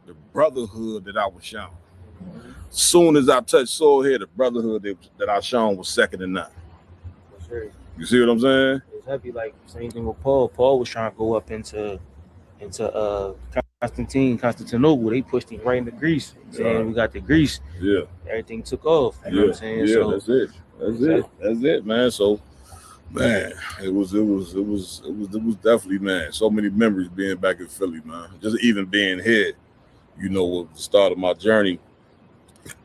the brotherhood that I was shown. Soon as I touched soil here, the brotherhood that I shown was second to none. Sure. You see what I'm saying? It's heavy. Like same thing with Paul. Paul was trying to go up into Constantinople. They pushed him right into Greece. Saying we got the Greece. Yeah. Everything took off. You know what I'm saying? Yeah, So, that's it. That's it, man. So, man, it was definitely, man. So many memories being back in Philly, man. Just even being here, you know, was the start of my journey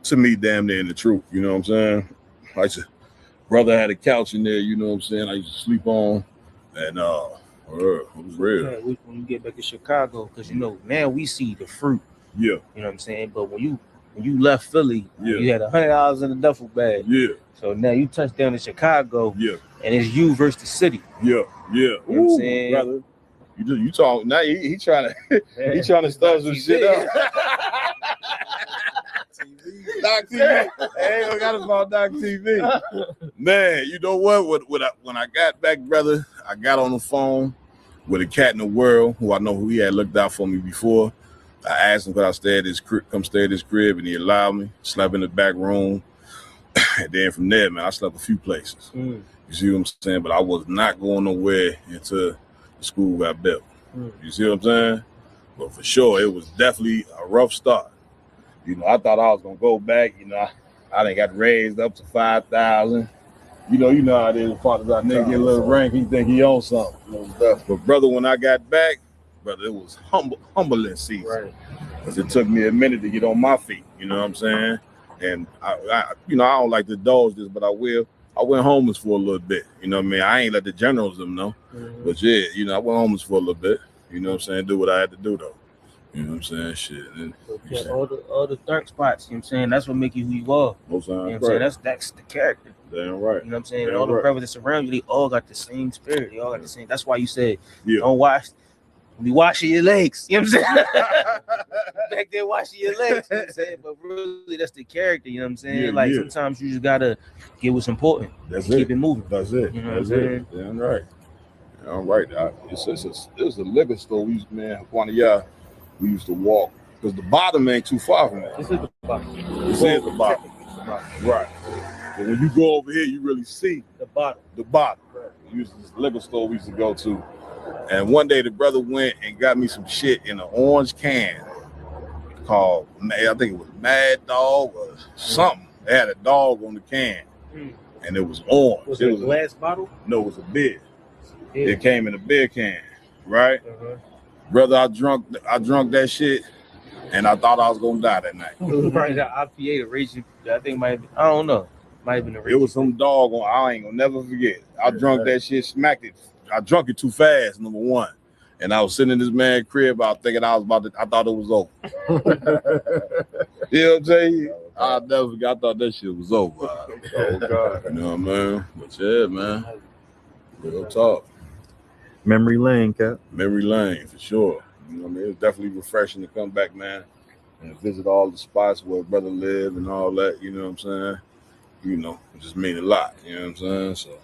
to me damn near in the truth. You know what I'm saying? I used to, brother had a couch in there, you know what I'm saying? I used to sleep on, and it was real. Yeah, when you get back to Chicago, because you know now we see the fruit. Yeah. You know what I'm saying? But when you left Philly, you had $100 in the duffel bag. Yeah. So now you touch down in Chicago. Yeah. And it's you versus the city. Yeah. Yeah. You know what I'm saying? Brother. You talk now. He trying to stuff some shit up. Doc TV. Hey, I got about Doc TV. Man, you know what? When I got back, brother, I got on the phone with a cat in the world who he had looked out for me before. I asked him could I come stay at his crib, and he allowed me. Slept in the back room, and then from there, man, I slept a few places. You see what I'm saying? But I was not going nowhere until the school got built. You see what I'm saying? But for sure, it was definitely a rough start. You know, I thought I was gonna go back. You know, I done got raised up to 5,000. You know how it is. Part of our nigga get a little rank, he think he owns something. But brother, when I got back, brother, it was humbling season. Right. Because it took me a minute to get on my feet. You know what I'm saying? And I don't like to indulge this, but I will. I went homeless for a little bit. You know what I mean? I ain't let the generals them know. But yeah, you know, I went homeless for a little bit. You know what I'm saying? Do what I had to do though. You know what I'm saying? Shit. And, all the dark spots, you know what I'm saying? That's what make you who you are. Most you know what I'm saying? That's the character. Damn right. You know what I'm saying? And all the brothers that surround you, they all got the same spirit. They all got the same. That's why you said, don't be washing your legs. You know what I'm saying? Back there washing your legs. You know what I'm saying? But really, that's the character. You know what I'm saying? Sometimes you just gotta get what's important. That's it. Keep it moving. That's it. You know what I'm saying? Damn right. All right. There's a liquor store we used to walk because the bottom ain't too far from that. This is the bottom. This is the bottom. Right. But when you go over here, you really see the bottom. Right. This liquor store we used to go to. And one day the brother went and got me some shit in an orange can called, I think it was Mad Dog or something. They had a dog on the can and it was orange. Was it a glass bottle? No, it was a beer. It came in a beer can, right? Brother, I drunk that shit and I thought I was gonna die that night. Right, the IPA, the raging, I think I don't know. Might have been a raging. It was some dog on, I ain't gonna never forget. I drunk that shit, smacked it. I drunk it too fast, number one. And I was sitting in this man's crib, I was thinking I thought it was over. You know what I'm saying? I'll never forget, I thought that shit was over. Oh, God. You know what I mean? But yeah, man. Real talk. Memory lane, Cap. Memory lane, for sure. You know what I mean? It's definitely refreshing to come back, man, and visit all the spots where brother lived and all that, you know what I'm saying? You know, it just mean a lot, you know what I'm saying? So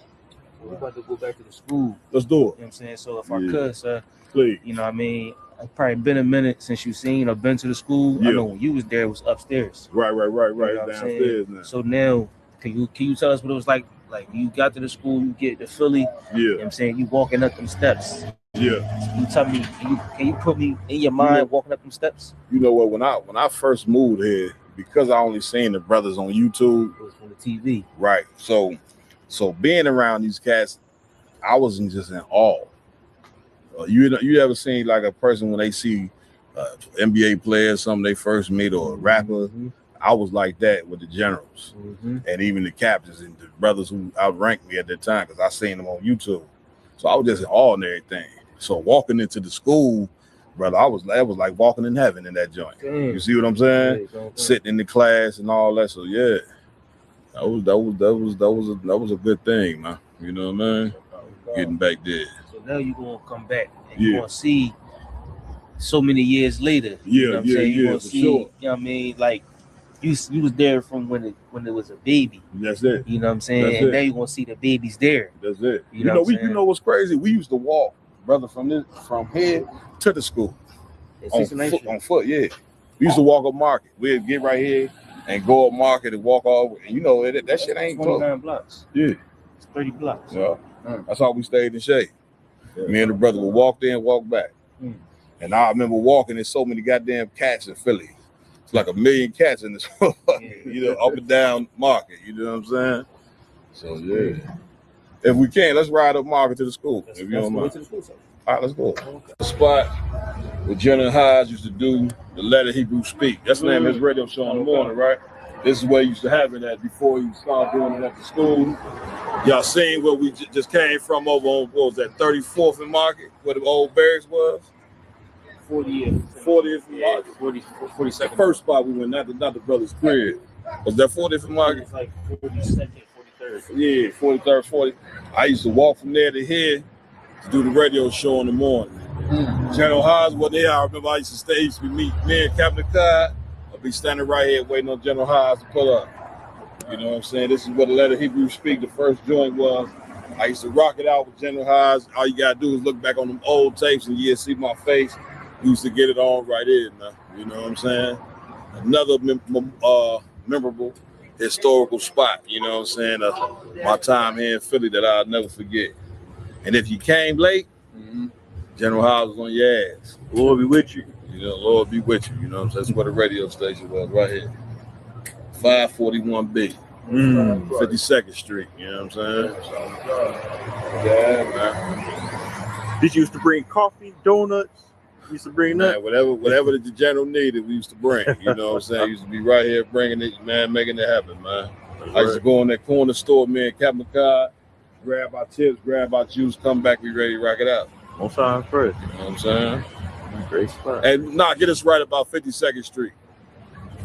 we're about to go back to the school. Let's do it. You know what I'm saying? So if I could, sir, please. You know what I mean? It's probably been a minute since you seen or been to the school. I know when you was there, it was upstairs. Right. You know downstairs now. So now, can you tell us what it was like? Like you got to the school, you get to Philly. You know what I'm saying? You walking up them steps. You tell me, can you put me in your mind walking up them steps? You know what? When I first moved here, because I only seen the brothers on YouTube. It was on the TV. Right. So being around these cats, I wasn't just in awe. You ever seen like a person when they see NBA players, something they first meet, or a rapper? I was like that with the generals and even the captains and the brothers who outranked me at that time because I seen them on YouTube. So I was just in awe and everything. So walking into the school, brother, that was like walking in heaven in that joint. You see what I'm saying? Sitting in the class and all that. So yeah, that was a good thing, man. You know what I mean? Getting back there. So now you're gonna come back and you're gonna see so many years later. You know what I'm saying? You're gonna see, you know what I mean? Like you was there from when it was a baby. That's it. You know what I'm saying? And now you're gonna see the babies there. That's it. You know what's crazy? We used to walk, brother, from here to the school on foot. Yeah. We used to walk up Market. We'd get right here and go up Market and walk all. And you know that shit ain't 29 blocks. Yeah, it's 30 blocks. Yeah, that's how we stayed in shape. Yeah. Me and the brother would walk there and walk back. And I remember walking. There's so many goddamn cats in Philly. It's like 1 million cats in this, you know, up and down Market. You know what I'm saying? So yeah. If we can, let's ride up Market to the school. If you don't mind. All right, let's go. Okay. The spot where General Hodge used to do the Letter Hebrew Speak. That's the name of his radio show in the morning, right? This is where he used to have it at before he started doing it at the school. Y'all seen where we just came from over on, what was that, 34th and Market, where the old barracks was? 40th. 40th and Market. 42nd. The first spot we went, not the brother's crib. Was that 40th and Market? It's like 42nd, 43rd. Yeah, 43rd, 40th. I used to walk from there to here to do the radio show in the morning. General Hodge was there. I remember I used to stay, used to meet me and Captain Cardi. I'd be standing right here waiting on General Hodge to pull up. You know what I'm saying? This is what the Letter Hebrew Speak, the first joint was. I used to rock it out with General Hodge. All you gotta do is look back on them old tapes and you'll see my face. We used to get it on right in now. You know what I'm saying? Another memorable historical spot, you know what I'm saying? My time here in Philly that I'll never forget. And if you came late, General Hodge was on your ass. Lord be with you. You know, Lord be with you. You know what I'm saying? That's where the radio station was, right here. 541B, 52nd Street. You know what I'm saying? Yeah, man. Did you used to bring coffee, donuts? You used to bring that? Whatever the general needed, we used to bring. You know what I'm saying? Used to be right here bringing it, man, making it happen, man. I used to go in that corner store, man, Captain Cardi, grab our chips, grab our juice, come back, we ready to rock it out. On time first. You know what I'm saying? Great spot. And get us right about 52nd Street.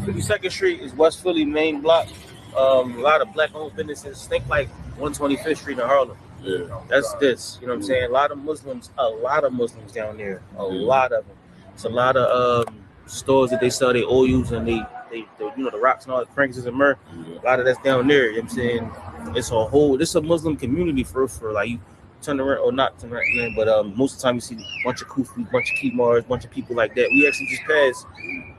52nd Street is West Philly main block. A lot of black-owned businesses. Think like 125th Street in Harlem. Yeah. That's this. You know what I'm saying? A lot of Muslims down there. A lot of them. It's a lot of stores that they sell their oils and they you know, the rocks and all the fragrances and myrrh. Yeah. A lot of that's down there. You know what I'm saying? It's a Muslim community for like you turn around or not turn around, but most of the time you see a bunch of Kufis, bunch of Kimars, a bunch of people like that. We actually just passed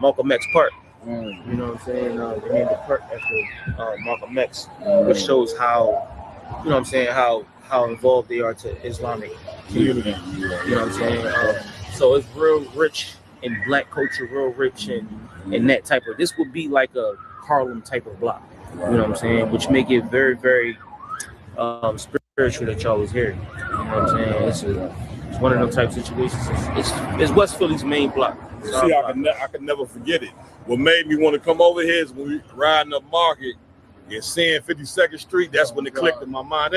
Malcolm X Park. You know what I'm saying? They named the park after Malcolm X, which shows how, you know what I'm saying, how involved they are to Islamic community. You know what I'm saying? So it's real rich in black culture, real rich in that type of. This would be like a Harlem type of block. You know what I'm saying? Which make it very, very spiritual that y'all was here. You know what I'm saying? It's one of them type situations. It's West Philly's main block. See, I could never forget it. What made me want to come over here is when we riding up Market and seeing 52nd Street. That's when it clicked in my mind.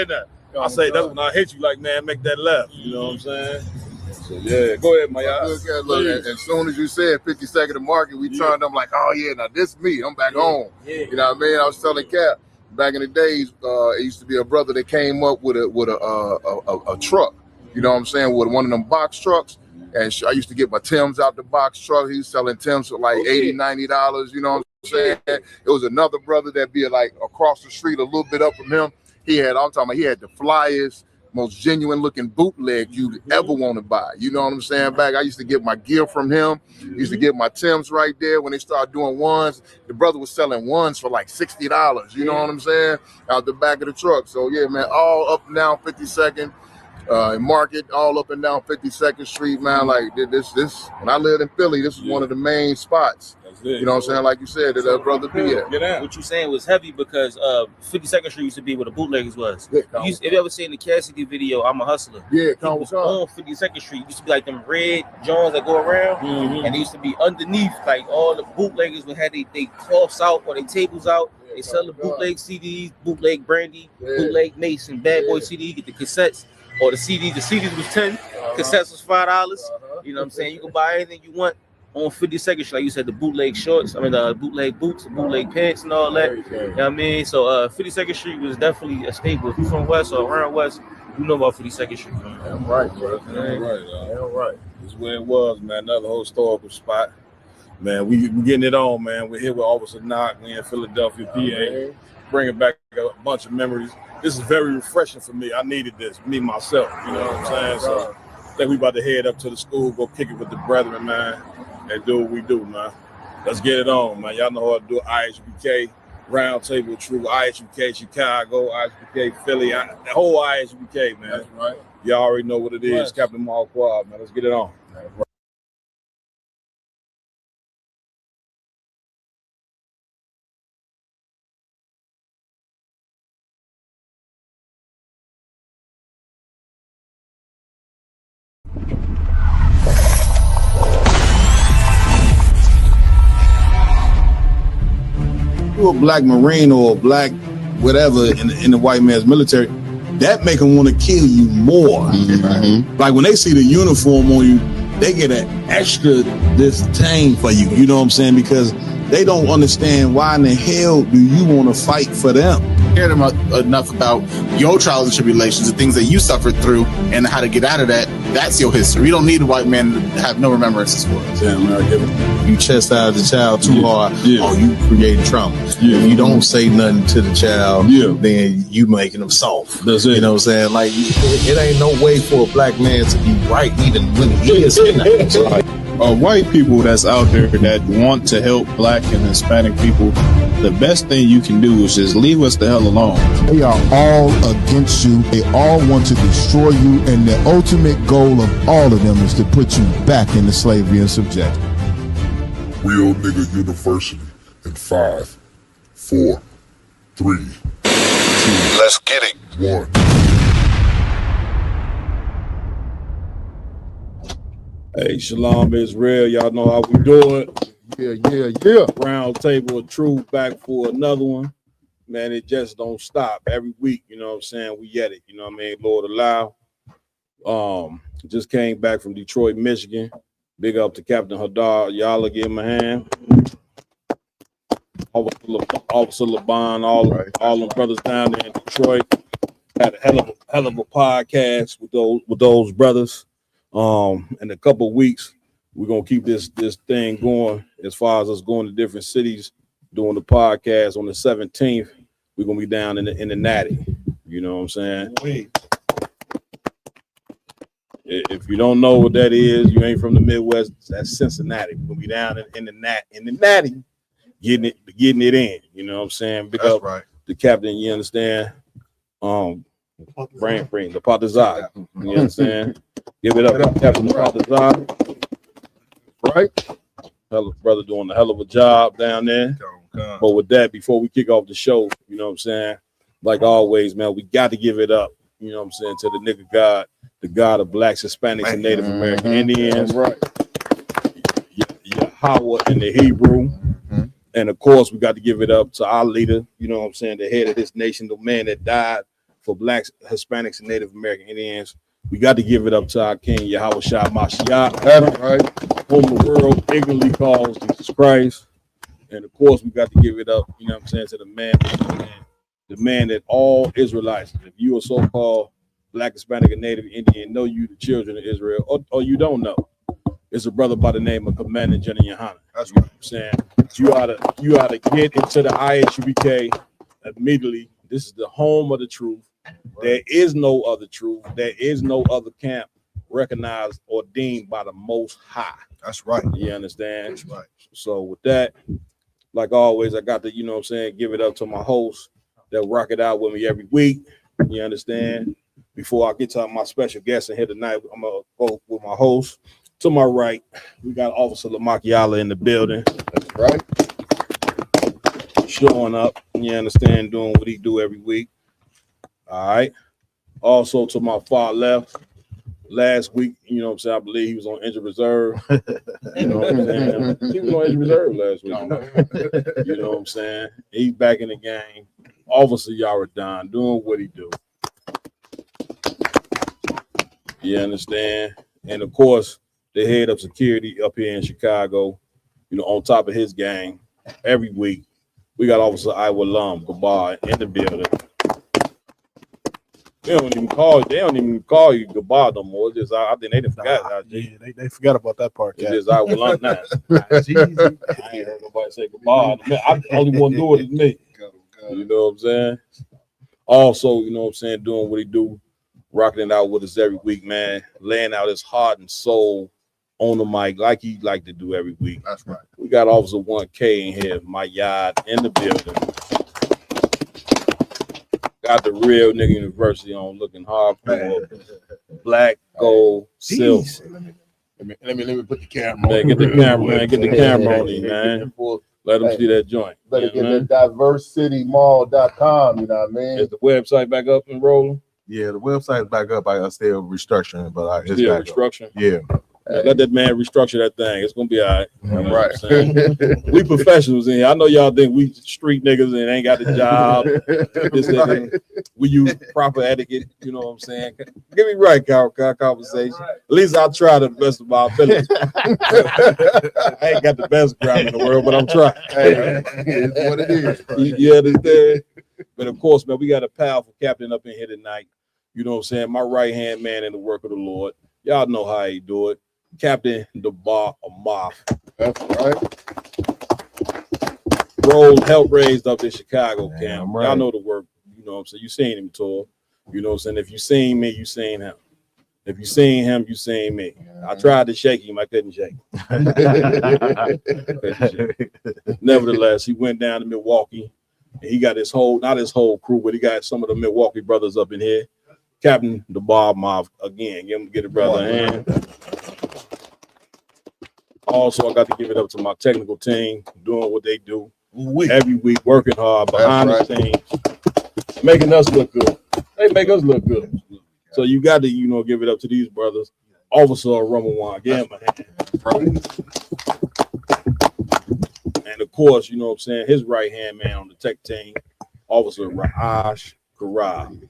I say that's when I hit you like, man, make that left. You know what I'm saying? So yeah, go ahead, Maya. Look, as soon as you said 52nd and Market, we turned them like, oh yeah, now this me. I'm back home. Yeah. You know what I mean? I was telling Cap back in the days, it used to be a brother that came up with a truck. You know what I'm saying? With one of them box trucks. And I used to get my Timbs out the box truck. He was selling Timbs for like $80, $90. You know what I'm saying? It was another brother that be like across the street, a little bit up from him. He had the flyest, most genuine looking bootleg you'd ever want to buy. You know what I'm saying? I used to get my gear from him. Used to get my Timbs right there. When they started doing ones, the brother was selling ones for like $60. You know what I'm saying? Out the back of the truck. So yeah, man, all up and down 52nd. Market, all up and down 52nd Street, man. Like this. When I lived in Philly, this was one of the main spots. You know what I'm saying? Like you said, that brother be at. What you saying was heavy because 52nd Street used to be where the bootleggers was. Yeah, if you ever seen the Cassidy video, I'm a Hustler. Yeah, on 52nd Street, used to be like them red Johns that go around, and they used to be underneath, like all the bootleggers would have they cloths out or they tables out. They sell the bootleg CDs, bootleg Brandy, bootleg Mace, and Bad Boy CD. You get the cassettes. Or the CDs. The CDs was $10, cassettes was $5. You know what I'm saying? You can buy anything you want on 52nd Street. Like you said, the bootleg shorts, the bootleg boots, the bootleg pants and all that. You know what I mean? So 52nd Street was definitely a staple. If you're from West or around West, you know about 52nd Street. That's right, bro. That's right. This is where it was, man. Another historical spot. Man, we getting it on, man. We're here with Officer Knock. We in Philadelphia, PA. Bringing back a bunch of memories. This is very refreshing for me. I needed this, me, myself. You know what I'm saying? So I think we about to head up to the school, go kick it with the brethren, man, and do what we do, man. Let's get it on, man. Y'all know how to do IHBK, Roundtable True, IHBK Chicago, IHBK Philly, the whole IHBK, man. That's right. Y'all already know what it is. Captain Marquard, man. Let's get it on. You're a black Marine or a black whatever in the white man's military, that make them want to kill you more. Mm-hmm. Like when they see the uniform on you, they get an extra disdain for you. You know what I'm saying? Because they don't understand why in the hell do you want to fight for them. Cared enough about your trials and tribulations, the things that you suffered through, and how to get out of that. That's your history. You don't need a white man to have no remembrances for it. Yeah, man, you chastise the child too hard, oh, you creating trauma. If you don't say nothing to the child, then you making them soft. That's it. You know what I'm saying? Like, it ain't no way for a black man to be right even when he is not. White people that's out there that want to help black and Hispanic people, the best thing you can do is just leave us the hell alone. They are all against you. They all want to destroy you, and the ultimate goal of all of them is to put you back into slavery and subjection. Real Nigga University in 5, 4, 3, 2, let's get it. 1. Hey, Shalom Israel. Y'all know how we do it. Yeah. Round table of truth back for another one. Man, it just don't stop every week. You know what I'm saying? We get it. You know what I mean? Lord allow. Just came back from Detroit, Michigan. Big up to Captain Hadar. Y'all give him a hand. Officer LeBon, all them brothers down there in Detroit. Had a hell of a podcast with those brothers. In a couple of weeks, we're gonna keep this thing going as far as us going to different cities doing the podcast. On the 17th, we're gonna be down in the Natty. You know what I'm saying? If you don't know what that is, you ain't from the Midwest. That's Cincinnati. We're gonna be down in the Natty, getting it in. You know what I'm saying? Big up the captain. You understand? Brain free, the Partizan. You understand? Give it up to Captain Partizan. Right? Brother doing a hell of a job down there. But with that, before we kick off the show, you know what I'm saying? Like always, man, we got to give it up, you know what I'm saying, to the nigga God, the God of blacks, Hispanics, and Native American Indians. Right. Yahweh in the Hebrew. And of course, we got to give it up to our leader, you know what I'm saying, the head of this nation, the man that died for blacks, Hispanics, and Native American Indians. We got to give it up to our King, Yahweh Shah Mashiach, whom the world ignorantly calls Jesus Christ. And of course, we got to give it up, you know what I'm saying, to the man that all Israelites, if you are so-called black, Hispanic, and Native Indian, know you the children of Israel, or you don't know. It's a brother by the name of Commander General Yohanan. That's what I'm saying. You ought to get into the IHBK immediately. This is the home of the truth. There is no other truth. There is no other camp recognized or deemed by the Most High. That's right. You understand? That's right. So with that, like always, I got to, you know what I'm saying, give it up to my hosts that rock it out with me every week. You understand? Before I get to my special guest in here tonight, I'm going to go with my host. To my right, we got Officer Lamakiala in the building. That's right. Showing up, you understand, doing what he do every week. All right. Also to my far left, last week, you know what I'm saying, I believe he was on injured reserve. You know what I'm saying? He was on injured reserve last week. You know what I'm saying? He's back in the game. Officer Yaradan doing what he do. You understand? And of course, the head of security up here in Chicago, you know, on top of his gang, every week, we got Officer Iowa Lum, Gabar, in the building. They don't even call you Gabar no more. It's just, I think they done forgot. Yeah, they forgot about that part. It's just Iowa Lum now. I ain't heard nobody say Gabar. I'm the only one doing it is me. You know what I'm saying? Also, you know what I'm saying, doing what he do, rocking it out with us every week, man, laying out his heart and soul on the mic like he like to do every week. That's right. We got Officer 1K in here, my yard in the building. Got the real nigga University on, looking hardcore, black, gold, silver. Let me put the camera. Man, get the camera, man. Get the camera on him, man. Let them see that joint. Better get that diversitymall.com. You know what I mean? Is the website back up and rolling? Yeah, the website's back up. I still restructuring, but it's Still back restructuring. Up. Yeah. Let that man restructure that thing. It's gonna be all right. I'm right. We professionals in here. I know y'all think we street niggas and ain't got the job. This nigga, we use proper etiquette. You know what I'm saying? Get me right, conversation. Right. At least I'll try to the best of my ability. I ain't got the best grammar in the world, but I'm trying. Hey, it's what it is. You understand? But of course, man, we got a powerful captain up in here tonight. You know what I'm saying? My right-hand man in the work of the Lord. Y'all know how he do it. Captain the Bar of Moth. That's right. Roll help raised up in Chicago, Cam. Right. Y'all know the work. You know what I'm saying? You seen him tour. You know what I'm saying? If you seen me, you seen him. If you seen him, you seen me. I tried to shake him. I couldn't shake him. Nevertheless, he went down to Milwaukee. And he got his whole, not his whole crew, but he got some of the Milwaukee brothers up in here. Captain the Bar of Moth again. Get a brother a hand. Also, I got to give it up to my technical team doing what they do every week, working hard behind the scenes, making us look good. They make us look good. So you got to, give it up to these brothers. Officer Ramawan, give him a hand. And of course, you know what I'm saying, his right hand man on the tech team, Officer Raj Karab.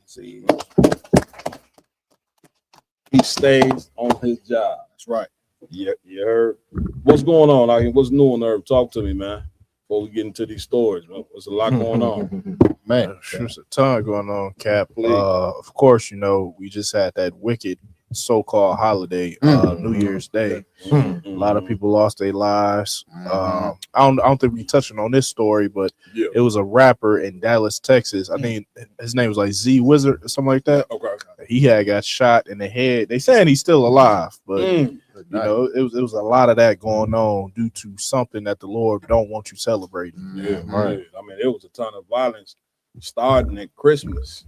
He stays on his job. That's right. Yeah, you heard. What's going on out here? What's new on Earth? Talk to me, man. Before we get into these stories, man. There's a lot going on. Man, there's a ton going on, Cap. Of course, we just had that wicked so-called holiday, New Year's Day. A lot of people lost their lives. I don't think we touching on this story, but it was a rapper in Dallas, Texas. I think his name was like Z Wizard or something like that. Okay. He got shot in the head. They saying he's still alive, but it was a lot of that going on due to something that the Lord don't want you celebrating. Yeah, right. I mean, there was a ton of violence starting at Christmas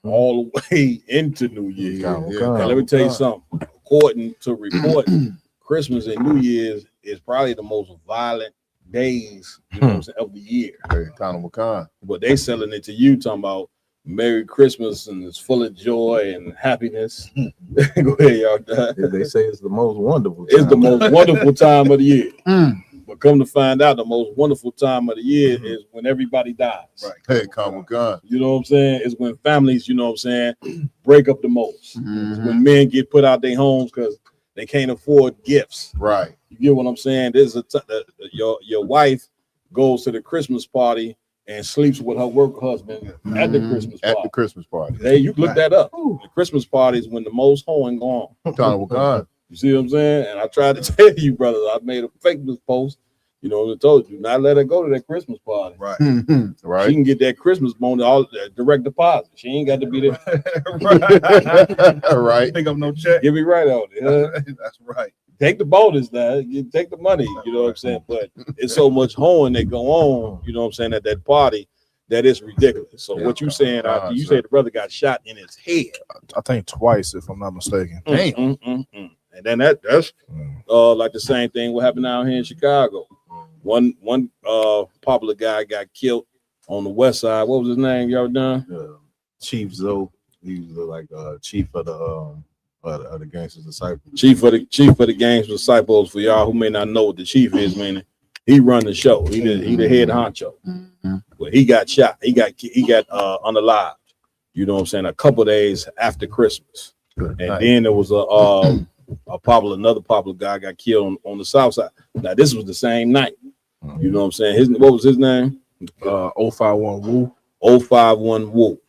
all the way into New Year's. Now, let me tell you something. According to report, Christmas and New Year's is probably the most violent days of the year. But they selling it to you, talking about Merry Christmas and it's full of joy and happiness. Go ahead, y'all. They say it's the most wonderful time. It's the most wonderful time of the year. But come to find out, the most wonderful time of the year is when everybody dies. Right. Hey, Comic-Con. You know what I'm saying? It's when families, break up the most. It's when men get put out their homes because they can't afford gifts. Right. You get what I'm saying? There's your wife goes to the Christmas party and sleeps with her work husband at the Christmas party. At the Christmas party. Hey, you look that up. The Christmas party is when the most hoeing go on. You see what I'm saying? And I tried to tell you, brother, I made a Facebook post. I told you, not let her go to that Christmas party. Right. Right. She can get that Christmas bonus, all direct deposit. She ain't got to be there. Right. Pick up no check. Get me right on it. Huh? That's right. Take the bonus now. You take the money. You know what I'm saying? But it's so much hoeing that go on, you know what I'm saying, at that party that is ridiculous. So what you saying, you say the brother got shot in his head. I think twice, if I'm not mistaken. Damn. And then that's like the same thing what happened out here in Chicago. One popular guy got killed on the west side. What was his name? Y'all done? Chief Zoe. He was like chief of the Gangsters Disciples. Chief of the Gangsters Disciples. For y'all who may not know what the chief is, meaning he run the show. He the head honcho. But he got shot. He got unalived. You know what I'm saying? A couple of days after Christmas. And then there was another popular guy got killed on the south side. Now this was the same night. You know what I'm saying? What was his name? 051 Woo. 051 Woo.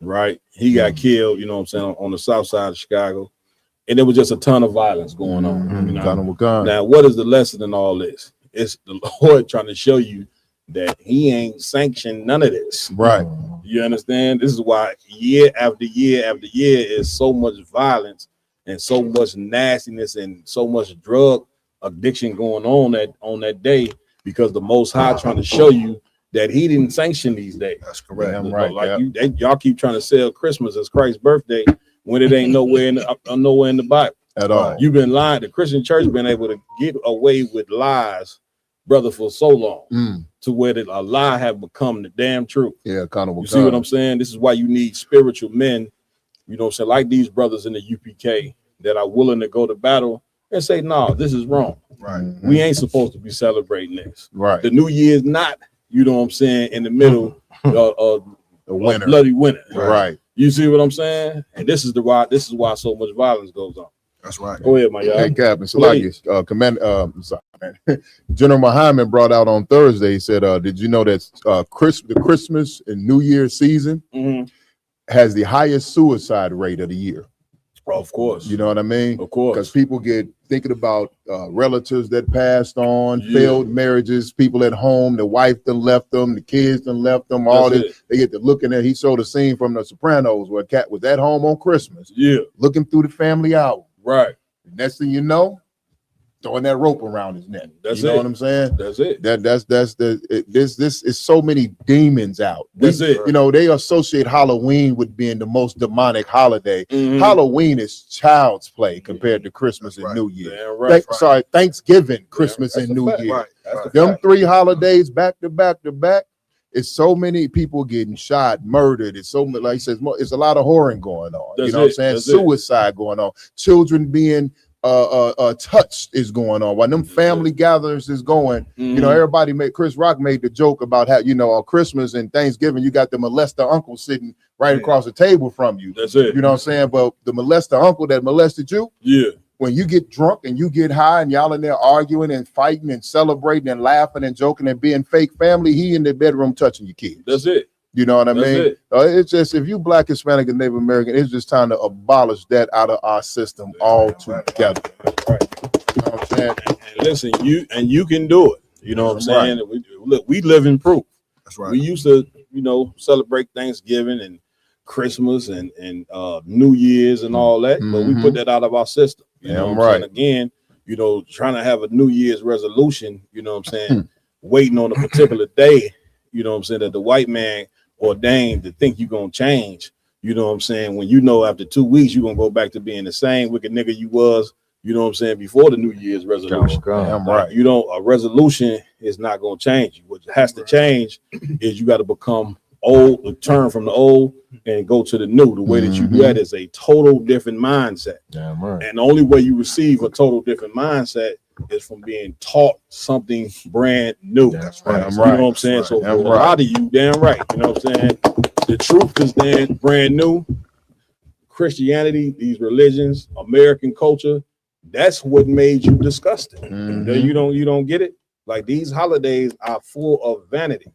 Right? He got killed, you know what I'm saying, on the south side of Chicago. And there was just a ton of violence going on. Now, what is the lesson in all this? It's the Lord trying to show you that he ain't sanctioned none of this. Right. You understand? This is why year after year after year is so much violence and so much nastiness and so much drug addiction going on that day, because the Most High trying to show you that he didn't sanction these days. That's correct. Damn right. Like y'all keep trying to sell Christmas as Christ's birthday when it ain't nowhere in the Bible At all. You've been lying. The Christian church been able to get away with lies, brother, for so long, to where that a lie have become the damn truth. Yeah, accountable. You see what I'm saying? This is why you need spiritual men, you know what I'm saying, like these brothers in the UPK that are willing to go to battle and say, no, this is wrong. Right. We ain't supposed to be celebrating this. Right. The New Year's not, you know what I'm saying, in the middle of the winter. Bloody winter. Right. You see what I'm saying? And this is why so much violence goes on. That's right. Go ahead, my y'all. Hey, Captain Salaki, General Muhammad brought out on Thursday, he said, did you know that the Christmas and New Year's season has the highest suicide rate of the year? Of course. You know what I mean? Of course. Because people get thinking about relatives that passed on, failed marriages, people at home, the wife done left them, the kids done left them, all this. They get to looking at, he showed a scene from The Sopranos where Cat was at home on Christmas. Yeah. Looking through the family album. Right. Next thing you know, throwing that rope around his neck. That's you know what I'm saying? That's it. This is so many demons out. That's it. You know, they associate Halloween with being the most demonic holiday. Halloween is child's play compared to Christmas and New Year. Sorry, Thanksgiving, Christmas and New Year. Them 3 holidays back to back to back. It's so many people getting shot, murdered. It's so much, like he says, it's a lot of whoring going on. You know what I'm saying? Suicide going on. Children being touched is going on. While them family gatherings is going, you know, everybody Chris Rock made the joke about how, you know, on Christmas and Thanksgiving, you got the molester uncle sitting right across the table from you. That's it. You know what I'm saying? But the molester uncle that molested you, when you get drunk and you get high and y'all in there arguing and fighting and celebrating and laughing and joking and being fake family, he in the bedroom touching your kids. That's it. You know what I mean? It's just, if you Black, Hispanic, and Native American, it's just time to abolish that out of our system altogether. Right. You know what I'm saying? And listen, you can do it. You know what I'm saying? We live in proof. That's right. We used to, you know, celebrate Thanksgiving and Christmas and New Year's and all that, but we put that out of our system. You know what I'm saying? Again, you know, trying to have a New Year's resolution, you know what I'm saying, waiting on a particular day, you know what I'm saying, that the white man ordained to think you're gonna change, you know what I'm saying, when you know after 2 weeks you're gonna go back to being the same wicked nigga you was, you know what I'm saying, before the New Year's resolution. You know, a resolution is not gonna change you. What has to change is you got to become old, turn from the old and go to the new. The way that you do that is a total different mindset. And the only way you receive a total different mindset is from being taught something brand new. That's right. You know what I'm saying? So for a lot of you, damn right. You know what I'm saying? The truth is then brand new. Christianity, these religions, American culture, that's what made you disgusting. You don't get it? Like, these holidays are full of vanity.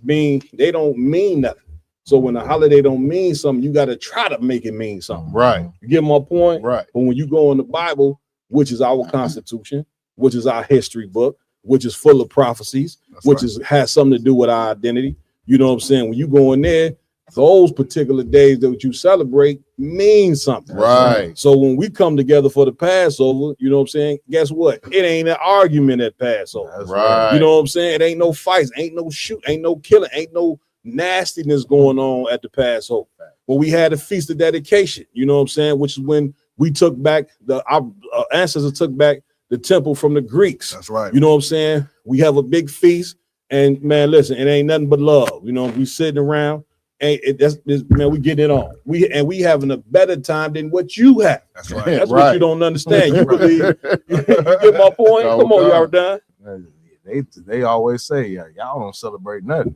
They don't mean nothing. So when a holiday don't mean something, you got to try to make it mean something. Right. You get my point? Right. But when you go in the Bible, which is our Constitution, which is our history book, which is full of prophecies, has something to do with our identity. You know what I'm saying? When you go in there, those particular days that you celebrate mean something. Right. So when we come together for the Passover, you know what I'm saying? Guess what? It ain't an argument at Passover. Right. You know what I'm saying? It ain't no fights, ain't no shoot, ain't no killing, ain't no nastiness going on at the Passover. But we had a feast of dedication, you know what I'm saying? Which is when we took back, our ancestors took back the temple from the Greeks. That's right. You know what I'm saying? We have a big feast, and man, listen, it ain't nothing but love. You know, we sitting around, and man, we getting it on. We having a better time than what you have. That's right. That's what you don't understand. You believe? You get my point? Come on, y'all done. They always say, y'all don't celebrate nothing.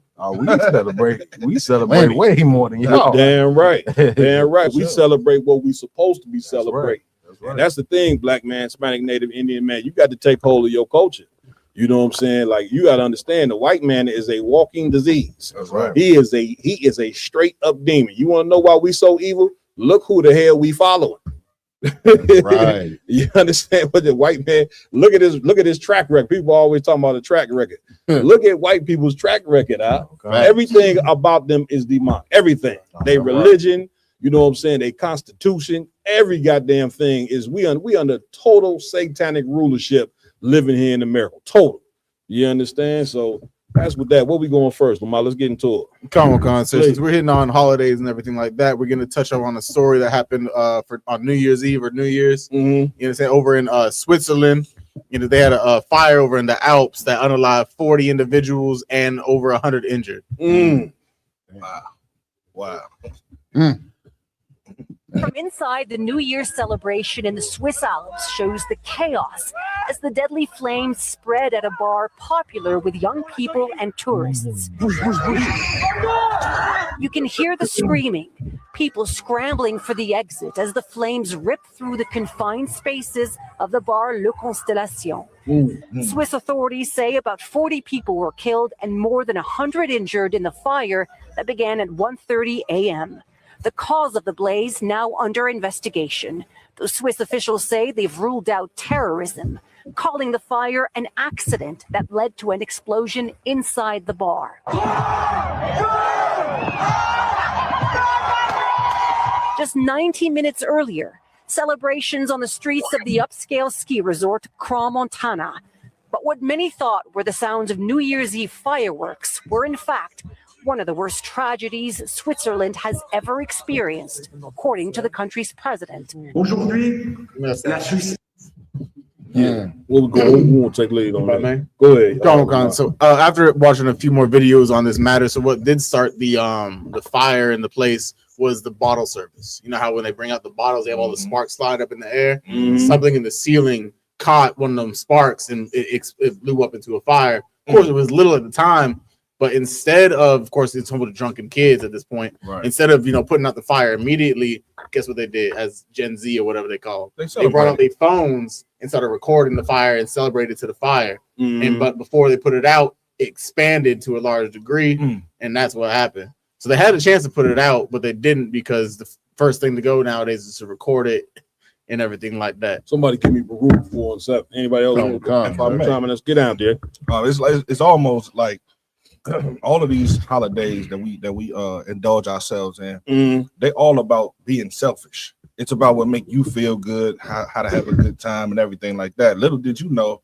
We celebrate way more than y'all. Damn right. Damn right. We celebrate what we supposed to be celebrating. Right. And that's the thing, Black man, Hispanic, Native, Indian man. You got to take hold of your culture. You know what I'm saying? Like, you got to understand, the white man is a walking disease. That's right. He is a straight up demon. You want to know why we so evil? Look who the hell we following. Right. You understand what the white man, look at his track record. People always talking about the track record. Look at white people's track record. Everything about them is demonic. Everything. They religion, you know what I'm saying? They constitution, every goddamn thing is we under total satanic rulership living here in America. Total. You understand? So that's with that. What we going first, Lamar? Let's get into it. Comic-Con. So since we're hitting on holidays and everything like that, we're gonna touch on a story that happened on New Year's Eve or New Year's. You know, say over in Switzerland. You know, they had a fire over in the Alps that unalived 40 individuals and over 100 injured. Wow. From inside, the New Year's celebration in the Swiss Alps shows the chaos as the deadly flames spread at a bar popular with young people and tourists. You can hear the screaming, people scrambling for the exit as the flames rip through the confined spaces of the bar Le Constellation. Swiss authorities say about 40 people were killed and more than 100 injured in the fire that began at 1:30 a.m. The cause of the blaze now under investigation. The Swiss officials say they've ruled out terrorism, calling the fire an accident that led to an explosion inside the bar. Just 90 minutes earlier, celebrations on the streets of the upscale ski resort Crans-Montana. But what many thought were the sounds of New Year's Eve fireworks were in fact one of the worst tragedies Switzerland has ever experienced, according to the country's president. We'll go. We won't take lead on that, man. Go ahead. So after watching a few more videos on this matter, so what did start the fire in the place was the bottle service. You know how when they bring out the bottles, they have all the sparks slide up in the air. Something in the ceiling caught one of them sparks and it blew up into a fire. Of course, it was little at the time. But instead of course, it's some of the drunken kids at this point. Right. Instead of putting out the fire immediately, guess what they did? As Gen Z or whatever they call it, they brought out their phones and started recording the fire and celebrated to the fire. But before they put it out, it expanded to a large degree, and that's what happened. So they had a chance to put it out, but they didn't because the first thing to go nowadays is to record it and everything like that. Somebody give me Baruch 4 and 7. Anybody else? Let's get out there. It's almost like all of these holidays that we indulge ourselves in, they all about being selfish. It's about what make you feel good, how to have a good time and everything like that. Little did you know,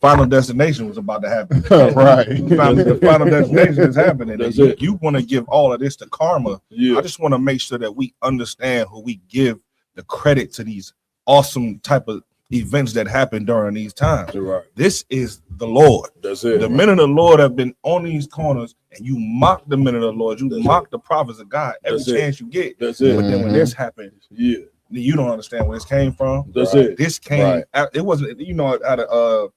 Final Destination was about to happen. Right. The Final Destination is happening. You want to give all of this to karma. I just want to make sure that we understand who we give the credit to these awesome type of events that happen during these times. This is the Lord. That's it. The men of the Lord have been on these corners, and you mock the men of the Lord. You mock the prophets of God every chance you get. That's it. But then when this happens, you don't understand where this came from. That's it. This came. It wasn't. Out of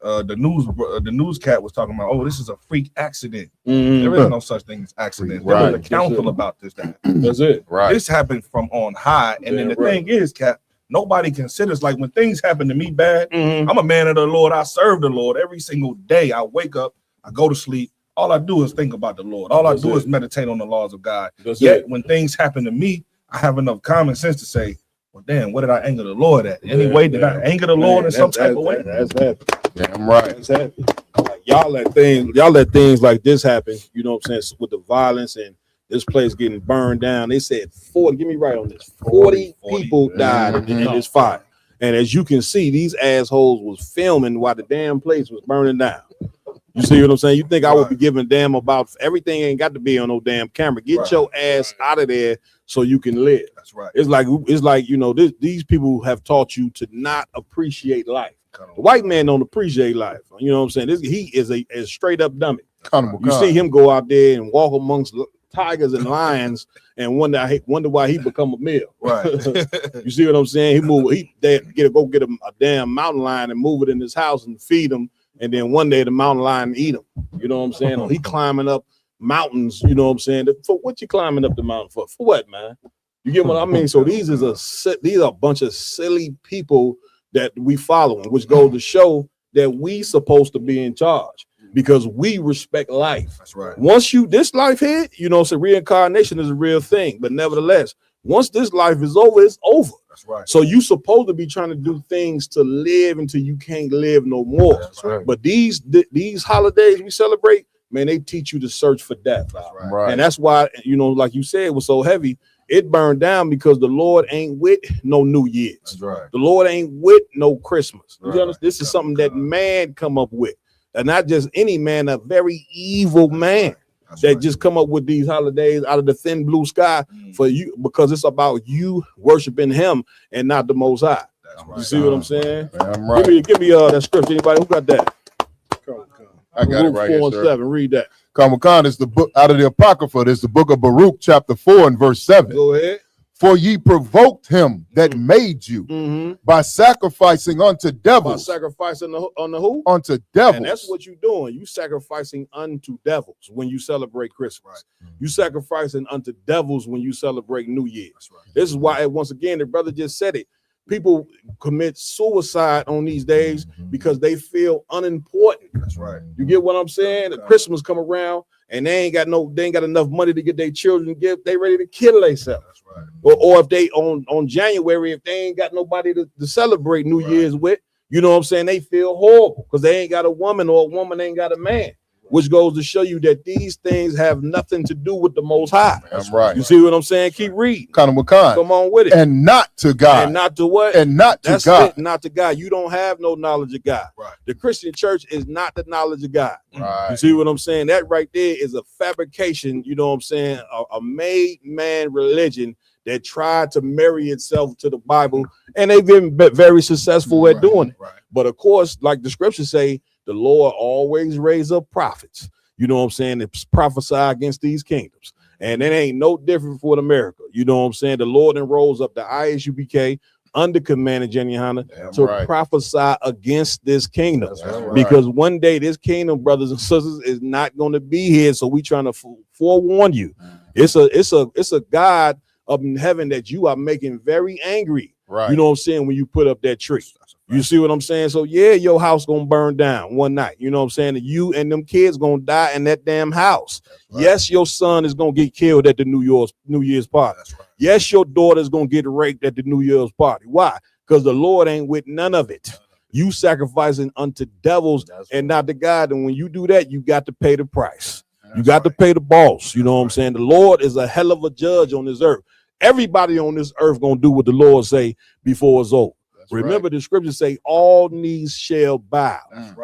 the news cat was talking about. Oh, this is a freak accident. There is no such thing as accident. There was a council about this. That's it. This happened from on high, and then the thing is, Cap. Nobody considers, like, when things happen to me bad, I'm a man of the Lord. I serve the Lord every single day. I wake up, I go to sleep. All I do is think about the Lord. All I do is meditate on the laws of God. Yet when things happen to me, I have enough common sense to say, well, damn, what did I anger the Lord at? Anyway, did I anger the Lord in some type of way? That's happening. Damn right. That's happening. Like, y'all let things like this happen, you know what I'm saying, with the violence and this place getting burned down. They said 40, get me right on this, 40 people died in this fire. And as you can see, these assholes was filming while the damn place was burning down. You see what I'm saying? You think I would be giving a damn about everything? Ain't got to be on no damn camera. Get your ass out of there so you can live. That's right. It's like these people have taught you to not appreciate life. The white man don't appreciate life. You know what I'm saying? He is a straight up dummy. You see him go out there and walk amongst tigers and lions and wonder why he become a meal. Right. You see what I'm saying? Go get a damn mountain lion and move it in his house and feed him, and then one day the mountain lion eat him. You know what I'm saying? Or he climbing up mountains. You know what I'm saying? For what you climbing up the mountain for? For what, man? You get what I mean? So these are a bunch of silly people that we following, which goes to show that we supposed to be in charge. Because we respect life. That's right. Once this life hit, so reincarnation is a real thing. But nevertheless, once this life is over, it's over. That's right. So you supposed to be trying to do things to live until you can't live no more. That's right. But these holidays we celebrate, man, they teach you to search for death. Right. And that's why, like you said, it was so heavy. It burned down because the Lord ain't with no New Year's. That's right. The Lord ain't with no Christmas. You Right. understand? This is something that man come up with, and not just any man, a very evil man that just come up with these holidays out of the thin blue sky for you, because it's about you worshiping him and not the Most High. You see what I'm saying? I'm right. Give me that scripture. Anybody who got that? I got it right here, 4 and sir. 7. Read that. Kamakan is the book out of the Apocrypha. It's the book of Baruch, chapter 4 and verse 7. Go ahead. For ye provoked him that made you by sacrificing unto devils. By sacrificing on the who? Unto devils. And that's what you're doing. You sacrificing unto devils when you celebrate Christmas. You sacrificing unto devils when you celebrate New Year's. This is why, once again, the brother just said it. People commit suicide on these days because they feel unimportant. That's right. You get what I'm saying? The Christmas come around and they ain't got enough money to get their children gift. They ready to kill themselves. Right. Or if they on January, if they ain't got nobody to celebrate New Year's with, you know what I'm saying? They feel horrible because they ain't got a woman, or a woman ain't got a man. Which goes to show you that these things have nothing to do with the Most High. That's right. You see what I'm saying? Keep reading. Come on with it. And not to God. And not to what? And not to That's God. it, not to God. You don't have no knowledge of God. Right. The Christian church is not the knowledge of God. Right. You see what I'm saying? That right there is a fabrication, you know what I'm saying? A made man religion that tried to marry itself to the Bible, and they've been very successful at doing it. Right. But of course, like the scriptures say, the Lord always raise up prophets. You know what I'm saying? They prophesy against these kingdoms. And it ain't no different for America. You know what I'm saying? The Lord then rose up the ISUBK under command of Jenny Hanna to prophesy against this kingdom. Because one day this kingdom, brothers and sisters, is not going to be here. So we trying to forewarn you. It's a God up in heaven that you are making very angry. Right. You know what I'm saying? When you put up that tree. You see what I'm saying? So yeah, your house gonna burn down one night. You know what I'm saying? And you and them kids gonna die in that damn house. Right. Yes, your son is gonna get killed at the New Year's party. Right. Yes, your daughter's gonna get raped at the New Year's party. Why? Because the Lord ain't with none of it. You sacrificing unto devils and not to God. And when you do that, you got to pay the price. You got to pay the boss. You know what I'm saying? The Lord is a hell of a judge on this earth. Everybody on this earth gonna do what the Lord say before it's over. Remember, the scriptures say all knees shall bow.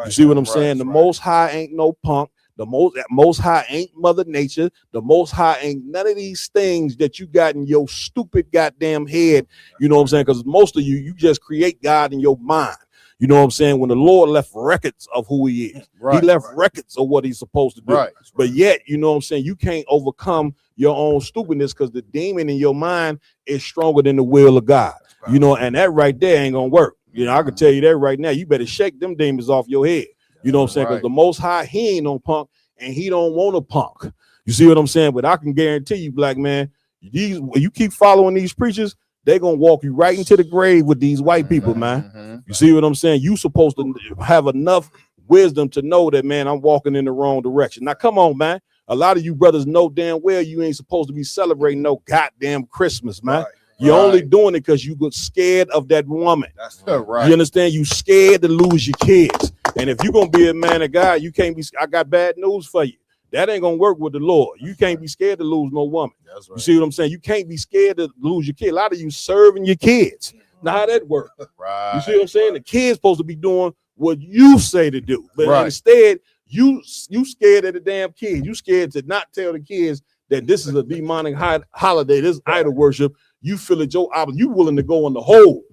You see what I'm saying? The Most High ain't no punk. The most High ain't Mother Nature. The Most High ain't none of these things that you got in your stupid goddamn head. You know what I'm saying? Because most of you just create God in your mind. You know what I'm saying? When the Lord left records of who he is, he left records of what he's supposed to do. But yet, you know what I'm saying? You can't overcome your own stupidness because the demon in your mind is stronger than the will of God. You know, and that right there ain't gonna work. You know, I can tell you that right now. You better shake them demons off your head. You know what I'm saying? Because the Most High, he ain't no punk, and he don't want a punk. You see what I'm saying? But I can guarantee you, black man, you keep following these preachers, they're gonna walk you right into the grave with these white people, man. You see what I'm saying? You supposed to have enough wisdom to know that, man, I'm walking in the wrong direction. Now, come on, man. A lot of you brothers know damn well you ain't supposed to be celebrating no goddamn Christmas, man. You're only doing it because you got scared of that woman. That's right. You understand? You scared to lose your kids. And if you're gonna be a man of God, you can't be. I got bad news for you. That ain't gonna work with the Lord. You can't be scared to lose no woman. That's right. You see what I'm saying? You can't be scared to lose your kid. A lot of you serving your kids. Now how that work? Right. You see what I'm saying? The kid's supposed to be doing what you say to do, but instead you scared of the damn kids. You scared to not tell the kids that this is a demonic holiday. This idol worship. You feel it, you willing to go in the hole.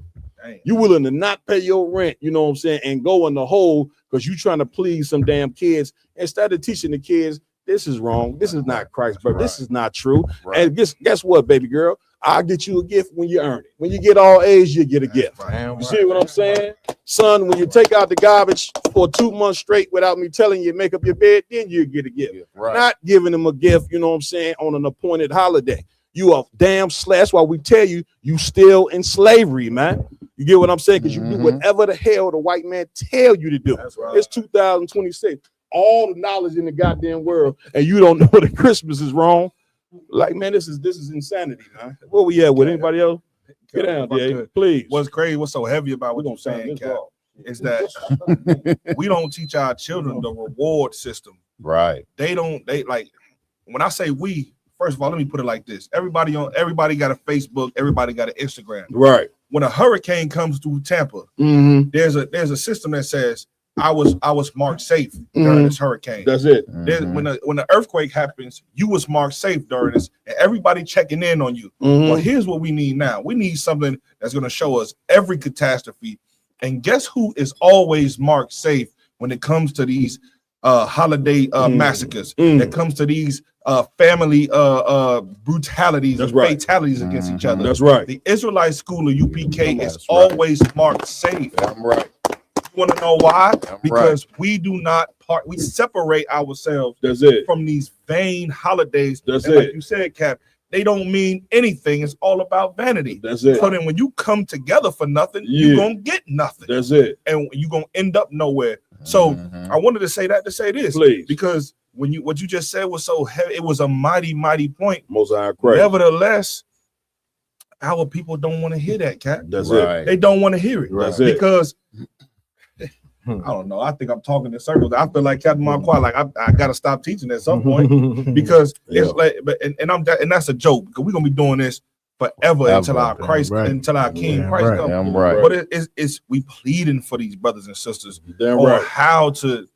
You willing to not pay your rent, you know what I'm saying, and go in the hole because you trying to please some damn kids instead of teaching the kids this is wrong. This is not Christ, but this is not true. And guess what, baby girl? I'll get you a gift when you earn it. When you get all A's, you get a gift. You see what I'm saying? Son, when you take out the garbage for 2 months straight without me telling you make up your bed, then you get a gift. Not giving them a gift, you know what I'm saying, on an appointed holiday. You are damn slash. That's why we tell you, you still in slavery, man. You get what I'm saying? Because you do whatever the hell the white man tell you to do. It's 2026. All the knowledge in the goddamn world, and you don't know that Christmas is wrong. Like, man, this is insanity, man. Where we at with anybody else? Get down, Jay, please. What's crazy, what's so heavy about what you're saying, Cap, is that we don't teach our children the reward system. Right. They like, when I say we, first of all, let me put it like this: everybody got a Facebook, everybody got an Instagram. Right. When a hurricane comes through Tampa, there's a system that says I was marked safe during this hurricane. That's it. When the earthquake happens, you was marked safe during this, and everybody checking in on you. Well, here's what we need now. We need something that's going to show us every catastrophe. And guess who is always marked safe when it comes to these holiday massacres? That comes to these family brutalities and fatalities against each other. That's right. The Israelite school of UPK is always marked safe. I'm right. You want to know why? Because we do not we separate ourselves from these vain holidays. Like you said, Cap, they don't mean anything. It's all about vanity. That's it. So then when you come together for nothing, you're gonna get nothing. That's it. And you're gonna end up nowhere. So I wanted to say that to say this, please, because what you just said was so heavy. It was a mighty point. Most I crazy. Nevertheless, our people don't want to hear that, Cap. That's it. They don't want to hear it. That's it. Because I don't know. I think I'm talking in circles. I feel like Captain Marquardt, like I gotta stop teaching at some point because it's like, and that's a joke because we're gonna be doing this forever until our King Christ comes. But it's we pleading for these brothers and sisters on how to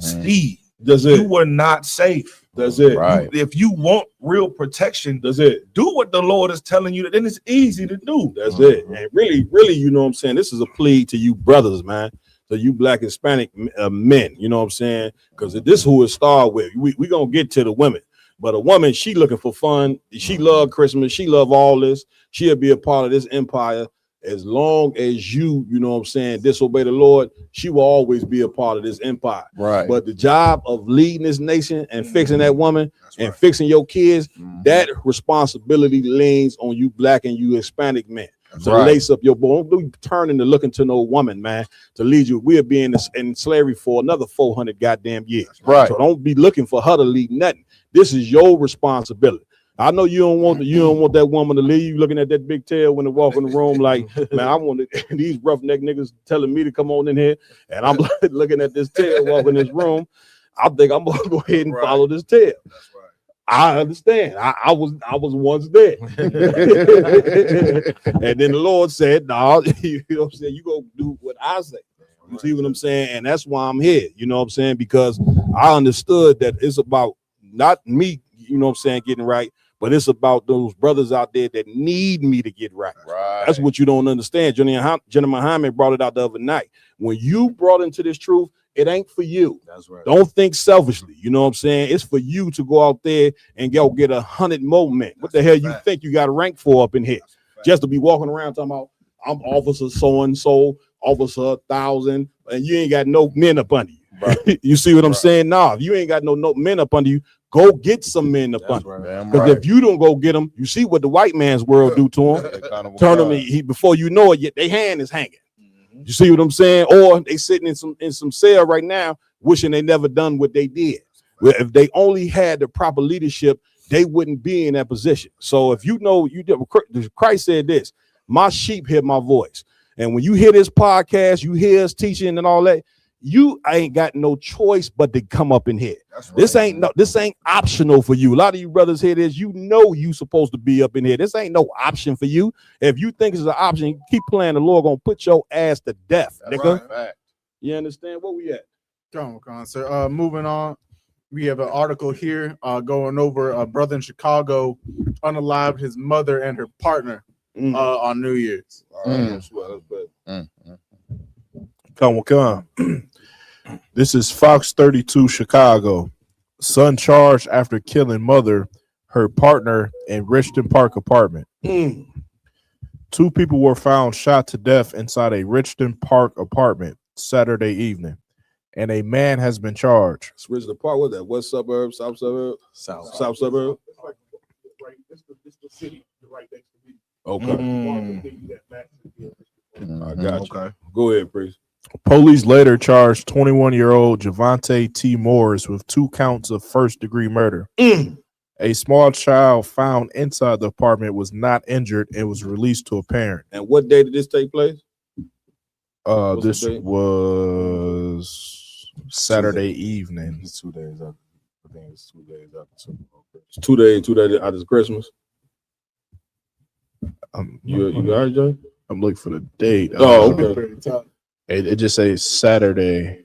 see. You were not safe. That's it. If you want real protection, do what the Lord is telling you. Then it's easy to do. That's it. And really, you know what I'm saying? This is a plea to you brothers, man. So you Black Hispanic men, you know what I'm saying? Because this is who it start with. We gonna get to the women, but a woman, she looking for fun. She love Christmas. She love all this. She'll be a part of this empire as long as you know what I'm saying, disobey the Lord. She will always be a part of this empire. Right. But the job of leading this nation and fixing that woman and fixing your kids, that responsibility leans on you Black and you Hispanic men. So lace up your boy. Don't be turning to looking to no woman, man, to lead you. We'll be in slavery for another 400 goddamn years. Right. So don't be looking for her to lead nothing. This is your responsibility. I know you don't want that woman to leave. You looking at that big tail when they walk in the room, like, man, I want these roughneck niggas telling me to come on in here, and I'm looking at this tail walking in this room. I think I'm gonna go ahead and follow this tail. That's right. I understand. I was once there. And then the Lord said, no, you know what I'm saying? You go do what I say. You see what I'm saying? And that's why I'm here. You know what I'm saying? Because I understood that it's about not me, you know what I'm saying, getting right, but it's about those brothers out there that need me to get right. That's what you don't understand. Jenna Muhammad brought it out the other night. When you brought into this truth, it ain't for you. That's right. Don't think selfishly. You know what I'm saying? It's for you to go out there and go get 100 more men. What the hell you think you got a rank for up in here? Just to be walking around talking about I'm officer so and so, officer 1,000, and you ain't got no men up under you. Right. You see what I'm saying? Nah, if you ain't got no men up under you, go get some men up under you. Because if you don't go get them, you see what the white man's world do to him. Turn them, before you know it, their hand is hanging. You see what I'm saying? Or they sitting in some cell right now, wishing they never done what they did. Well, if they only had the proper leadership, they wouldn't be in that position. So if you know, Christ said this, my sheep hear my voice. And when you hear this podcast, you hear us teaching and all that, you ain't got no choice but to come up in here. Right. This ain't optional for you. A lot of you brothers hear this, you know you supposed to be up in here. This ain't no option for you. If you think it's an option, keep playing. The Lord gonna put your ass to death, nigga. Right. You understand where we at? Come on, sir. Moving on. We have an article here going over a brother in Chicago unalived his mother and her partner on New Year's. Come. This is Fox 32 Chicago. Son charged after killing mother, her partner in Richton Park apartment. 2 people were found shot to death inside a Richton Park apartment Saturday evening, and a man has been charged. It's Richton Park. What's that? West suburb, south suburb, south suburb. It's the city right next to me. Okay. I got you. Okay. Go ahead, priest. Police later charged 21-year-old Javante T. Morris with 2 counts of first-degree murder. A small child found inside the apartment was not injured and was released to a parent. And what day did this take place? This was Saturday evening. 2 days after. I think it's 2 days after Super Bowl. It's 2 days after Christmas. You got it, Joe? I'm looking for the date. Oh, okay. It just says Saturday.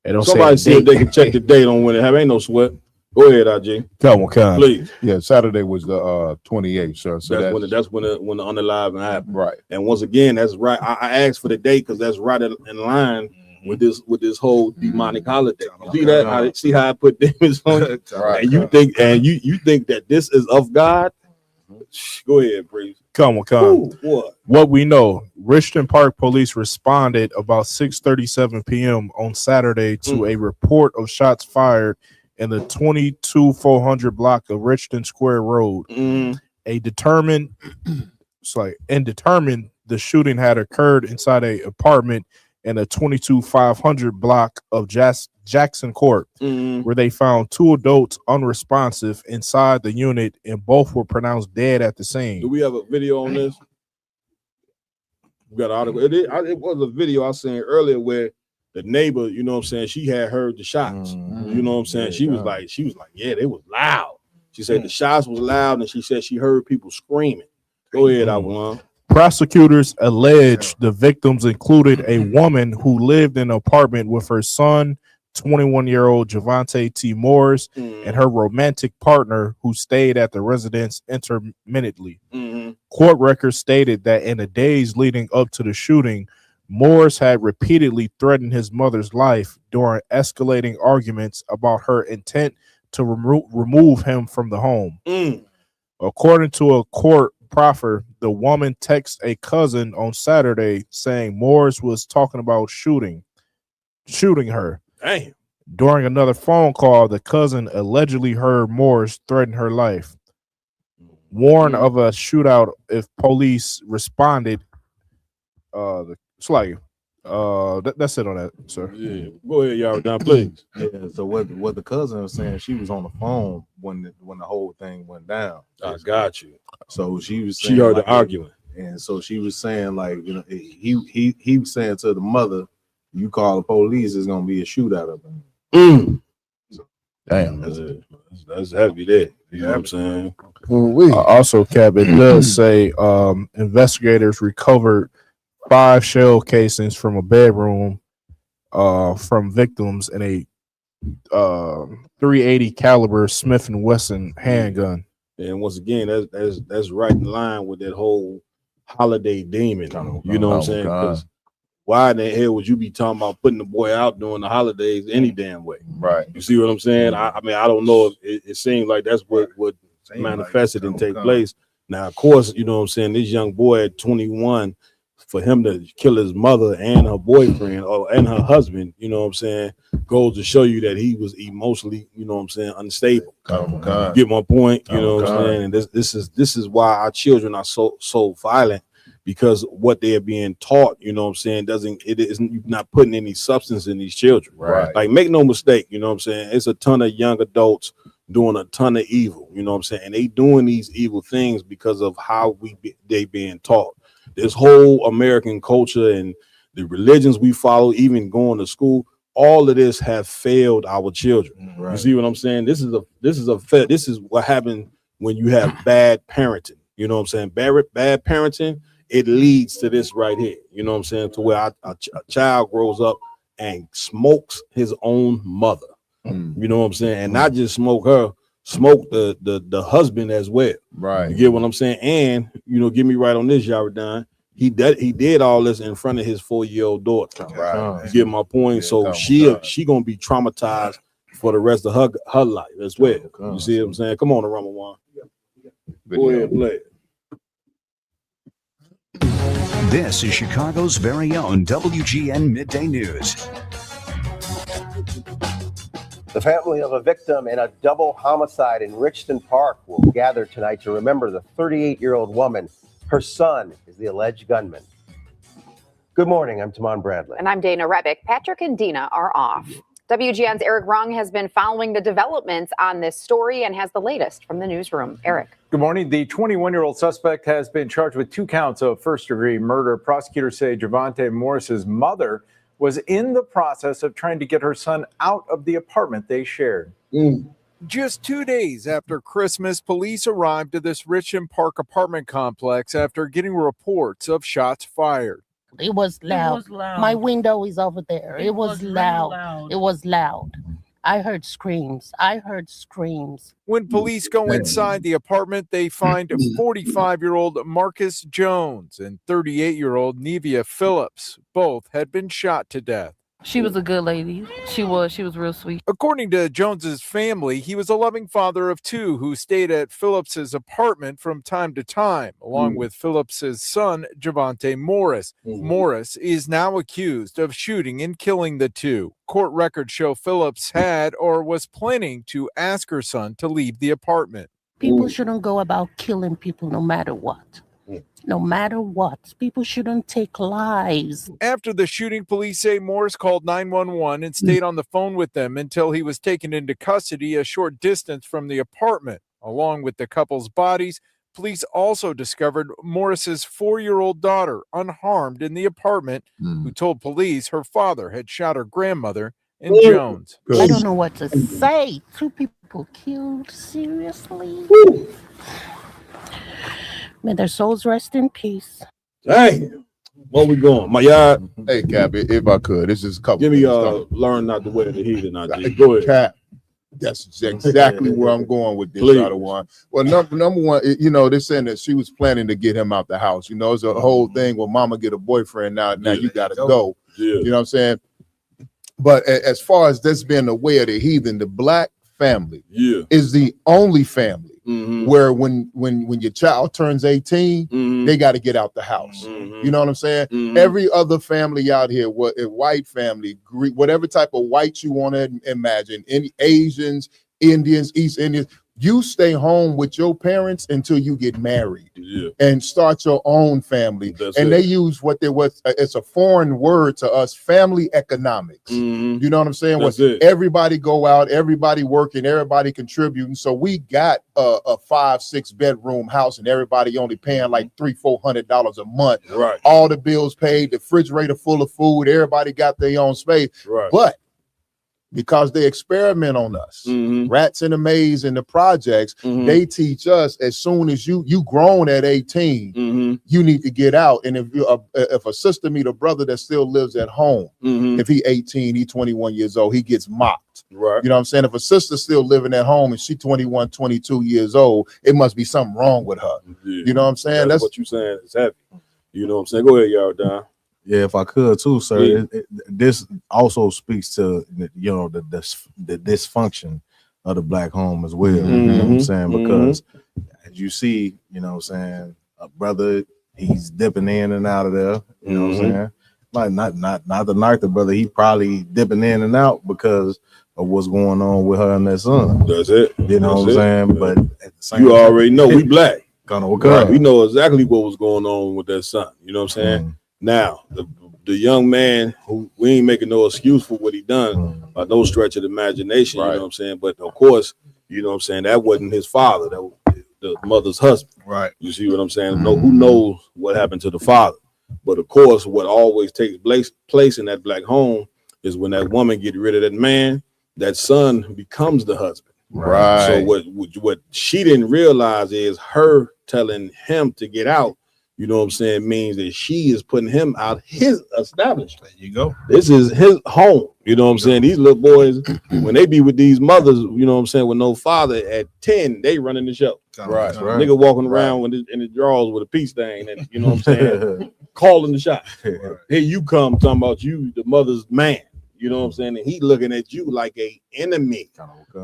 It don't Somebody say see if they can check the date on when it have. Ain't no sweat. Go ahead, RG. Come on. Please. Yeah, Saturday was the 28th, sir. So that's when the unalive happened. Right. And once again, that's right. I asked for the date because that's right in line with this whole demonic holiday. You see that? See how I put demons on you? Right. And you think that this is of God? Go ahead, please. Come on. Ooh, What we know, Richmond Park police responded about 6:37 p.m. on Saturday to a report of shots fired in the 22400 block of Richmond Square Road. Determined the shooting had occurred inside a apartment in the 22500 block of Jackson Court, where they found two adults unresponsive inside the unit, and both were pronounced dead at the scene. Do we have a video on this? We got an article. It was a video I seen earlier where the neighbor, you know what I'm saying, she had heard the shots. You know what I'm saying? She was like, yeah, they was loud. She said the shots was loud, and she said she heard people screaming. Go ahead, Avalon. Prosecutors allege the victims included a woman who lived in an apartment with her son, 21-year-old Javante T. Morris, and her romantic partner who stayed at the residence intermittently. Court records stated that in the days leading up to the shooting, Morris had repeatedly threatened his mother's life during escalating arguments about her intent to remove him from the home. According to a court proffer, the woman texted a cousin on Saturday saying Morris was talking about shooting her. Damn. During another phone call, the cousin allegedly heard Morris threaten her life. Warned of a shootout if police responded. That's it on that, sir. Yeah. Go ahead, y'all down, please. Yeah. So what the cousin was saying, she was on the phone when the whole thing went down. I got you. So she was saying, she heard the argument, and so she was saying, like, you know, he was saying to the mother, "You call the police, it's gonna be a shootout of them." Damn, that's heavy there. You know what I'm saying? Also, Cap, it does say investigators recovered 5 shell casings from a bedroom from victims in a 380 caliber Smith & Wesson handgun. And once again, that's right in line with that whole holiday demon. You know what I'm saying? Because why in the hell would you be talking about putting the boy out during the holidays any damn way? Right. You see what I'm saying? I mean, I don't know if it seems like that's what manifested and take place. Now, of course, you know what I'm saying, this young boy at 21, for him to kill his mother and her boyfriend and her husband, you know what I'm saying, goes to show you that he was emotionally, you know what I'm saying, unstable. You get my point? You know what I'm saying? And this is why our children are so violent, because what they are being taught, you know what I'm saying, you're not putting any substance in these children. Right. Like, make no mistake, you know what I'm saying, it's a ton of young adults doing a ton of evil, you know what I'm saying, and they doing these evil things because of how they being taught. This whole American culture and the religions we follow, even going to school, all of this have failed our children. Right. You see what I'm saying? This is what happened when you have bad parenting. You know what I'm saying? Bad parenting, it leads to this right here. You know what I'm saying? To where a child grows up and smokes his own mother. You know what I'm saying? And not just smoke her, smoke the husband as well. Right. You get what I'm saying? And, you know, get me right on this, Yaradan. He did all this in front of his 4-year-old daughter. Right. You get my point? Yeah, so she gonna be traumatized for the rest of her life as well. You see what I'm saying? Come on, Ramawan. Go ahead and play it. This is Chicago's very own WGN Midday News. The family of a victim in a double homicide in Richmond Park will gather tonight to remember the 38-year-old woman. Her son is the alleged gunman. Good morning. I'm Tamon Bradley. And I'm Dana Rebick. Patrick and Dina are off. WGN's Eric Rung has been following the developments on this story and has the latest from the newsroom. Eric. Good morning. The 21-year-old suspect has been charged with 2 counts of first-degree murder. Prosecutors say Javante Morris's mother was in the process of trying to get her son out of the apartment they shared. Just 2 days after Christmas, police arrived at this Richmond Park apartment complex after getting reports of shots fired. It was loud. My window is over there. It was loud. It was loud. I heard screams. When police go inside the apartment, they find 45-year-old Marcus Jones and 38-year-old Nevia Phillips. Both had been shot to death. She was a good lady. She was real sweet. According to Jones's family, he was a loving father of two who stayed at Phillips's apartment from time to time, along with Phillips's son, Javante Morris. Morris is now accused of shooting and killing the two. Court records show Phillips had or was planning to ask her son to leave the apartment. People shouldn't go about killing people no matter what. No matter what, people shouldn't take lives. After the shooting, police say Morris called 911 and stayed on the phone with them until he was taken into custody a short distance from the apartment. Along with the couple's bodies, police also discovered Morris's 4-year-old daughter unharmed in the apartment, who told police her father had shot her grandmother and Jones. I don't know what to say. 2 people killed? Seriously? May their souls rest in peace. Hey, where we going? My yard. Hey, Cap, if I could, this is a couple. Give me learn not to wear the heathen. Go ahead. Cap, that's exactly where I'm going with this. Other one. Well, number one, they're saying that she was planning to get him out the house. It's a whole thing where mama get a boyfriend now you got to go. Yeah. You know what I'm saying? But as far as this being the way of the heathen, the black family is the only family where when your child turns 18, they got to get out the house. You know what I'm saying? Every other family out here, a white family, Greek, whatever type of white you want to imagine, any Asians, Indians, East Indians, you stay home with your parents until you get married and start your own family. They use it's a foreign word to us, family economics. You know what I'm saying? Everybody go out, everybody working, everybody contributing. So we got a 5-6 bedroom house and everybody only paying like $300-400 a month. Right. All the bills paid, the refrigerator full of food, everybody got their own space. Right. But because they experiment on us, rats in the maze and the projects, they teach us as soon as you grown at 18, you need to get out. And if a sister meet a brother that still lives at home, if he 18, he 21 years old, he gets mocked. Right. You know what I'm saying? If a sister's still living at home and she 21, 22 years old, it must be something wrong with her. You know what I'm saying? That's what you're saying. It's heavy. You know what I'm saying? Go ahead, y'all, Don. Yeah, if I could too, sir. This also speaks to the dysfunction of the black home as well. You know what I'm saying? Because as you see, you know what I'm saying, a brother, he's dipping in and out of there. You know what I'm saying? Like not the narc brother, he probably dipping in and out because of what's going on with her and that son. That's it. You know what I'm saying? But at the same you time, already know we black. Right. We know exactly what was going on with that son. You know what I'm saying? Now, the young man who we ain't making no excuse for what he done by no stretch of the imagination, you know what I'm saying? But of course, you know what I'm saying, that wasn't his father, that was the mother's husband. Right. You see what I'm saying? No, who knows what happened to the father? But of course, what always takes place in that black home is when that woman get rid of that man, that son becomes the husband. Right. So what she didn't realize is her telling him to get out, you know what I'm saying, means that she is putting him out his establishment. There you go. This is his home. You know what I'm saying? These little boys, when they be with these mothers, you know what I'm saying, with no father at 10, they running the show. Right. Nigga walking around in the drawers with a peace stain, and you know what I'm saying, calling the shot. Here you come talking about you, the mother's man. You know what I'm saying? And he looking at you like a enemy.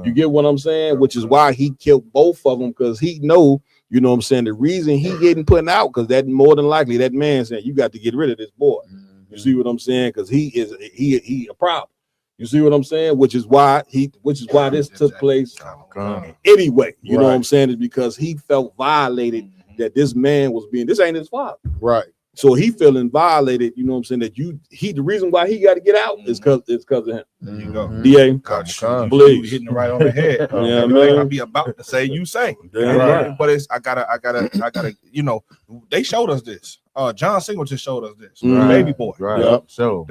You get what I'm saying? Which is why he killed both of them, because he know, you know what I'm saying, the reason he getting put out, because that more than likely that man saying you got to get rid of this boy. You see what I'm saying? Because he a problem. You see what I'm saying? Which is why this took place anyway. You know what I'm saying? Is because he felt violated that this man was being, this ain't his father. Right. So he feeling violated, you know what I'm saying, that the reason why he got to get out is because of him. There you go. DA, Please. Hitting it right on the head. Yeah, man. I'll be about to say you say. Right. But I gotta, you know, they showed us this. John Singleton showed us this. Right. Baby boy. Right. Yep. So.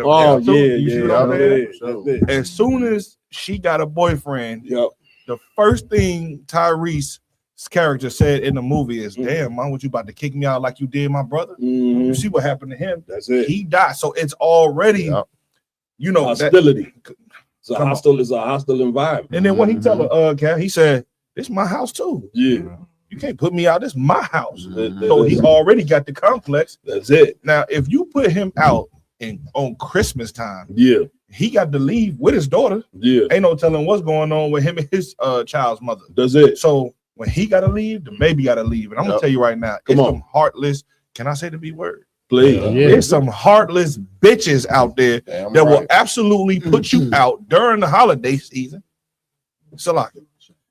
As soon as she got a boyfriend, yep. The first thing Tyrese's character said in the movie is, "Damn, mom, what you about to kick me out like you did my brother?" You see what happened to him? That's it. He died. So it's already, you know, hostility. It's a hostile environment. And then when he tell her, Cat, he said, "This is my house too. Yeah, you can't put me out. This is my house." So he already got the complex. That's it. Now, if you put him out on Christmas time, yeah, he got to leave with his daughter. Yeah, ain't no telling what's going on with him and his child's mother. That's it. So when he got to leave, the baby got to leave. And I'm gonna tell you right now, it's some heartless. Can I say the B word? Please. There's some heartless bitches out there that will absolutely put you out during the holiday season. So like,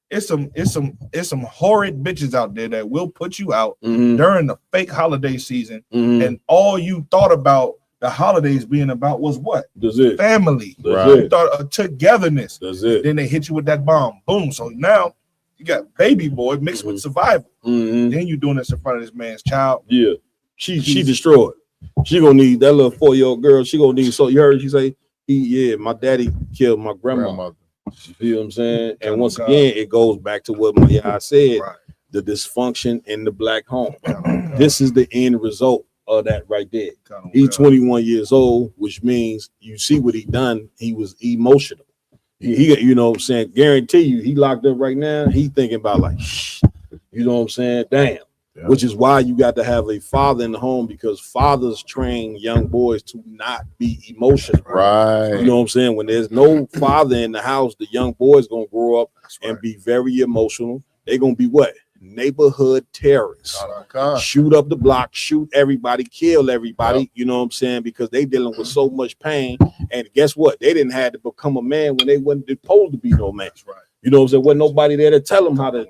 it's some horrid bitches out there that will put you out during the fake holiday season, and all you thought about the holidays being about was what? That's it. Family. That's You it. thought of togetherness. That's it. Then they hit you with that bomb. Boom. So now you got baby boy mixed with survival. Then you doing this in front of this man's child. Yeah. She destroyed. She gonna need that little 4-year-old girl. She gonna need, so you heard she say, my daddy killed my grandmother. You feel what I'm saying? And once again, it goes back to what my said, the dysfunction in the black home. This is the end result of that right there. He's 21 years old, which means you see what he done. He was emotional. He you know what I'm saying, guarantee you, he locked up right now. He thinking about like, you know what I'm saying? Damn. Which is why you got to have a father in the home, because fathers train young boys to not be emotional. Right. You know what I'm saying? When there's no father in the house, the young boy's gonna grow up and be very emotional. They're gonna be what? Neighborhood terrorists. Shoot up the block, shoot everybody, kill everybody. You know what I'm saying? Because they dealing with so much pain. And guess what? They didn't have to become a man when they wasn't supposed to be no man. You know what I'm saying? Wasn't nobody there to tell them how to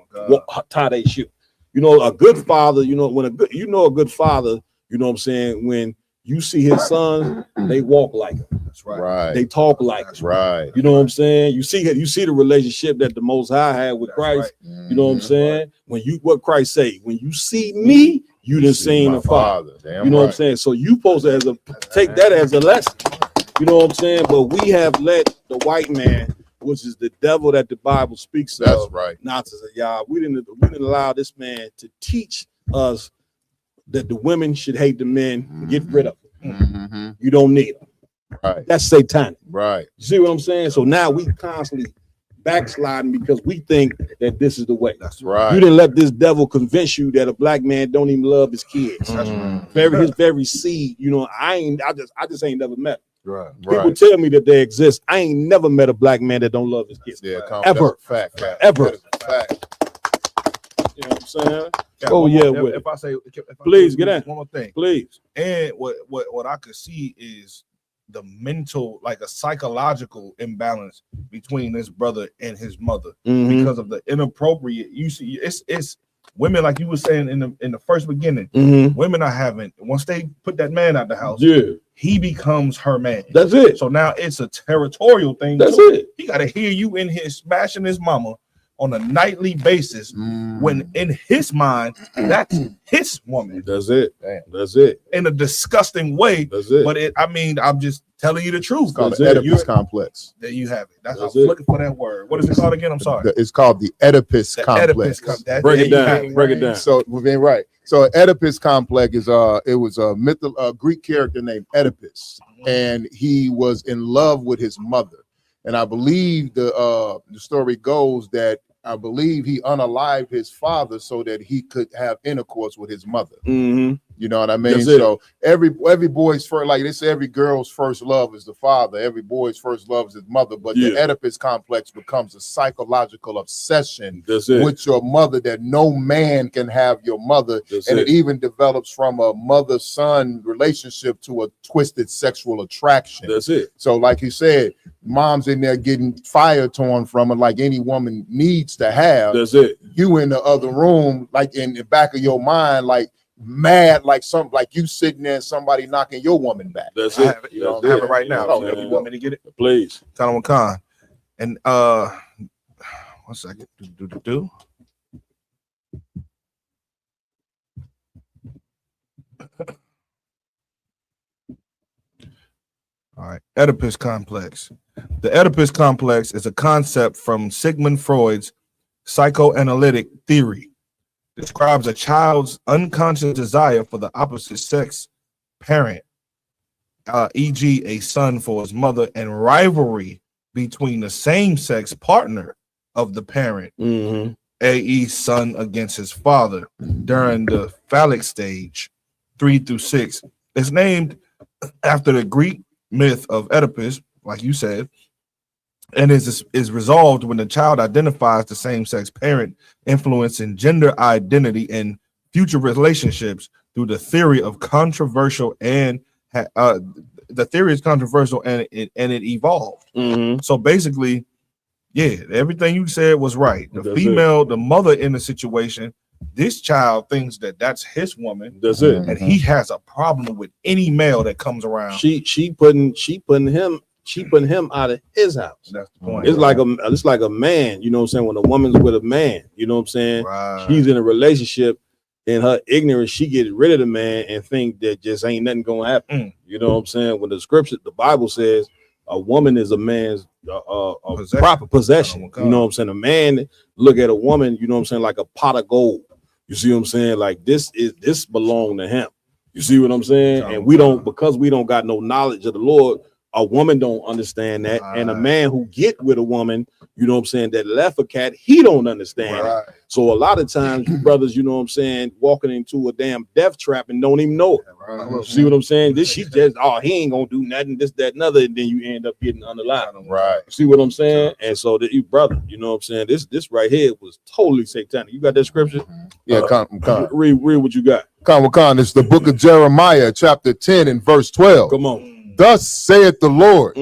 tie they shoe. You know, a good father, you know, a good father, you know what I'm saying, when you see his son, they walk like him. That's right. They talk like him. Right. You know what I'm saying? You see the relationship that the Most High had with Christ. You know what I'm saying? When what Christ say, when you see me, you done seen the Father. You know what I'm saying? So you supposed to take that as a lesson. You know what I'm saying? But we have let the white man, which is the devil that the Bible speaks of. That's right. Not to say, y'all, we didn't allow this man to teach us that the women should hate the men. Get rid of them. You don't need them. Right. That's satanic. Right. You see what I'm saying? So now we constantly backsliding because we think that this is the way. That's right. You didn't let this devil convince you that a black man don't even love his kids. That's right. His very seed. You know, I just ain't never met him. Right. People tell me that they exist. I ain't never met a black man that don't love his kids. Yeah, ever. Fact. Ever. Fact. You know what I'm saying? If I say, please get in. One more thing, please. And what I could see is the mental, like a psychological imbalance between this brother and his mother because of the inappropriate. You see, it's women, like you were saying in the first beginning. Women are having, once they put that man out the house, he becomes her man. That's it. So now it's a territorial thing. That's too. it. He got to hear you in here smashing his mama on a nightly basis, when in his mind that's his woman. That's it. That's it. In a disgusting way. That's it. But I'm just telling you the truth. It's called the Oedipus complex. There you have it. That's I was looking for that word. What is it called again? I'm sorry. It's called the Oedipus complex. Break it down. Break it down. So we've been right. So Oedipus complex is it was a Greek character named Oedipus, and he was in love with his mother. And I believe the story goes that I believe he unalived his father so that he could have intercourse with his mother. You know what I mean? So every boy's first, like they say, every girl's first love is the father. Every boy's first love is his mother. But the Oedipus complex becomes a psychological obsession with your mother, that no man can have your mother. And it even develops from a mother-son relationship to a twisted sexual attraction. That's it. So like you said, mom's in there getting fire torn from her like any woman needs to have. That's it. You in the other room, like in the back of your mind, like mad, like something, like you sitting there and somebody knocking your woman back. That's I it. have it. You know, I have it right now. Oh, You want me to get it? Please. Tell Khan. And 1 second. All right, Oedipus complex. The Oedipus complex is a concept from Sigmund Freud's psychoanalytic theory. Describes a child's unconscious desire for the opposite sex parent, e.g., a son for his mother, and rivalry between the same sex partner of the parent, i.e., son against his father, during the phallic stage, 3 through 6. It's named after the Greek myth of Oedipus, like you said, and is resolved when the child identifies the same-sex parent, influencing gender identity and future relationships through the theory of controversial and the theory is controversial and it evolved. So basically, yeah, everything you said was right. The female, the mother in the situation, this child thinks that that's his woman. That's it, and he has a problem with any male that comes around. She putting him out of his house. That's the point. It's like a man, you know what I'm saying? When a woman's with a man, you know what I'm saying? Right. She's in a relationship, in her ignorance, she gets rid of the man and think that just ain't nothing gonna happen. You know what I'm saying? When the Bible says a woman is a man's proper possession. You know what I'm saying? A man look at a woman, you know what I'm saying, like a pot of gold. You see what I'm saying? Like this belong to him. You see what I'm saying? And because we don't got no knowledge of the Lord, a woman don't understand that. And a man who get with a woman, you know what I'm saying, that left a cat, he don't understand it. So a lot of times you brothers, you know what I'm saying, walking into a damn death trap and don't even know it. See what I'm saying? She just, he ain't gonna do nothing, this, that, and other, and then you end up getting underlined. Right. See what I'm saying? And so that you brother, you know what I'm saying? This right here was totally satanic. You got that scripture? Yeah, read what you got. Khan, it's the book of Jeremiah, chapter 10 and verse 12. Come on. Thus saith the Lord,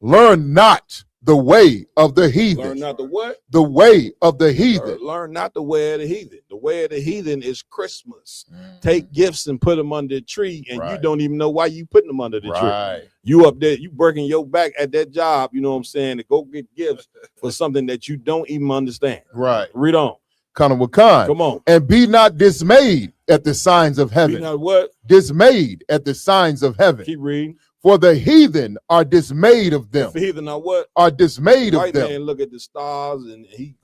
learn not the way of the heathen. Learn not the what? The way of the heathen. Learn not the way of the heathen. The way of the heathen is Christmas. Take gifts and put them under the tree, and you don't even know why you putting them under the tree. You up there, you breaking your back at that job, you know what I'm saying, to go get gifts for something that you don't even understand. Right. Read on. Come on. And be not dismayed at the signs of heaven. Be not what? Dismayed at the signs of heaven. Keep reading. For the heathen are dismayed of them. The heathen are what? Are dismayed of White them. man look at the stars and he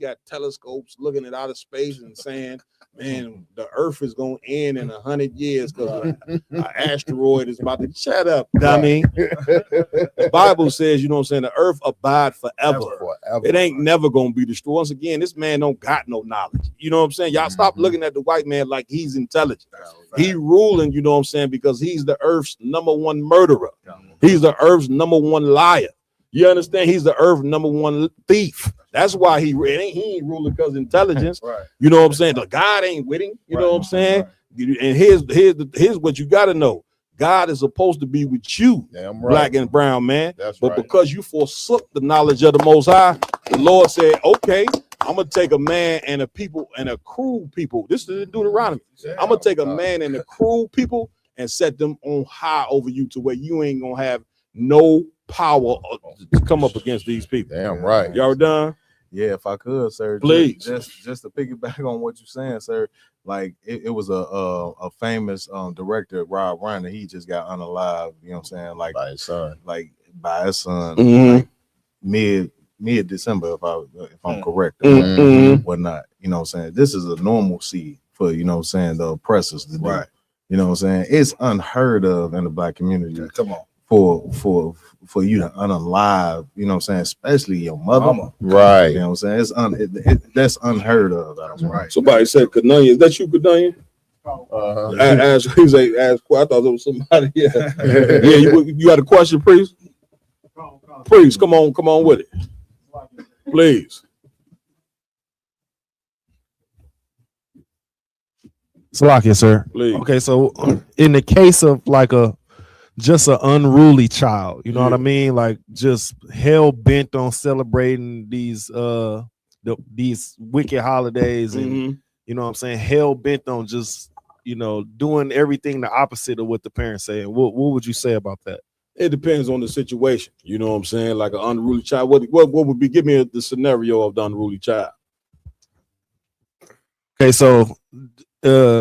got telescopes looking at outer space and saying, man, the earth is going to end in 100 years because an asteroid is about to shut up, dummy. The Bible says, you know what I'm saying, the earth abide forever. It ain't never going to be destroyed. Once again, this man don't got no knowledge. You know what I'm saying? Y'all stop looking at the white man like he's intelligent. He ruling, you know what I'm saying, because he's the earth's #1 murderer. He's the earth's #1 liar. You understand? He's the earth's #1 thief. That's why he ain't ruling because intelligence. You know what I'm saying? The God ain't with him. You know what I'm saying? And here's what you got to know. God is supposed to be with you, black and brown man. But because you forsook the knowledge of the Most High, the Lord said, okay, I'm going to take a man and a people and a cruel people. This is Deuteronomy. I'm going to take a man and a cruel people and set them on high over you to where you ain't going to have no power to come up against these people. Damn right. Y'all done? Yeah, if I could, sir. Please. Just to piggyback on what you're saying, sir. Like it was a famous director, Rob Reiner. He just got unalived, you know what I'm saying? Like by his son. Like mid December, if I'm correct, whatnot. You know what I'm saying? This is a normalcy for, you know what I'm saying, the oppressors to do. Right. You know what I'm saying? It's unheard of in the black community. Yeah, come on. For you to unalive, you know what I'm saying, especially your mother. Right. You know what I'm saying? That's unheard of. Right. Somebody said Canunya. Is that you, Canunya? I thought it was somebody. Yeah. You got a question, priest? Priest, come on with it. Please. Salakia, sir. Please. Okay, so in the case of like just an unruly child, you know what I mean? Like just hell bent on celebrating these wicked holidays, and you know what I'm saying, hell bent on just, you know, doing everything the opposite of what the parents say. What would you say about that? It depends on the situation. You know what I'm saying? Like an unruly child. What would be? Give me the scenario of the unruly child. Okay, so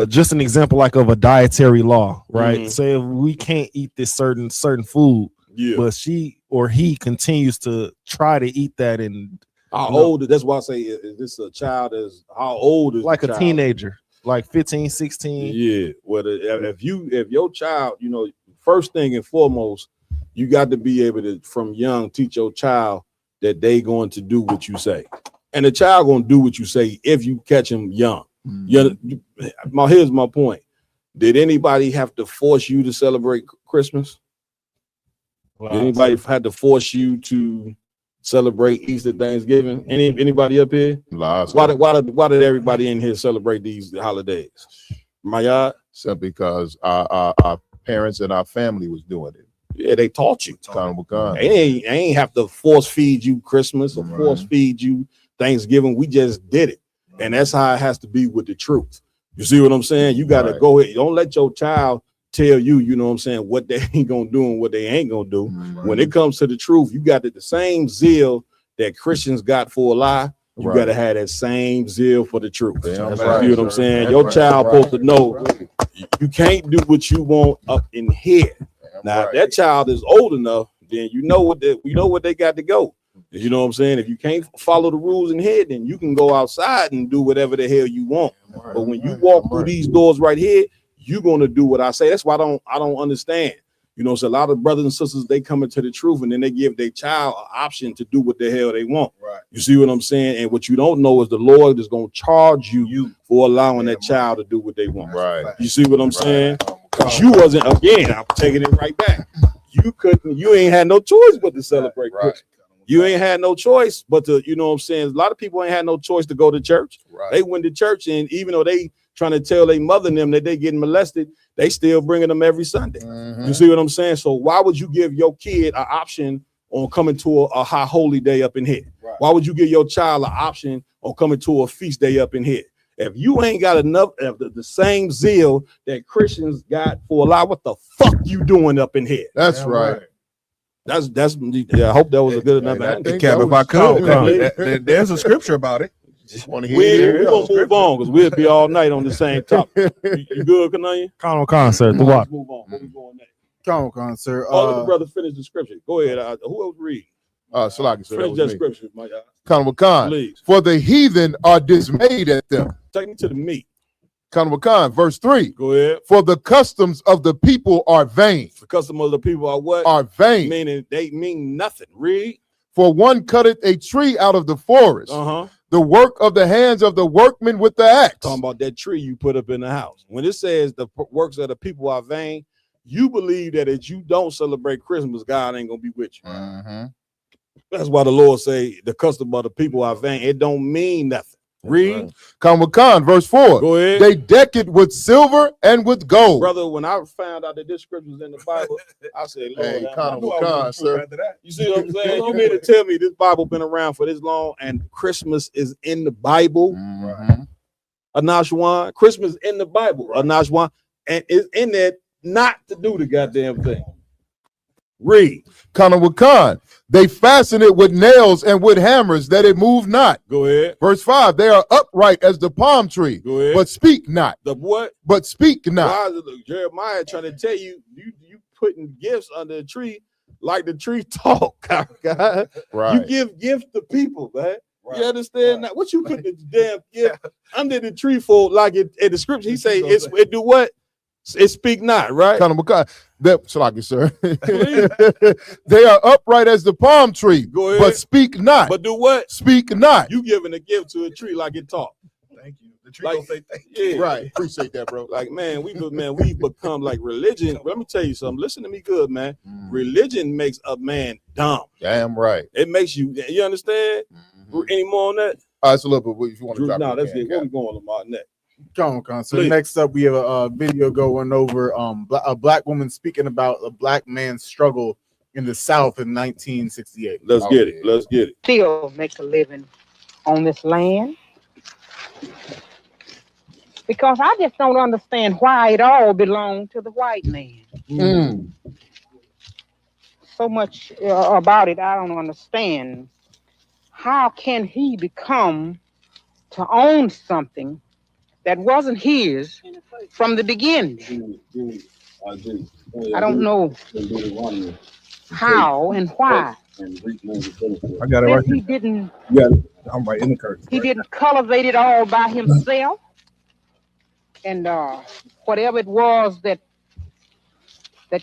just an example like of a dietary law, right? Say if we can't eat this certain food, but she or he continues to try to eat that. And how old? That's why I say, is this a child? How old is like the a child? teenager, like 15, 16? Yeah. Well, if your child, first thing and foremost, you got to be able to, from young, teach your child that they going to do what you say, and the child gonna do what you say if you catch him young. Here's my point. Did anybody have to force you to celebrate Christmas? Did anybody had to force you to celebrate Easter, Thanksgiving? Anybody up here? Why did everybody in here celebrate these holidays? Simply because our parents and our family was doing it. Yeah, they taught you. They ain't have to force feed you Christmas or force feed you Thanksgiving. We just did it. And that's how it has to be with the truth. You see what I'm saying? You got to go ahead. Don't let your child tell you, you know what I'm saying, what they ain't going to do and what they ain't going to do. When it comes to the truth, you got the same zeal that Christians got for a lie. You got to have that same zeal for the truth. You know what I'm saying? Your child supposed to know you can't do what you want up in here. Now, if that child is old enough, then you know what they got to go. You know what I'm saying? If you can't follow the rules in here, then you can go outside and do whatever the hell you want. But when you walk through these doors right here, you're gonna do what I say. That's why I don't understand. So a lot of brothers and sisters, they come into the truth and then they give their child an option to do what the hell they want. Right. You see what I'm saying? And what you don't know is the Lord is gonna charge you for allowing that child to do what they want. Right. You see what I'm saying? Because you wasn't, again, I'm taking it right back. You ain't had no choice but to celebrate Christmas. You ain't had no choice but to, you know what I'm saying? A lot of people ain't had no choice to go to church. They went to church, and even though they trying to tell their mother and them that they getting molested, they still bringing them every Sunday. You see what I'm saying? So why would you give your kid an option on coming to a high holy day up in here? Why would you give your child an option on coming to a feast day up in here? If you ain't got enough of the same zeal that Christians got for a lie, what the fuck you doing up in here? That's right. That's I hope that was a good enough answer. If I could, there's a scripture about it. We're gonna move on because we'll be all night on the same topic. You good, Kananya? Con, sir. The what? Move on. Where we going next? Con, sir. Let the brother finish the scripture. Go ahead. Who else read? Salaki, sir. Finish that scripture, my God. Khan. Please. For the heathen are dismayed at them. Take me to the meat. Khan, verse 3. Go ahead. For the customs of the people are vain. The customs of the people are what? Are vain. Meaning they mean nothing. Read. For one cutteth a tree out of the forest. The work of the hands of the workmen with the axe. Talking about that tree you put up in the house. When it says the works of the people are vain, you believe that if you don't celebrate Christmas, God ain't gonna be with you. That's why the Lord say the custom of the people are vain. It don't mean nothing. Read. Khan, verse 4. Go ahead. They deck it with silver and with gold. Brother, when I found out that this scripture was in the Bible, I said, Lord, hey, Khan, sir. You see what I'm saying? You mean to tell me this Bible been around for this long and Christmas is in the Bible? Anashwan. Christmas in the Bible. Anashwan. And it's in there not to do the goddamn thing. Read. Khan. They fasten it with nails and with hammers that it move not. Go ahead. Verse 5. They are upright as the palm tree. Go ahead. But speak not. The what? But speak not. Why is Jeremiah trying to tell you putting gifts under a tree like the tree talk? God. Right. You give gifts to people, man. Right. You understand that? What you put the damn gift under the tree for? Like in the scripture, he say it do what? It speak not, right? Salaki, sir. They are upright as the palm tree, but speak not. But do what? Speak not. You giving a gift to a tree like it talk. Thank you. The tree gonna say thank you. Yeah. Right. Appreciate that, bro. Like, man, we become like religion. Let me tell you something. Listen to me good, man. Religion makes a man dumb. Damn right. It makes you understand? Any more on that? It's a little bit if you want to drop it. No, that's it. Where we going, Lamar? Next. Con. So next up, we have a video going over a black woman speaking about a black man's struggle in the South in 1968. Let's get it. Still make a living on this land. Because I just don't understand why it all belonged to the white man. So much about it I don't understand. How can he become to own something that wasn't his from the beginning? I don't know. how and why. I got it right He here. didn't. Yeah, I'm right in the curtain. He didn't cultivate it all by himself, and whatever it was that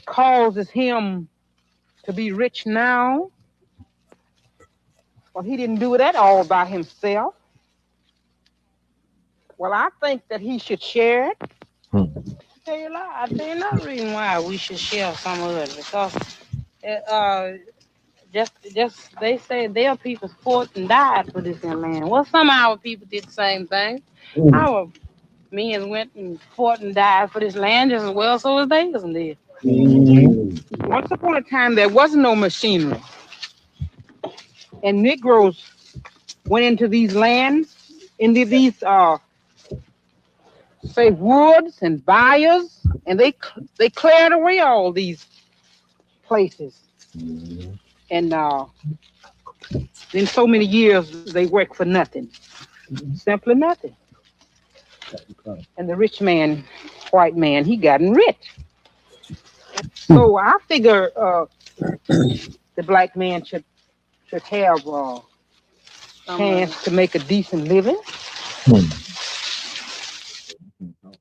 causes him to be rich now, well, he didn't do that all by himself. Well, I think that he should share it. Tell you a lie. I tell you another reason why we should share some of it, because just they say their people fought and died for this land. Well, some of our people did the same thing. Our men went and fought and died for this land just as well so as they did. Once upon a time, there was no machinery, and Negroes went into these lands, into these say woods and bayous, and they cleared away all these places. And in so many years, they worked for nothing, simply nothing. And the rich man, white man, he gotten rich. So I figure the black man should have a chance to make a decent living.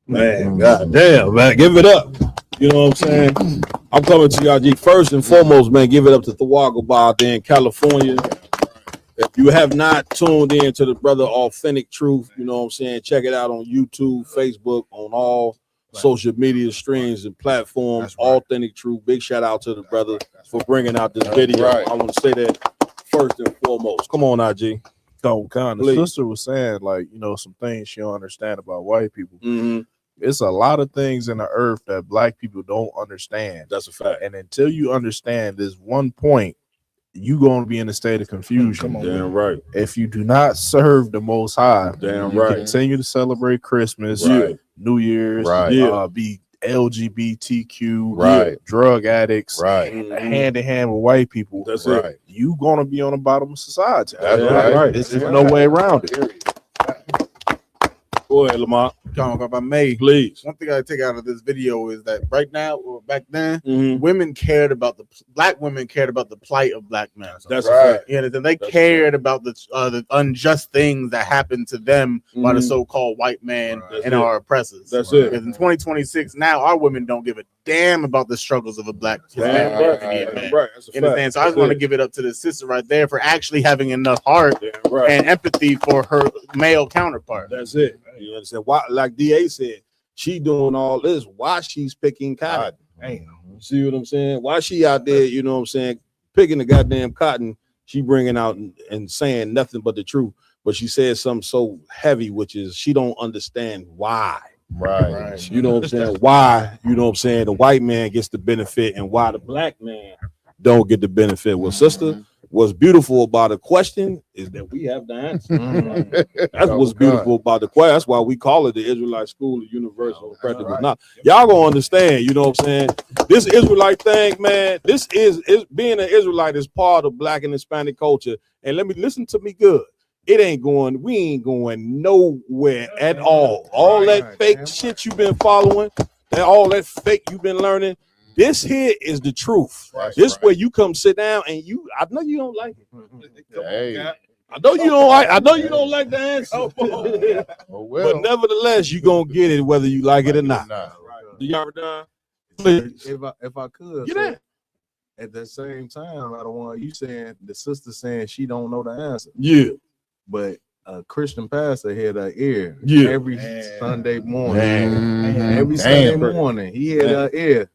Man, goddamn, man, give it up. You know what I'm saying? I'm coming to y'all, G. First and foremost, man, give it up to Thawago Bar there in California. If you have not tuned in to the brother Authentic Truth, you know what I'm saying? Check it out on YouTube, Facebook, on all social media streams and platforms. Authentic Truth. Big shout out to the brother for bringing out this video. I want to say that first and foremost. Come on, IG. The sister was saying, like, you know, some things she don't understand about white people. It's a lot of things in the earth that black people don't understand. That's a fact. And until you understand this one point, you going to be in a state of confusion. Damn right. If you do not serve the Most High, damn you right. Continue to celebrate Christmas, New Year's, be LGBTQ, drug addicts, hand in hand with white people. That's it. You gonna be on the bottom of society. That's right. There's no way around it. Go ahead, Lamont. Talking about May. Please. One thing I take out of this video is that right now or back then, women cared about black women cared about the plight of black men. That's right. You know, they cared about the unjust things that happened to them by the so-called white man and our oppressors. That's it. Because in 2026 now, our women don't give a damn about the struggles of a black man. Right. That's a You understand? So I just want to give it up to the sister right there for actually having enough heart and empathy for her male counterpart. That's it. You understand? Why, like DA said, she doing all this. Why she's picking cotton? See what I'm saying? Why she out there, you know what I'm saying, picking the goddamn cotton, she bringing out and saying nothing but the truth. But she said something so heavy, which is she don't understand why. Right. You know what I'm saying? Why, you know what I'm saying, the white man gets the benefit and why the black man don't get the benefit. Well, sister, what's beautiful about the question is that we have the answer. That's what's beautiful about the question. That's why we call it the Israelite School of Universal Practical Knowledge. Y'all gonna understand, you know what I'm saying? This Israelite thing, man, this is being an Israelite is part of black and Hispanic culture. And let me listen to me good. We ain't going nowhere at all. All that fake shit you've been following, and all that fake you've been learning. This here is the truth. This where you come sit down and I know you don't like it. I know you don't like the answer. But nevertheless, you're gonna get it whether you like it or not. Do y'all done? Please. If I could, Get in. at the same time, I don't want you saying the sister saying she don't know the answer. Yeah. But a Christian pastor had her ear every Sunday morning. Every Sunday morning, he had her ear.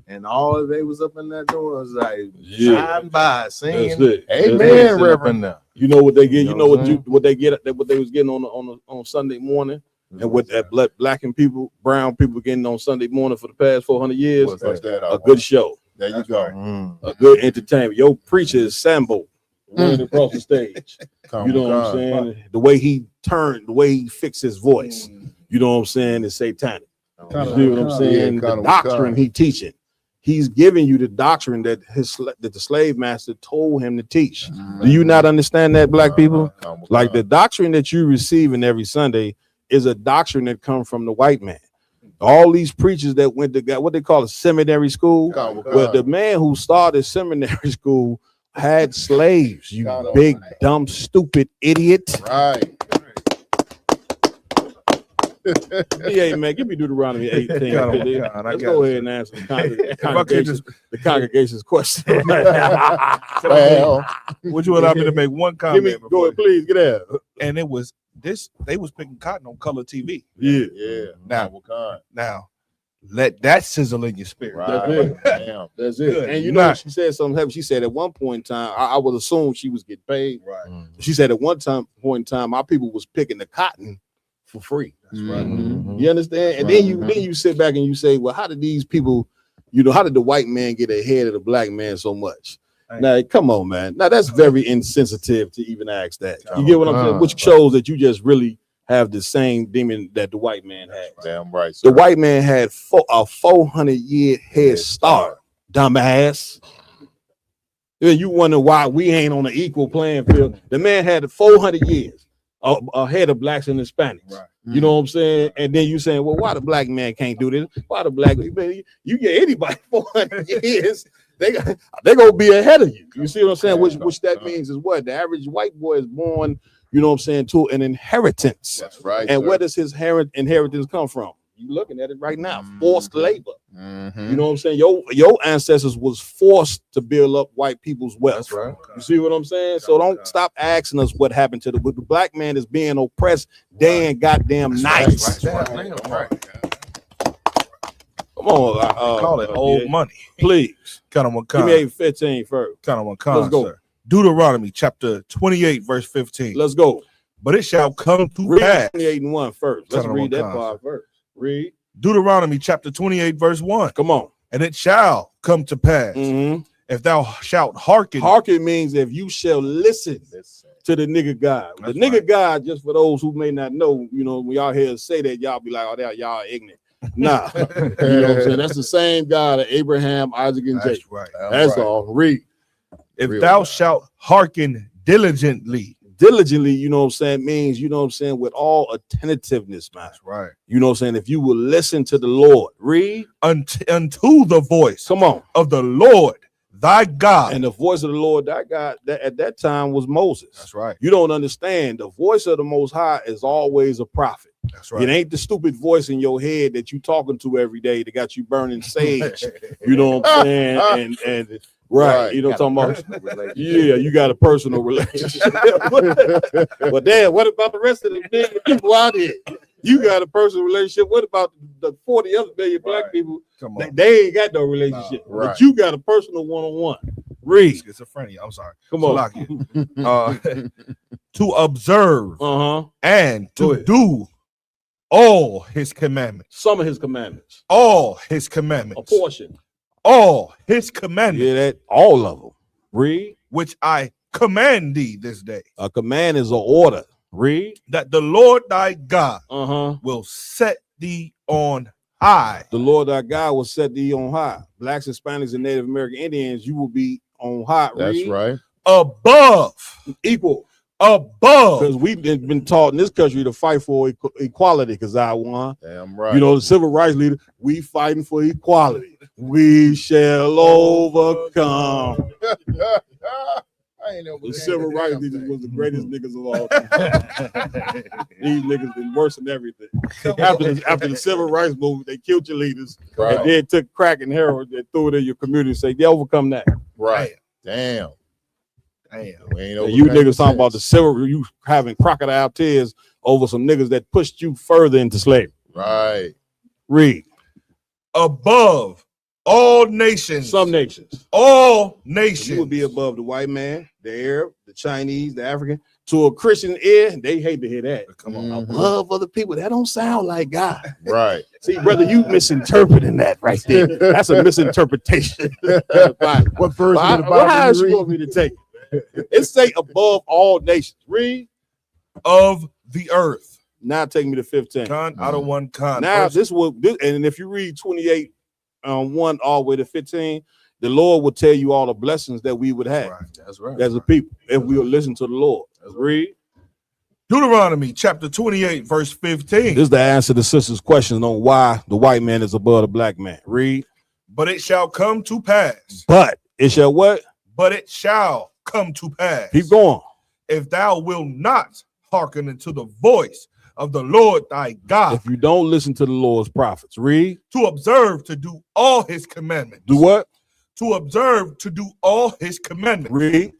And all they was up in that door was like, shine by, singing, amen, Reverend. You know what they get? You know what they get? What they was getting on Sunday morning, and what that black and people, brown people getting on Sunday morning for the past 400 years. A good show. There you go. A good entertainment. Your preacher is Sambo running across the stage. You know what I'm saying? The way he turned, the way he fixed his voice. You know what I'm saying? Is satanic. You see what I'm saying? The doctrine he teaching. He's giving you the doctrine that the slave master told him to teach. Do you not understand that, black people? Like the doctrine that you receiving every Sunday is a doctrine that comes from the white man. all these preachers that went to what they call a seminary school. Well, the man who started seminary school had slaves. You big, dumb, stupid idiot. Right. Yeah, man, give me Deuteronomy 18. Let's go ahead and answer the congregation's question. Well, would you allow me to make one comment? Go ahead, please, get out. And it was this, they was picking cotton on color TV. Yeah. Now, let that sizzle in your spirit. Right. That's it. Good. And you know, she said something heavy. She said at one point in time, I would assume she was getting paid. Right. She said at one point in time, our people was picking the cotton for free. That's right. You understand? And then you sit back and you say, well, how did these people, how did the white man get ahead of the black man so much? Now, come on, man. Now that's very insensitive to even ask that. You get what I'm saying? Which shows that you just really have the same demon that the white man had. Damn right. The white man had a 400-year head start, dumbass. You wonder why we ain't on an equal playing field. The man had 400 years ahead of blacks and Hispanics. Right. You know what I'm saying? And then you saying, well, why the black man can't do this? Why the black man? You get anybody 400 years, they gonna be ahead of you. You see what I'm saying? Which that means is what? The average white boy is born, you know what I'm saying, to an inheritance. That's right. And sir. where does his inheritance come from? You looking at it right now, forced labor. You know what I'm saying? Your ancestors was forced to build up white people's wealth. That's right. You see what I'm saying? So don't stop asking us what happened to the black man is being oppressed day and goddamn night. Right. Come on, Call it old money. Please. Kind of one Give me 15 first. Kind of one Let's go. sir. Deuteronomy chapter 28, verse 15. Let's go. But it shall come to Read pass. 28 and 1 first. Let's Kind of read one that part first. Read. Deuteronomy chapter 28, verse 1. Come on. And it shall come to pass if thou shalt hearken. Hearken means if you shall listen to the nigga God. The nigga God, just for those who may not know, when y'all hear say that, y'all be like, oh, y'all ignorant. Nah. You know what I'm saying? That's the same God of Abraham, Isaac, and Jacob. Right. That's all. Read. If thou shalt hearken diligently. Diligently, you know what I'm saying, means, you know what I'm saying, with all attentiveness, man. That's right. You know what I'm saying? If you will listen to the Lord, read unto the voice. Come on. Of the Lord thy God. And the voice of the Lord thy God at that time was Moses. That's right. You don't understand. The voice of the Most High is always a prophet. That's right. It ain't the stupid voice in your head that you talking to every day that got you burning sage. You know what I'm saying? And right, you know what I'm talking about? Yeah, you got a personal relationship. But then what about the rest of the million people out here? You got a personal relationship. What about the 40 other million black people? Come on. They ain't got no relationship. Right. But you got a personal one-on-one. Read. Schizophrenia. I'm sorry. Come on. To observe and to do all his commandments. Some of his commandments. All his commandments. A portion. All his commandments. Yeah, that all of them. Read. Which I command thee this day. A command is an order. Read. That the Lord thy God will set thee on high. The Lord thy God will set thee on high. Blacks, Hispanics, and Native American Indians, you will be on high. That's right. Above. Equal. Above. Because we've been taught in this country to fight for equality, because I won. Damn right. You know, the civil rights leader, we fighting for equality. We shall overcome. The civil rights leaders was the greatest niggas of all time. These niggas been worse than everything. After the civil rights movement, they killed your leaders, Right. and then took crack and heroin and threw it in your community and say, they overcome that. Right. Damn. Damn. We ain't And you overcome niggas talking since. about the civil, you having crocodile tears over some niggas that pushed you further into slavery. Right. Read. Above all nations. Some nations. All nations. You would be above the white man, the Arab, the Chinese, the African. To a Christian ear, they hate to hear that. Come on. Above other people, that don't sound like God. Right. See, brother, you misinterpreting that right there. That's a misinterpretation. What verse of the Bible How you you want me to take it? It say above all nations. Read. Of the earth. Now take me to 15. Con out of one con. Now this and if you read 28 1 all the way to 15, the Lord will tell you all the blessings that we would have. That's right. As a people, if we will listen to the Lord. Read. Deuteronomy chapter 28, verse 15. This is the answer to sister's question on why the white man is above the black man. Read. But it shall come to pass. But it shall what? But it shall come to pass. Keep going. If thou wilt not hearken unto the voice of the Lord thy God. If you don't listen to the Lord's prophets. Read. To observe to do all his commandments. Do what? To observe to do all his commandments. Read.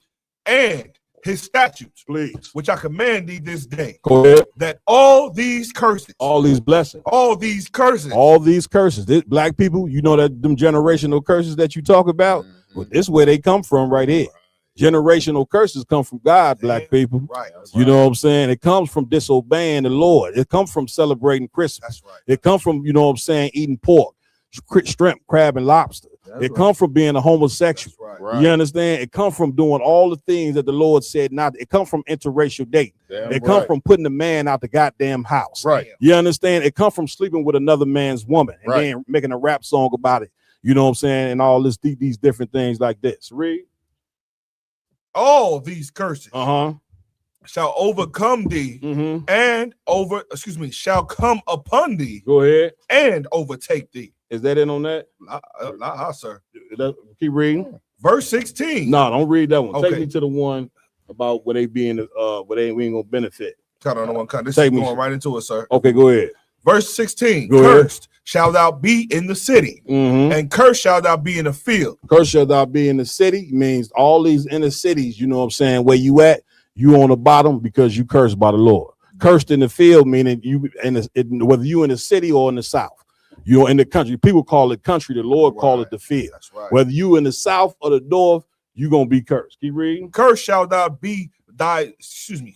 And his statutes, please, which I command thee this day. Go ahead. That all these curses, all these blessings, all these curses, this, black people, you know that them generational curses that you talk about, well, this is where they come from right here. Generational curses come from God, black people. Right. You know what I'm saying? It comes from disobeying the Lord. It comes from celebrating Christmas. That's right. It comes from, you know what I'm saying, eating pork, shrimp, crab, and lobster. It comes from being a homosexual. Right. You understand? It comes from doing all the things that the Lord said not. It comes from interracial dating. It comes from putting the man out the goddamn house. Right. You understand? It comes from sleeping with another man's woman and then making a rap song about it. You know what I'm saying? And all this, these different things like this. Read. All these curses shall overcome thee and shall come upon thee. Go ahead. And overtake thee. Is that in on that? Not sir. Keep reading. Verse 16. No, don't read that one. Okay. Take me to the one about where they being where we ain't gonna benefit. Cut on the one. This is going right into it, sir. Okay, go ahead. Verse 16. Go ahead. Cursed shall thou be in the city, and cursed shall thou be in the field. Cursed shall thou be in the city means all these inner cities, you know what I'm saying, where you at, you on the bottom because you cursed by the Lord. Cursed in the field meaning you whether you in the city or in the south. You're in the country. People call it country. The Lord call it the field. That's right. Whether you in the south or the north, you're gonna be cursed. Keep reading. Cursed shall thou be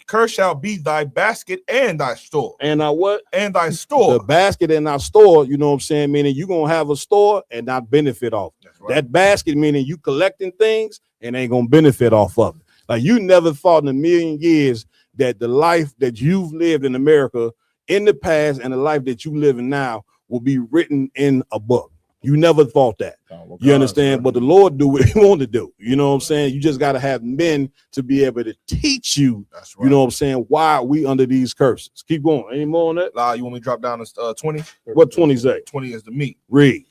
cursed shall be thy basket and thy store. And thy what? And thy store. The basket and thy store, you know what I'm saying? Meaning you're gonna have a store and not benefit off. Right. That basket meaning you collecting things and ain't gonna benefit off of it. Like you never thought in a million years that the life that you've lived in America in the past and the life that you live in now will be written in a book. You never thought that. You understand? But the Lord do what he want to do. You know what I'm saying? You just got to have men to be able to teach you, you know what I'm saying, why we under these curses. Keep going. Any more on that? You want me to drop down to 20? What 20 say? 20 is the meat. Read.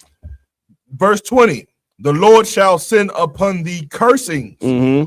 Verse 20. The Lord shall send upon thee cursing,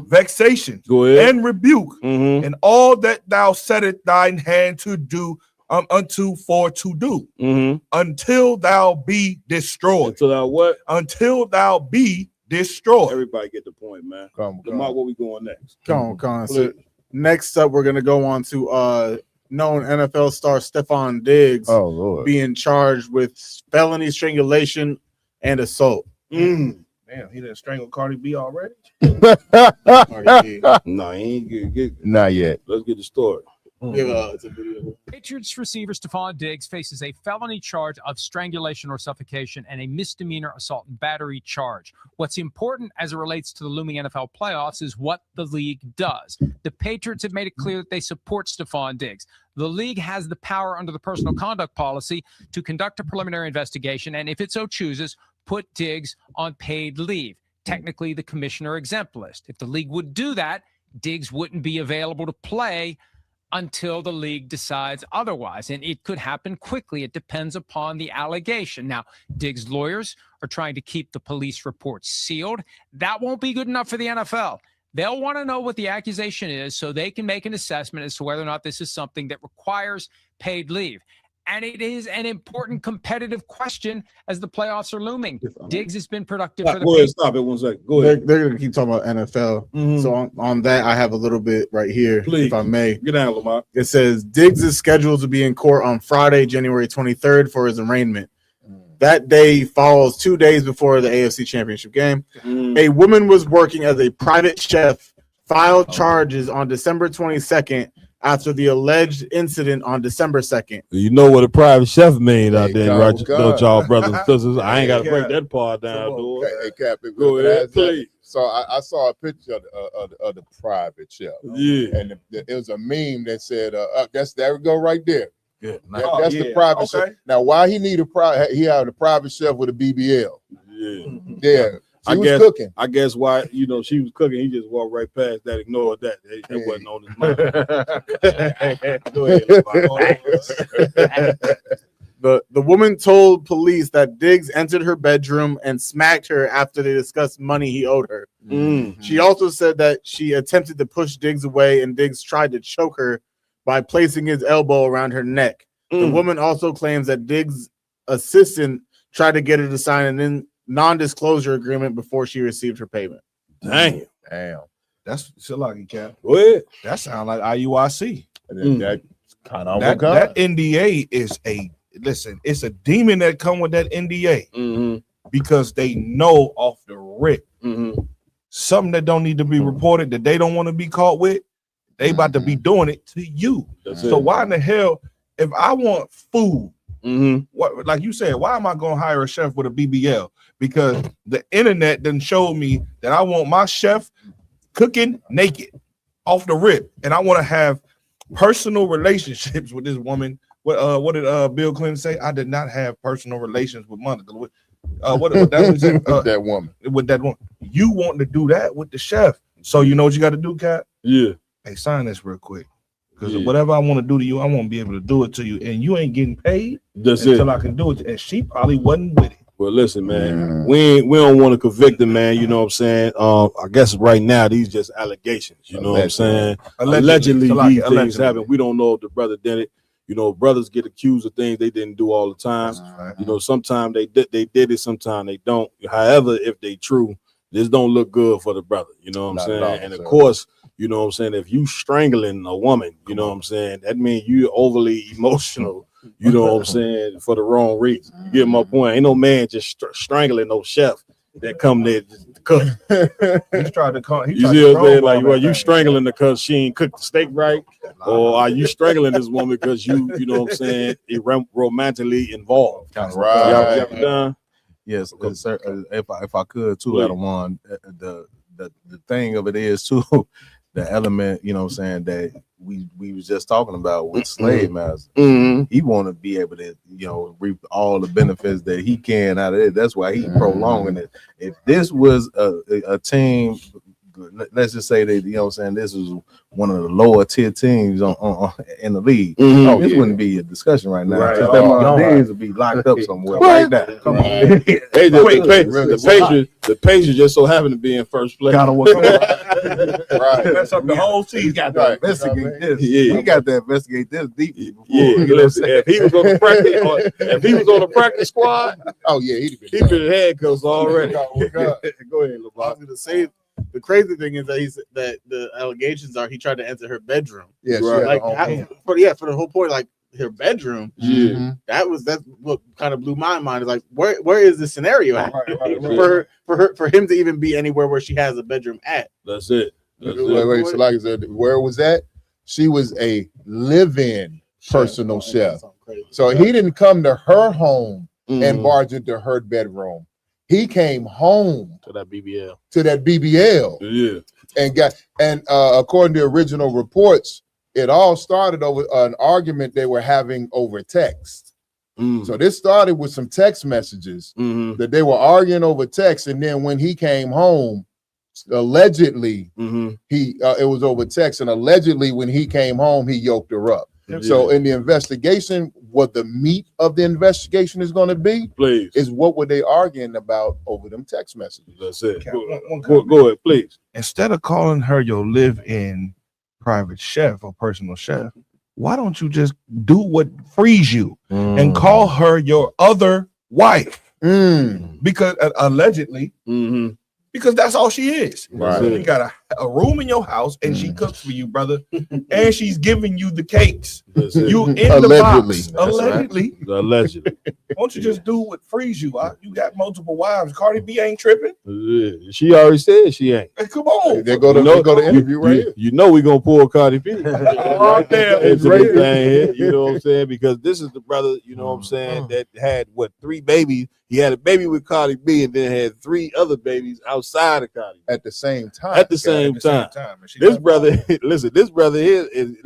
vexation, and rebuke, and all that thou settest thine hand to do to do until thou be destroyed. Until thou what? Until thou be destroyed. Everybody get the point, man. Lamar, where we going next? Come on. So next up, we're gonna go on to known NFL star Stefon Diggs. Oh Lord, being charged with felony strangulation and assault. Damn, he didn't strangle Cardi B already. No, he ain't good. Not yet. Let's get the story. It's a video. Patriots receiver Stefon Diggs faces a felony charge of strangulation or suffocation and a misdemeanor assault and battery charge. What's important as it relates to the looming NFL playoffs is what the league does. The Patriots have made it clear that they support Stefon Diggs. The league has the power under the personal conduct policy to conduct a preliminary investigation and, if it so chooses, put Diggs on paid leave. Technically, the commissioner exempt list. If the league would do that, Diggs wouldn't be available to play until the league decides otherwise. And it could happen quickly. It depends upon the allegation. Now, Diggs' lawyers are trying to keep the police reports sealed. That won't be good enough for the NFL. They'll want to know what the accusation is so they can make an assessment as to whether or not this is something that requires paid leave. And it is an important competitive question as the playoffs are looming. Diggs has been productive for the Go ahead, stop it 1 second. Go ahead. They're going to keep talking about NFL. So on that, I have a little bit right here, Please, if I may. Get down, Lamar. It says Diggs is scheduled to be in court on Friday, January 23rd for his arraignment. That day falls 2 days before the AFC Championship game. A woman was working as a private chef, filed charges on December 22nd after the alleged incident on December 2nd. You know what a private chef mean out there, right? Don't y'all brothers and sisters? I ain't got to break that part down, dude. Hey, Cap, Go ahead, please. So I saw a picture of the private chef. Yeah. And it was a meme that said, there we go right there. Yeah. That's the private chef. Now, why he need he had a private chef with a BBL? Yeah. Yeah. I was guess cooking. I guess why she was cooking. He just walked right past that, ignored that. That wasn't on his mind. Go ahead, The woman told police that Diggs entered her bedroom and smacked her after they discussed money he owed her. She also said that she attempted to push Diggs away and Diggs tried to choke her by placing his elbow around her neck. The woman also claims that Diggs' assistant tried to get her to sign a non-disclosure agreement before she received her payment. Damn. That's lucky, Cap. Go ahead. That sounds like IUIC. That kind of that NDA is it's a demon that come with that NDA because they know off the rip something that don't need to be reported that they don't want to be caught with. They about to be doing it to you. So why in the hell, if I want food, what, like you said, why am I going to hire a chef with a BBL? Because the internet done showed me that I want my chef cooking naked off the rip, and I want to have personal relationships with this woman. What did Bill Clinton say? I did not have personal relations with Monica. What that was that woman. With that woman. You want to do that with the chef. So you know what you got to do, Cat? Yeah. Hey, sign this real quick. Because whatever I want to do to you, I won't be able to do it to you. And you ain't getting paid until I can do it. And she probably wasn't with it. Well, listen, man, we don't want to convict him, man. You know what I'm saying? I guess right now these just allegations. You know what I'm saying? Allegedly these things happen. We don't know if the brother did it. You know, brothers get accused of things they didn't do all the time. You know, sometimes they did it, sometimes they don't. However, if they true, this don't look good for the brother. You know what I'm saying? And of course, you know what I'm saying, if you strangling a woman, you know what I'm saying, that means you're overly emotional. You know what I'm saying, for the wrong reason. You get my point. Ain't no man just strangling no chef that come there just to cook. He's trying to call. You see what I'm saying? Like, well, you strangling her because she ain't cooked the steak right, or are you strangling this woman because you know what I'm saying, romantically involved? Right. Y'all done? Yes, sir. If I could too, Adam, the thing of it is too, the element, you know what I'm saying, that we was just talking about with slave masters. He want to be able to, you know, reap all the benefits that he can out of it. That's why he prolonging it. If this was a team, let's just say that, you know what I'm saying, this is one of the lower tier teams on in the league. This wouldn't be a discussion right now. Right. That Diggs would be locked up somewhere right now. Come on. Hey, the Pacers just so happen to be in first place. Gotta work on Right. Mess up the whole season. Got to investigate this. Yeah. We got to investigate this deeply. Listen, if he was on the practice, squad, he'd been in handcuffs already. Go ahead, LeBron. I was going to say, the crazy thing is that the allegations are he tried to enter her bedroom. Yes, like for the whole point, like her bedroom. Yeah, that's what kind of blew my mind. Is like where is the scenario at? For him to even be anywhere where she has a bedroom at? That's it. Wait, so like I said, where was that? She was a live-in personal chef. So he didn't come to her home and barge into her bedroom. He came home to that BBL. Yeah. And according to original reports, it all started over an argument they were having over text. So this started with some text messages that they were arguing over text, and then when he came home, allegedly it was over text, and allegedly when he came home, he yoked her up. So in the investigation, what the meat of the investigation is going to be, is what were they arguing about over them text messages. That's it. Go ahead, please. Instead of calling her your live-in private chef or personal chef, why don't you just do what frees you and call her your other wife? Because allegedly, because that's all she is. Right. So you got a room in your house and she cooks for you, brother, and she's giving you the cakes. You in the box. Allegedly. Allegedly. Why don't you just do what frees you? You got multiple wives. Cardi B ain't tripping. She already said she ain't. Hey, come on. They go to interview right here. You know we're gonna pull Cardi B. Right there. It's right here. You know what I'm saying? Because this is the brother, you know what I'm saying, that had 3 babies. He had a baby with Cardi B and then had 3 other babies outside of Cardi B. At the same time. This brother, this brother here is,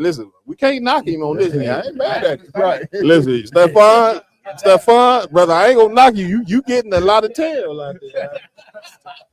we can't knock him on this. I ain't mad at you. Right. Listen, Stefon, Stefon, brother, I ain't gonna knock you. You getting a lot of tail out there.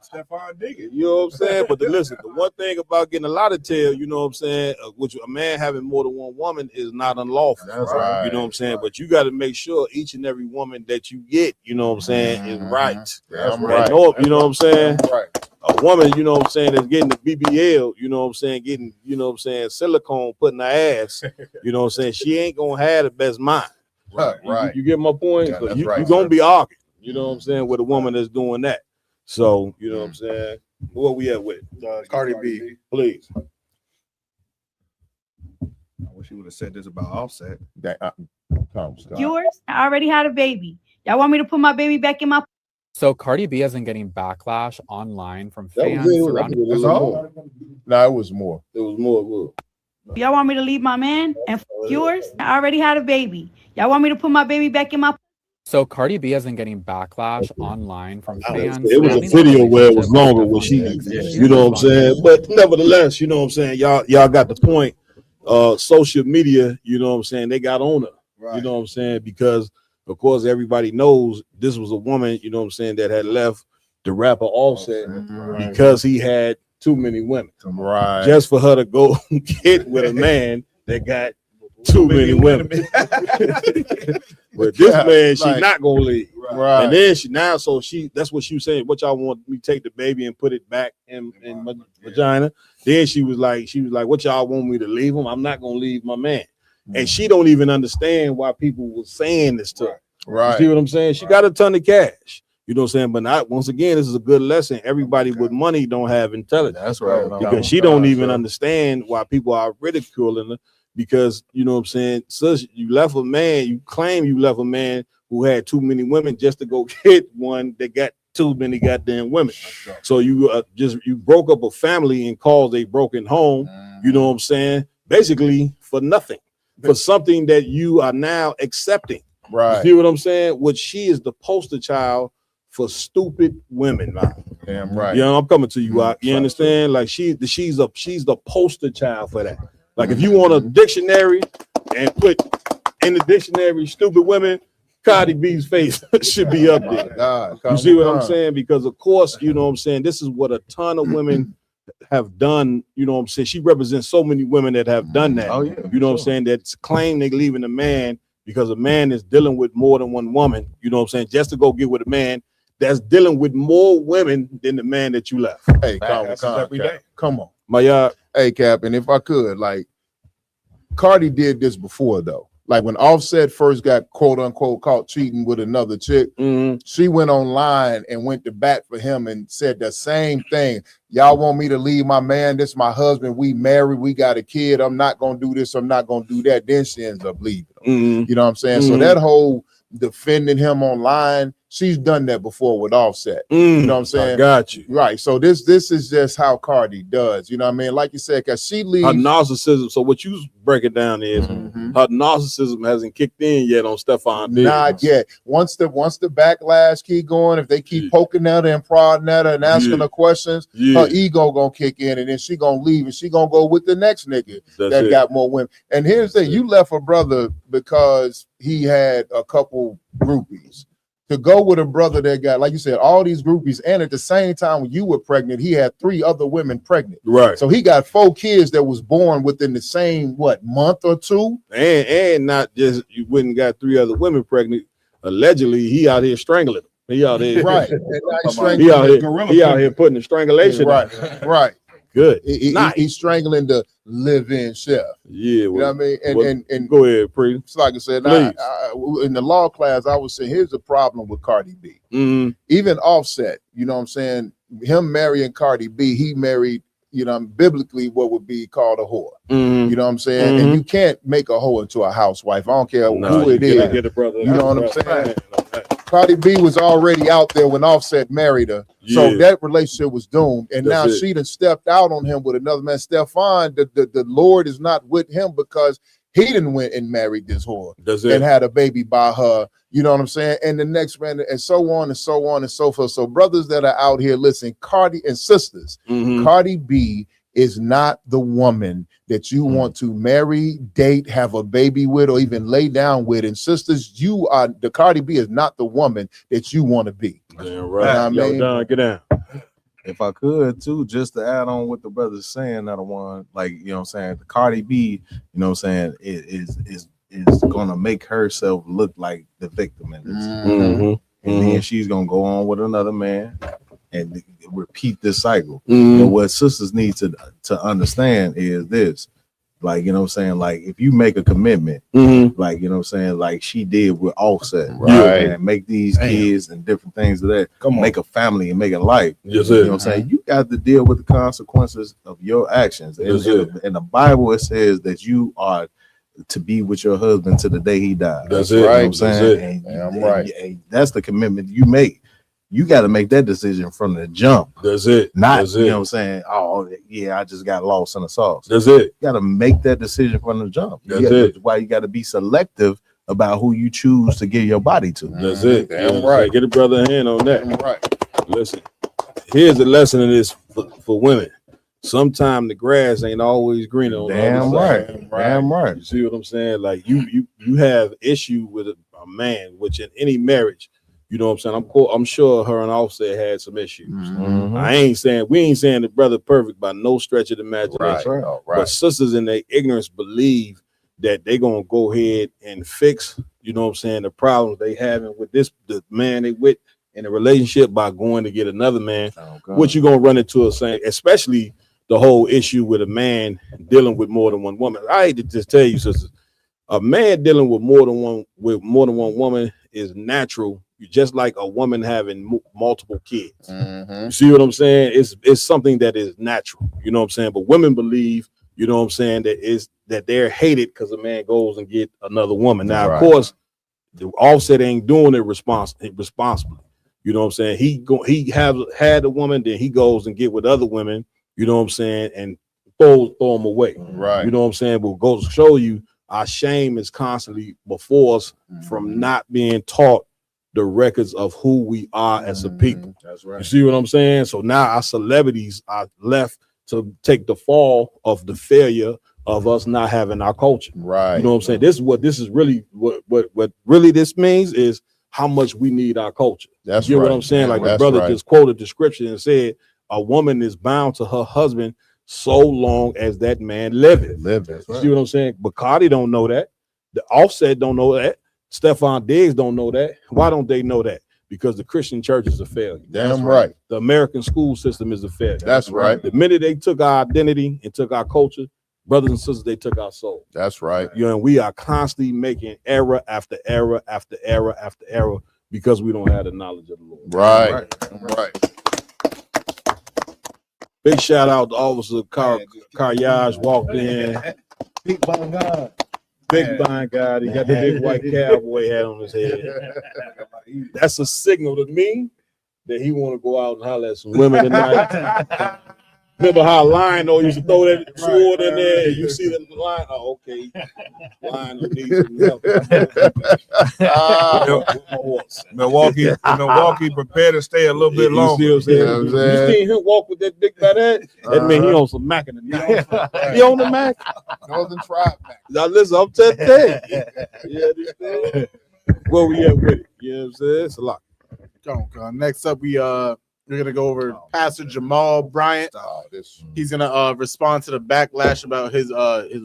Stefon digging. You know what I'm saying? But listen, the one thing about getting a lot of tail, you know what I'm saying, which a man having more than one woman is not unlawful. That's right. You know what I'm saying? But you got to make sure each and every woman that you get, you know what I'm saying, is right. That's And right. you know what I'm saying? That's right. A woman, you know what I'm saying, that's getting the BBL, you know what I'm saying, getting, you know what I'm saying, silicone put in her ass, you know what I'm saying, she ain't gonna have the best mind. Right. You get my point? Yeah, So that's you're right, gonna sir. be arguing, you know what I'm saying, with a woman that's doing that. So, you know what I'm saying? What we at with? Cardi B. Please. I wish you would have said this about Offset. Yours? I already had a baby. Y'all want me to put my baby back in my? So Cardi B has been getting backlash online from fans That's surrounding. all. No, it was more. It was more. Y'all want me to leave my man and yours? I already had a baby. Y'all want me to put my baby back in my? So Cardi B has been getting backlash online from fans. It was a surrounding the video where it was relationship longer with when she, Stefon Diggs. you know what I'm saying? But nevertheless, you know what I'm saying? Y'all got the point. Social media, you know what I'm saying? They got on her. You know what I'm saying? Because of course everybody knows this was a woman, you know what I'm saying, that had left the rapper Offset because he had too many women. Right. Just for her to go get with a man that got too many women. But this man, she not gonna leave. Right. And then that's what she was saying. What y'all want me to take the baby and put it back in my vagina? Then she was like, what y'all want me to leave him? I'm not gonna leave my man. And she don't even understand why people were saying this to her. Right. You see what I'm saying? She got a ton of cash. You know what I'm saying? But not once again, this is a good lesson. Everybody with money don't have intelligence. That's right. Because she don't even understand why people are ridiculing her. Because you know what I'm saying, sis, you left a man, you claim you left a man who had too many women just to go get one that got too many goddamn women. So you you broke up a family and caused a broken home, you know what I'm saying? Basically for nothing, for something that you are now accepting. Right. You see what I'm saying? Which she is the poster child for stupid women, man. Damn right. You know, I'm coming to you out. You understand? Like she's the poster child for that. Like if you want a dictionary and put in the dictionary stupid women, Cardi B's face should be up there. God, you see what I'm saying? Because of course, you know what I'm saying, this is what a ton of women have done. You know what I'm saying? She represents so many women that have done that. Oh, yeah, you know what I'm saying? That claim they leaving a man because a man is dealing with more than one woman, you know what I'm saying, just to go get with a man that's dealing with more women than the man that you left. Hey, come on. My yard. Hey, Cap, and if I could, like, Cardi did this before, though. Like when Offset first got quote unquote caught cheating with another chick, she went online and went to bat for him and said the same thing. Y'all want me to leave my man? This is my husband. We married. We got a kid. I'm not gonna do this. I'm not gonna do that. Then she ends up leaving him. You know what I'm saying? So that whole defending him online, she's done that before with Offset. You know what I'm saying? I got you. Right. So this is just how Cardi does. You know what I mean? Like you said, because she leaves. Her narcissism. So what you break it down is her narcissism hasn't kicked in yet on Stefon Diggs. Not yet. Once the backlash keep going, if they keep poking at her and prodding at her and asking her questions, her ego gonna kick in, and then she gonna leave and she gonna go with the next nigga that got more women. And here's the thing: you left a brother because he had a couple groupies. To go with a brother that got, like you said, all these groupies, and at the same time when you were pregnant, he had 3 other women pregnant. Right. So he got 4 kids that was born within the same month or 2. And not just you wouldn't got 3 other women pregnant. Allegedly, he out here strangling them. He out here right. He out here putting the strangulation. Right. Good. He's strangling the live-in chef. Yeah. You know what I mean? And go ahead, Pre. It's like I said, in the law class, I was saying, here's the problem with Cardi B. Even Offset, you know what I'm saying? Him marrying Cardi B, he married, you know, biblically what would be called a whore. You know what I'm saying? And you can't make a whore into a housewife. I don't care who it is. Get a brother. You know what I'm saying? Cardi B was already out there when Offset married her. So that relationship was doomed. And now she done stepped out on him with another man. Stefon, the Lord is not with him because he didn't went and married this whore and had a baby by her. You know what I'm saying? And the next man, and so on and so on and so forth. So brothers that are out here, listen, Cardi and sisters, Cardi B is not the woman that you want to marry, date, have a baby with, or even lay down with. And sisters, the Cardi B is not the woman that you want to be. Damn right. Yo, Don, get down. If I could too, just to add on what the brother's saying, that one, like, you know what I'm saying, the Cardi B, you know what I'm saying, is gonna make herself look like the victim in this. And then she's gonna go on with another man and repeat this cycle. But what sisters need to understand is this. Like, you know what I'm saying? Like, if you make a commitment, like, you know what I'm saying? Like she did with Offset, right? And make these kids and different things of that. Make a family and make a life. Yes, you know what I'm saying? You got to deal with the consequences of your actions. Yes, in the Bible, it says that you are to be with your husband to the day he dies. That's you it. know what I'm That's saying? it. And that's the commitment you make. You got to make that decision from the jump. That's it. Not, That's you it. know what I'm saying? Oh, yeah, I just got lost in the sauce. That's it. You got to make that decision from the jump. That's it. Why you got to be selective about who you choose to give your body to. That's it. Damn right. Get a brother a hand on that. Damn right. Listen, here's the lesson in this for women. Sometimes the grass ain't always greener on the Damn other right. side. Damn right. You see what I'm saying? Like you have issue with a man, which in any marriage, you know what I'm saying? I'm sure her and Offset had some issues. We ain't saying the brother perfect by no stretch of the imagination. Right. But sisters in their ignorance believe that they gonna go ahead and fix, you know what I'm saying, the problems they having with the man they with in a relationship by going to get another man. What you gonna run into a saying, especially the whole issue with a man dealing with more than one woman. I hate to just tell you, sisters, a man dealing with more than one woman is natural. Just like a woman having multiple kids. You see what I'm saying? It's something that is natural. You know what I'm saying? But women believe, you know what I'm saying, that they're hated because a man goes and get another woman. Now, of course, the Offset ain't doing it responsibly. You know what I'm saying? He had a woman, then he goes and get with other women, you know what I'm saying, and throw them away. Right. You know what I'm saying? But goes to show you our shame is constantly before us from not being taught the records of who we are as a people. That's right. You see what I'm saying? So now our celebrities are left to take the fall of the failure of us not having our culture. Right. You know what I'm saying? This is really what really this means is how much we need our culture. That's you get right. what I'm saying? Like That's the brother right. just quoted the scripture and said, a woman is bound to her husband so long as that man liveth. See what I'm saying? But Cardi don't know that. The Offset don't know that. Stefon Diggs don't know that. Why don't they know that? Because the Christian church is a failure. Damn right. The American school system is a failure. That's right. The minute they took our identity and took our culture, brothers and sisters, they took our soul. That's right. You know, and we are constantly making error after error after error after error because we don't have the knowledge of the Lord. Right. Big shout out to Officer Caryage walked in. Big Bang God. Big Bang God. He got the big white cowboy hat on his head. That's a signal to me that he want to go out and holler at some women tonight. Remember how Lionel used to throw that sword in there and you see the line? Oh, okay. Lionel needs some help. Milwaukee prepared to stay a little bit longer. You see what I'm saying? You seen him walk with that big fat head? That mean he on some Mac in the night. He on the Mac? Northern Tribe Mac. Now listen, I'm just telling you. Where we at with it? You know what I'm saying? It's a lot. Next up, we're gonna go over Pastor Jamal Bryant. He's gonna respond to the backlash about his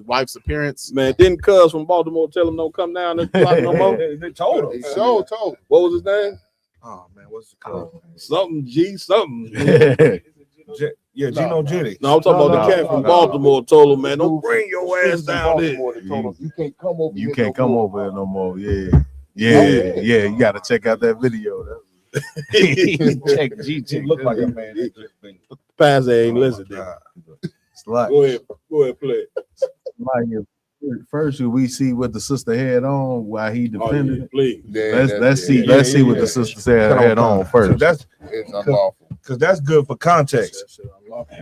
wife's appearance. Man, didn't Cuz from Baltimore tell him don't come down this block no more? They told him. He so told. What was his name? Oh man, what's it called? Something G something. Yeah, Gino Jitty. No, I'm talking about the cat from Baltimore told him, man, don't bring your ass down there. You can't come over. You can't come over here no more. Yeah. You got to check out that video. Check G. Look like a man. Pastor ain't listening. It's like, Go ahead, play it. Like first, we see what the sister had on while he defended it. Please. Let's see what the sister had on first. That's It's unlawful. because that's good for context.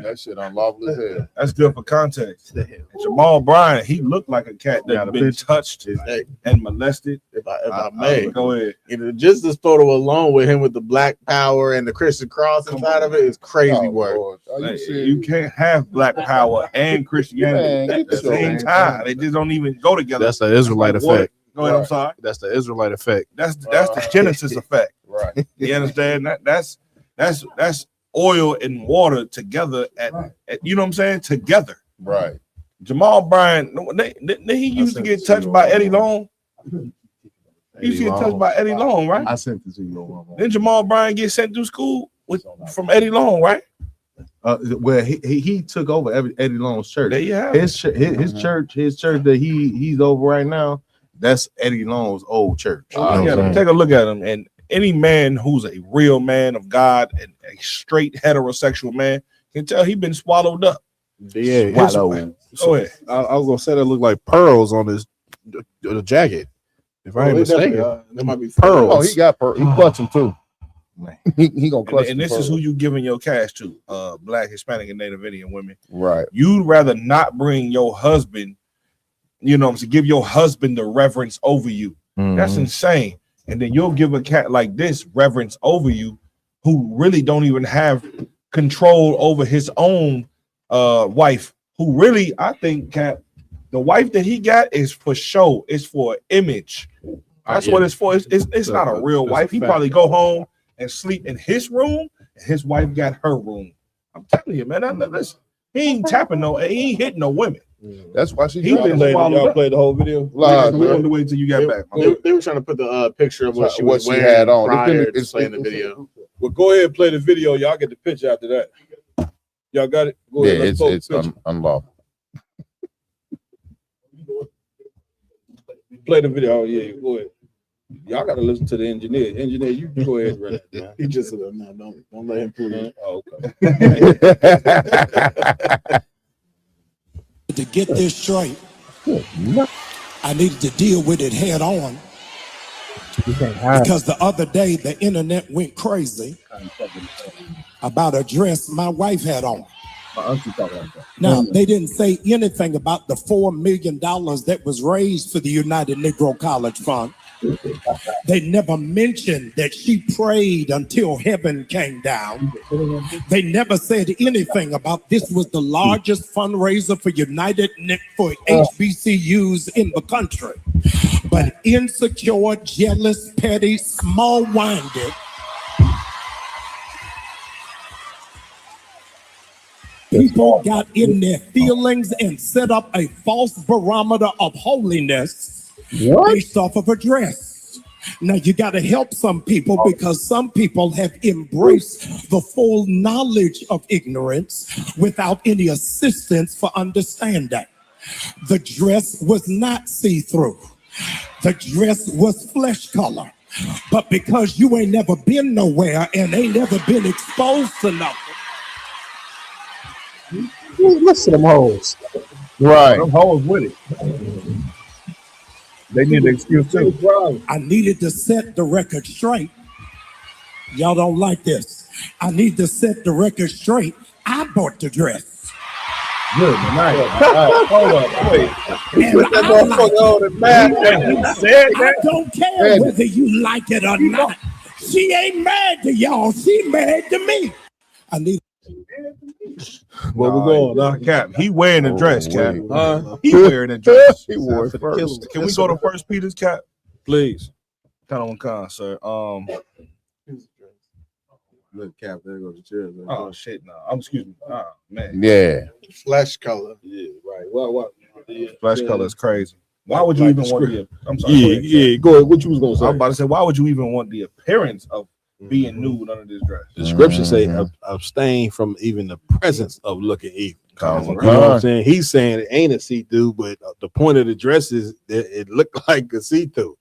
That shit unlawful as hell. That's good for context. Jamal Bryant, he looked like a cat that had been touched and molested. if I may. Go ahead. Just this photo alone with him with the Black Power and the Christian cross inside of it is crazy work. You can't have Black Power and Christianity at the same time. They just don't even go together. That's the Israelite effect. Go ahead. I'm sorry. That's the Israelite effect. That's the Genesis effect. Right. You understand? That's oil and water together at you know what I'm saying? Together. Right. Jamal Bryant, he used to get touched by Eddie Long. He used to get touched by Eddie Long, right? I sent it to you. Then Jamal Bryant get sent to school from Eddie Long, right? Well, he took over Eddie Long's church. There you have his church that he's over right now. That's Eddie Long's old church. Take a look at him, and any man who's a real man of God and a straight heterosexual man can tell he been swallowed up. Yeah, Go ahead. I was gonna say that look like pearls on his the jacket. If I ain't mistaken, there might be pearls. Oh, he got pearls. He clutch him too. He gonna clutch. And this is who you giving your cash to: Black, Hispanic, and Native Indian women. Right. You'd rather not bring your husband, you know, to give your husband the reverence over you. That's insane. And then you'll give a cat like this reverence over you, who really don't even have control over his own wife. Who really, I think, Cat, the wife that he got is for show. It's for image. That's what it's for. It's not a real wife. He probably go home and sleep in his room, and his wife got her room. I'm telling you, man. Listen, he ain't tapping he ain't hitting no women. That's why she. Y'all played the whole video. Live, we wanted to wait till you got back. They were trying to put the picture of what she had on. prior to playing the video. Well, go ahead and play the video. Y'all get the picture after that. Y'all got it? Go ahead. It's unlawful. Play the video. Oh, yeah, go ahead. Y'all got to listen to the engineer. Engineer, you go ahead, brother. He just said, no, don't let him pull it. Oh, okay. To get this straight, I needed to deal with it head on. Because the other day, the internet went crazy about a dress my wife had on. Now, they didn't say anything about the $4 million that was raised for the United Negro College Fund. They never mentioned that she prayed until heaven came down. They never said anything about this was the largest fundraiser for HBCUs in the country. But insecure, jealous, petty, small-minded, people got in their feelings and set up a false barometer of holiness based off of a dress. Now you got to help some people because some people have embraced the full knowledge of ignorance without any assistance for understanding. The dress was not see-through. The dress was flesh color. But because you ain't never been nowhere and ain't never been exposed to nothing, listen to them hoes. Right. Them hoes with it. They need an excuse too. I needed to set the record straight. Y'all don't like this. I need to set the record straight. I bought the dress. Good, nice. Hold up, wait. And Put that motherfucker on the map. I don't care whether you like it or not. She ain't mad to y'all. She mad to me. I need. Where we going? Cap. He wearing a dress, Cap. He wearing a dress. He wore it first. Can we go to First Peter's, Cap? Please. Kind of sir. Look, Cap, there goes the chairs. Oh shit, no. Excuse me. Oh man. Yeah. Flesh color. Yeah, right. What? Flesh color is crazy. Why would you even want the? I'm sorry. Yeah. Go ahead. What you was gonna say? I'm about to say, why would you even want the appearance of being nude under this dress? The scripture say abstain from even the presence of looking evil. You know what I'm saying? He's saying it ain't a see-through, but the point of the dress is that it looked like a see-through.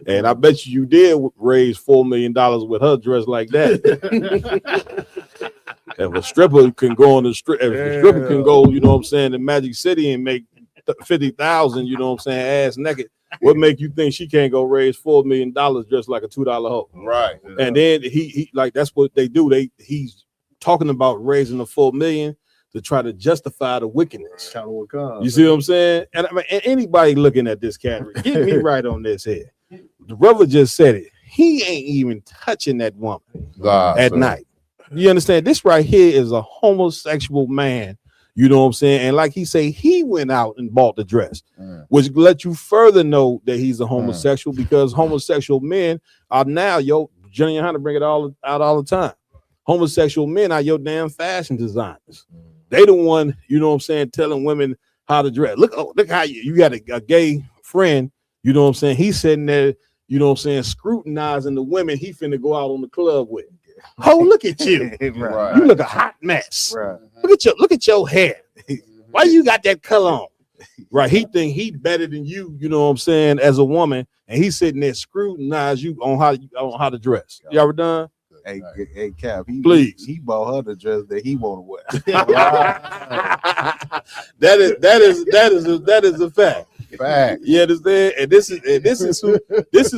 And I bet you did raise $4 million with her dress like that. If a stripper can go on the strip, if a stripper can go, you know what I'm saying, to Magic City and make 50,000, you know what I'm saying, ass naked. What make you think she can't go raise $4 million dressed like a $2 hoe? Right. And then he like that's what they do. He's talking about raising the $4 million to try to justify the wickedness. You see what I'm saying? And I mean, anybody looking at this category, get me right on this here. The brother just said it. He ain't even touching that woman at night. You understand? This right here is a homosexual man. You know what I'm saying? And like he say, he went out and bought the dress, which let you further know that he's a homosexual because homosexual men are now, Johnny and Hunter bring it out all the time. Homosexual men are your damn fashion designers. They the one, you know what I'm saying, telling women how to dress. Look how you got a gay friend, you know what I'm saying? He's sitting there, you know what I'm saying, scrutinizing the women he finna go out on the club with. Oh, look at you. Right. You look a hot mess. Right. Look at your hair. Why you got that color on? Right. He think he better than you, you know what I'm saying, as a woman, and he's sitting there scrutinize you on how to dress. You ever done? Hey, Cap, Please. He bought her the dress that he want to wear. that is a fact. Fact. You understand? And this is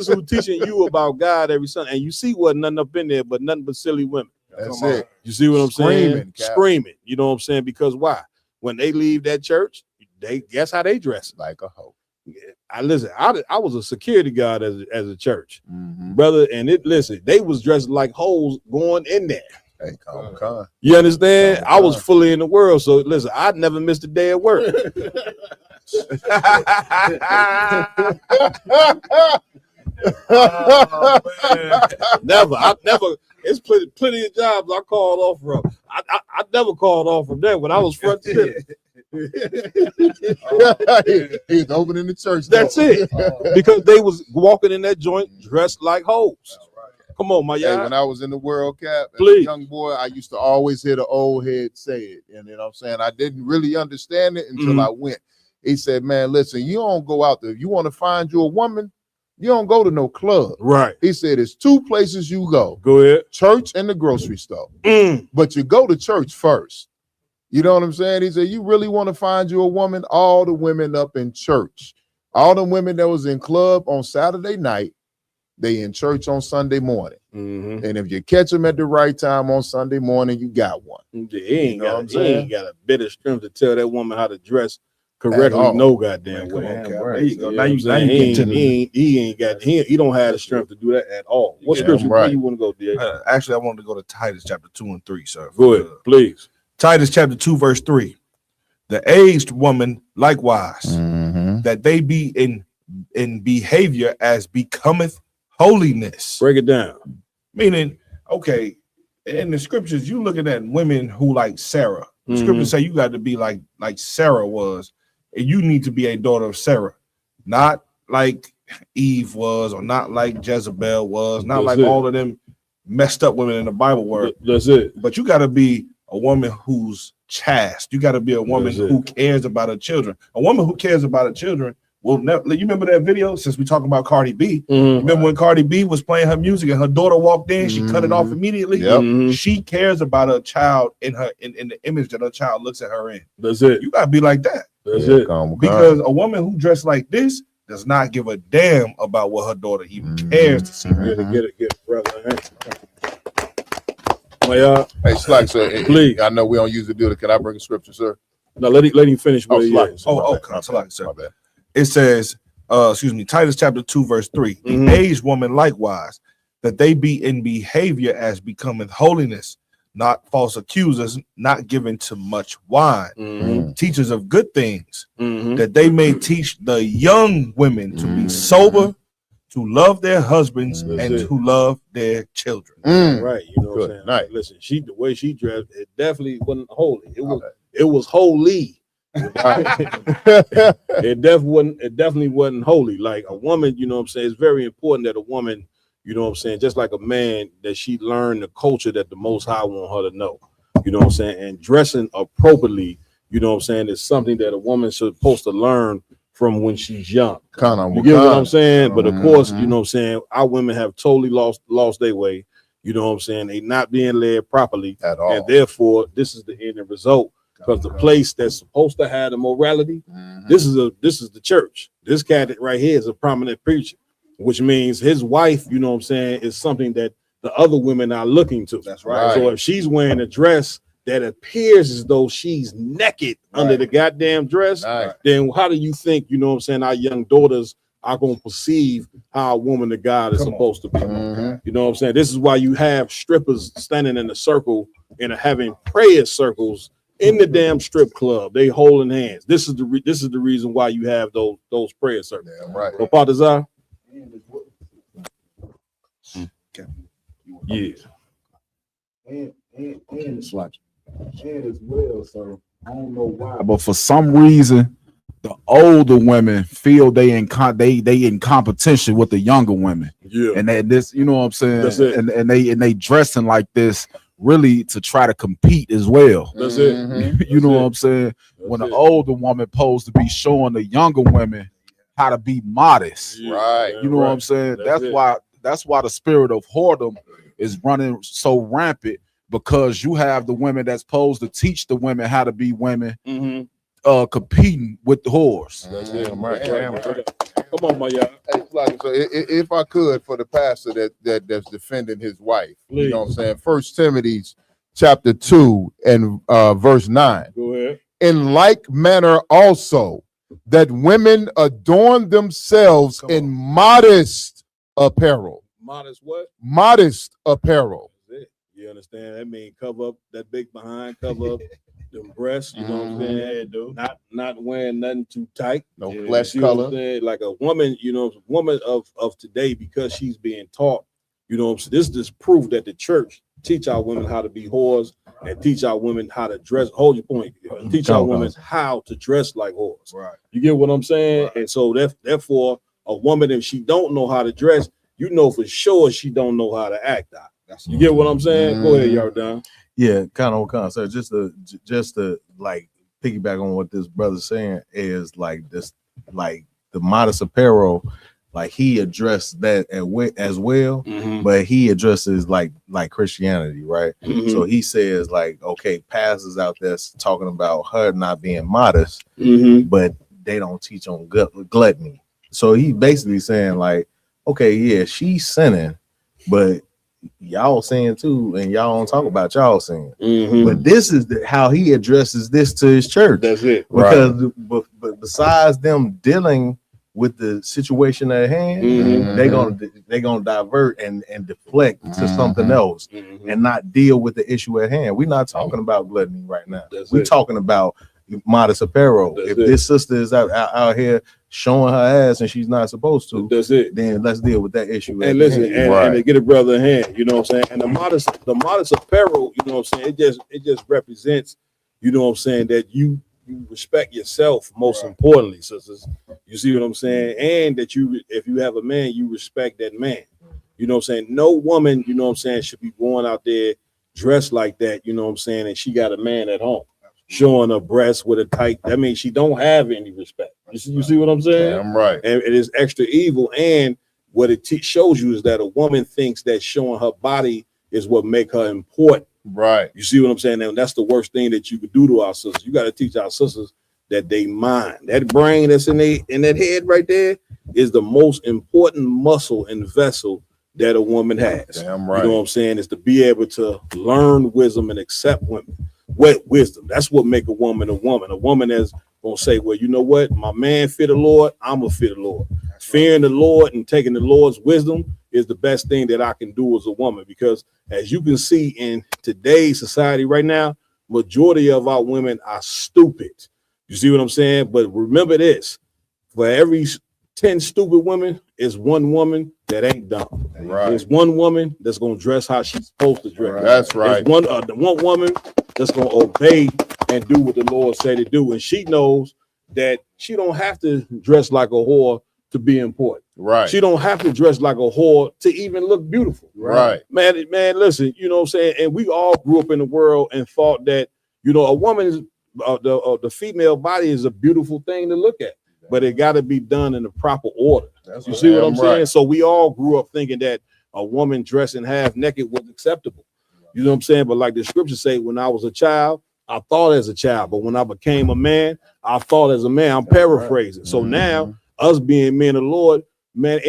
who teaching you about God every Sunday. And you see what nothing up in there, but nothing but silly women. That's it. You see what I'm saying? Cap. Screaming. You know what I'm saying? Because why? When they leave that church, they guess how they dress. Like a hoe. I was a security guard as a church, brother, and they was dressed like hoes going in there. Hey, come. You understand? I was fully in the world, so listen, I'd never missed a day at work. Never. It's plenty of jobs I called off from. I never called off from there when I was front center. He's opening the church. That's it. Because they was walking in that joint dressed like hoes. Come on, my Hey, y'all. when I was in the World Cap, as a Please. young boy, I used to always hear the old head say it. And you know what I'm saying? I didn't really understand it until I went. He said, man, listen, you don't go out there. If you want to find you a woman, you don't go to no club. Right. He said, it's two places you go. Go ahead. Church and the grocery store. But you go to church first. You know what I'm saying? He said, you really want to find you a woman? All the women up in church. All the women that was in club on Saturday night, they in church on Sunday morning. And if you catch them at the right time on Sunday morning, you got one. He ain't got a bit of strength to tell that woman how to dress correctly. all. No goddamn way. There you go. You Now know you what I'm saying? get to the he don't have the strength to do that at all. What scripture where you want to go, dear? Actually, I wanted to go to Titus chapter 2 and 3, sir. Go ahead, please. Titus chapter 2, verse 3. The aged woman likewise, that they be in behavior as becometh holiness. Break it down. Meaning, okay, in the scriptures, you looking at women who like Sarah. The scriptures say you got to be like Sarah was, and you need to be a daughter of Sarah, not like Eve was, or not like Jezebel was, not like all of them messed up women in the Bible were. That's it. But you got to be a woman who's chaste. You got to be a woman who cares about her children. A woman who cares about her children will never. You remember that video? Since we talking about Cardi B, remember when Cardi B was playing her music and her daughter walked in, she cut it off immediately. She cares about her child in the image that her child looks at her in. That's it. You gotta be like that. That's it. Because a woman who dressed like this does not give a damn about what her daughter even cares to see. Get it, brother. Hey, Slack, sir. Please. I know we don't usually do it. Can I bring a scripture, sir? No, let him finish what he is. Sir. It says, Titus chapter 2, verse 3. The aged woman likewise, that they be in behavior as becometh holiness, not false accusers, not given to much wine, teachers of good things, that they may teach the young women to be sober, to love their husbands, and to love their children. Right, you know what I'm saying? Listen, the way she dressed, it definitely wasn't holy. It was holy. It definitely wasn't holy. Like a woman, you know what I'm saying? It's very important that a woman, you know what I'm saying, just like a man, that she learn the culture that the Most High want her to know. You know what I'm saying? And dressing appropriately, you know what I'm saying, is something that a woman's supposed to learn from when she's young. You get what I'm saying? But of course, you know what I'm saying, our women have totally lost their way. You know what I'm saying? They not being led properly at all. And therefore, this is the end result. Because the place that's supposed to have the morality, this is the church. This cat right here is a prominent preacher, which means his wife, you know what I'm saying, is something that the other women are looking to. That's right. So if she's wearing a dress that appears as though she's naked under the goddamn dress, then how do you think, you know what I'm saying, our young daughters are gonna perceive how a woman of God is supposed to be. Mm-hmm. You know what I'm saying? This is why you have strippers standing in a circle and having prayer circles in the damn strip club. They holding hands. This is the reason why you have those prayer circles. Damn right. So Partazar? Yeah. And it's like, and as well, so I don't know why, but for some reason, the older women feel they in competition with the younger women. Yeah, and this, you know what I'm saying? That's it. And they dressing like this really to try to compete as well. That's it. You know what I'm saying? When the older woman supposed to be showing the younger women how to be modest. Right. You know what I'm saying? That's it. That's why the spirit of whoredom is running so rampant, because you have the women that's supposed to teach the women how to be women competing with the whores. That's it. Damn right. Come on, my y'all. Hey, Flaco, so if I could, for the pastor that's defending his wife, you know what I'm saying? 1 Timothy chapter 2 and verse 9. Go ahead. In like manner also, that women adorn themselves in modest apparel. Modest what? Modest apparel. That's it. You understand? That means cover up that big behind, cover up them breasts. You know what I'm saying? Not wearing nothing too tight. No flesh You know what color. I'm saying? Like a woman, you know, woman of today, because she's being taught. You know what I'm saying? This is proof that the church teach our women how to be whores and teach our women how to dress. Hold your point. Teach our women how to dress like whores. Right. You get what I'm saying? And so therefore, a woman, if she don't know how to dress, you know for sure she don't know how to act out. You get what I'm saying? Go ahead, Yardan. Yeah, kind of. So just to like piggyback on what this brother's saying is like this, like the modest apparel, like he addressed that as well, but he addresses like Christianity, right? So he says like, okay, pastors out there talking about her not being modest, but they don't teach on gluttony. So he basically saying like, okay, yeah, she's sinning, but y'all saying too, and y'all don't talk about y'all saying. But this is how he addresses this to his church. That's it. Because but besides them dealing with the situation at hand, they're gonna divert and deflect to something else and not deal with the issue at hand. We're not talking about gluttony right now. We're talking about modest apparel. If this sister is out here showing her ass and she's not supposed to, that's it. Then let's deal with that issue. And listen, and to get a brother in hand, you know what I'm saying? And the modest apparel, you know what I'm saying? It just represents, you know what I'm saying, that you respect yourself most importantly, sisters. You see what I'm saying? And that if you have a man, you respect that man. You know what I'm saying? No woman, you know what I'm saying, should be going out there dressed like that, you know what I'm saying, and she got a man at home showing her breasts with a tight, that means she don't have any respect. You see what I'm saying? I'm right. And it is extra evil. And what it shows you is that a woman thinks that showing her body is what make her important. Right. You see what I'm saying? And that's the worst thing that you could do to our sisters. You got to teach our sisters that they mind. That brain that's in that head right there is the most important muscle and vessel that a woman has. Damn right. You know what I'm saying? Is to be able to learn wisdom and accept women. Wisdom. That's what make a woman a woman. A woman that's gonna say, well, you know what? My man fear the Lord, I'm gonna fear the Lord. Fearing the Lord and taking the Lord's wisdom is the best thing that I can do as a woman, because as you can see in today's society right now, majority of our women are stupid. You see what I'm saying? But remember this, for every 10 stupid women, is one woman that ain't dumb. Right. There's one woman that's gonna dress how she's supposed to dress. Right. That's right. There's one woman that's gonna obey and do what the Lord said to do, and she knows that she don't have to dress like a whore to be important. Right. She don't have to dress like a whore to even look beautiful. Right. Man, listen, you know what I'm saying? And we all grew up in the world and thought that, you know, a woman's the female body is a beautiful thing to look at, but it got to be done in the proper order. You see what I'm saying? So we all grew up thinking that a woman dressing half naked was acceptable. You know what I'm saying? But like the scriptures say, when I was a child, I thought as a child, but when I became a man, I thought as a man. I'm paraphrasing. So now, us being men of the Lord, man,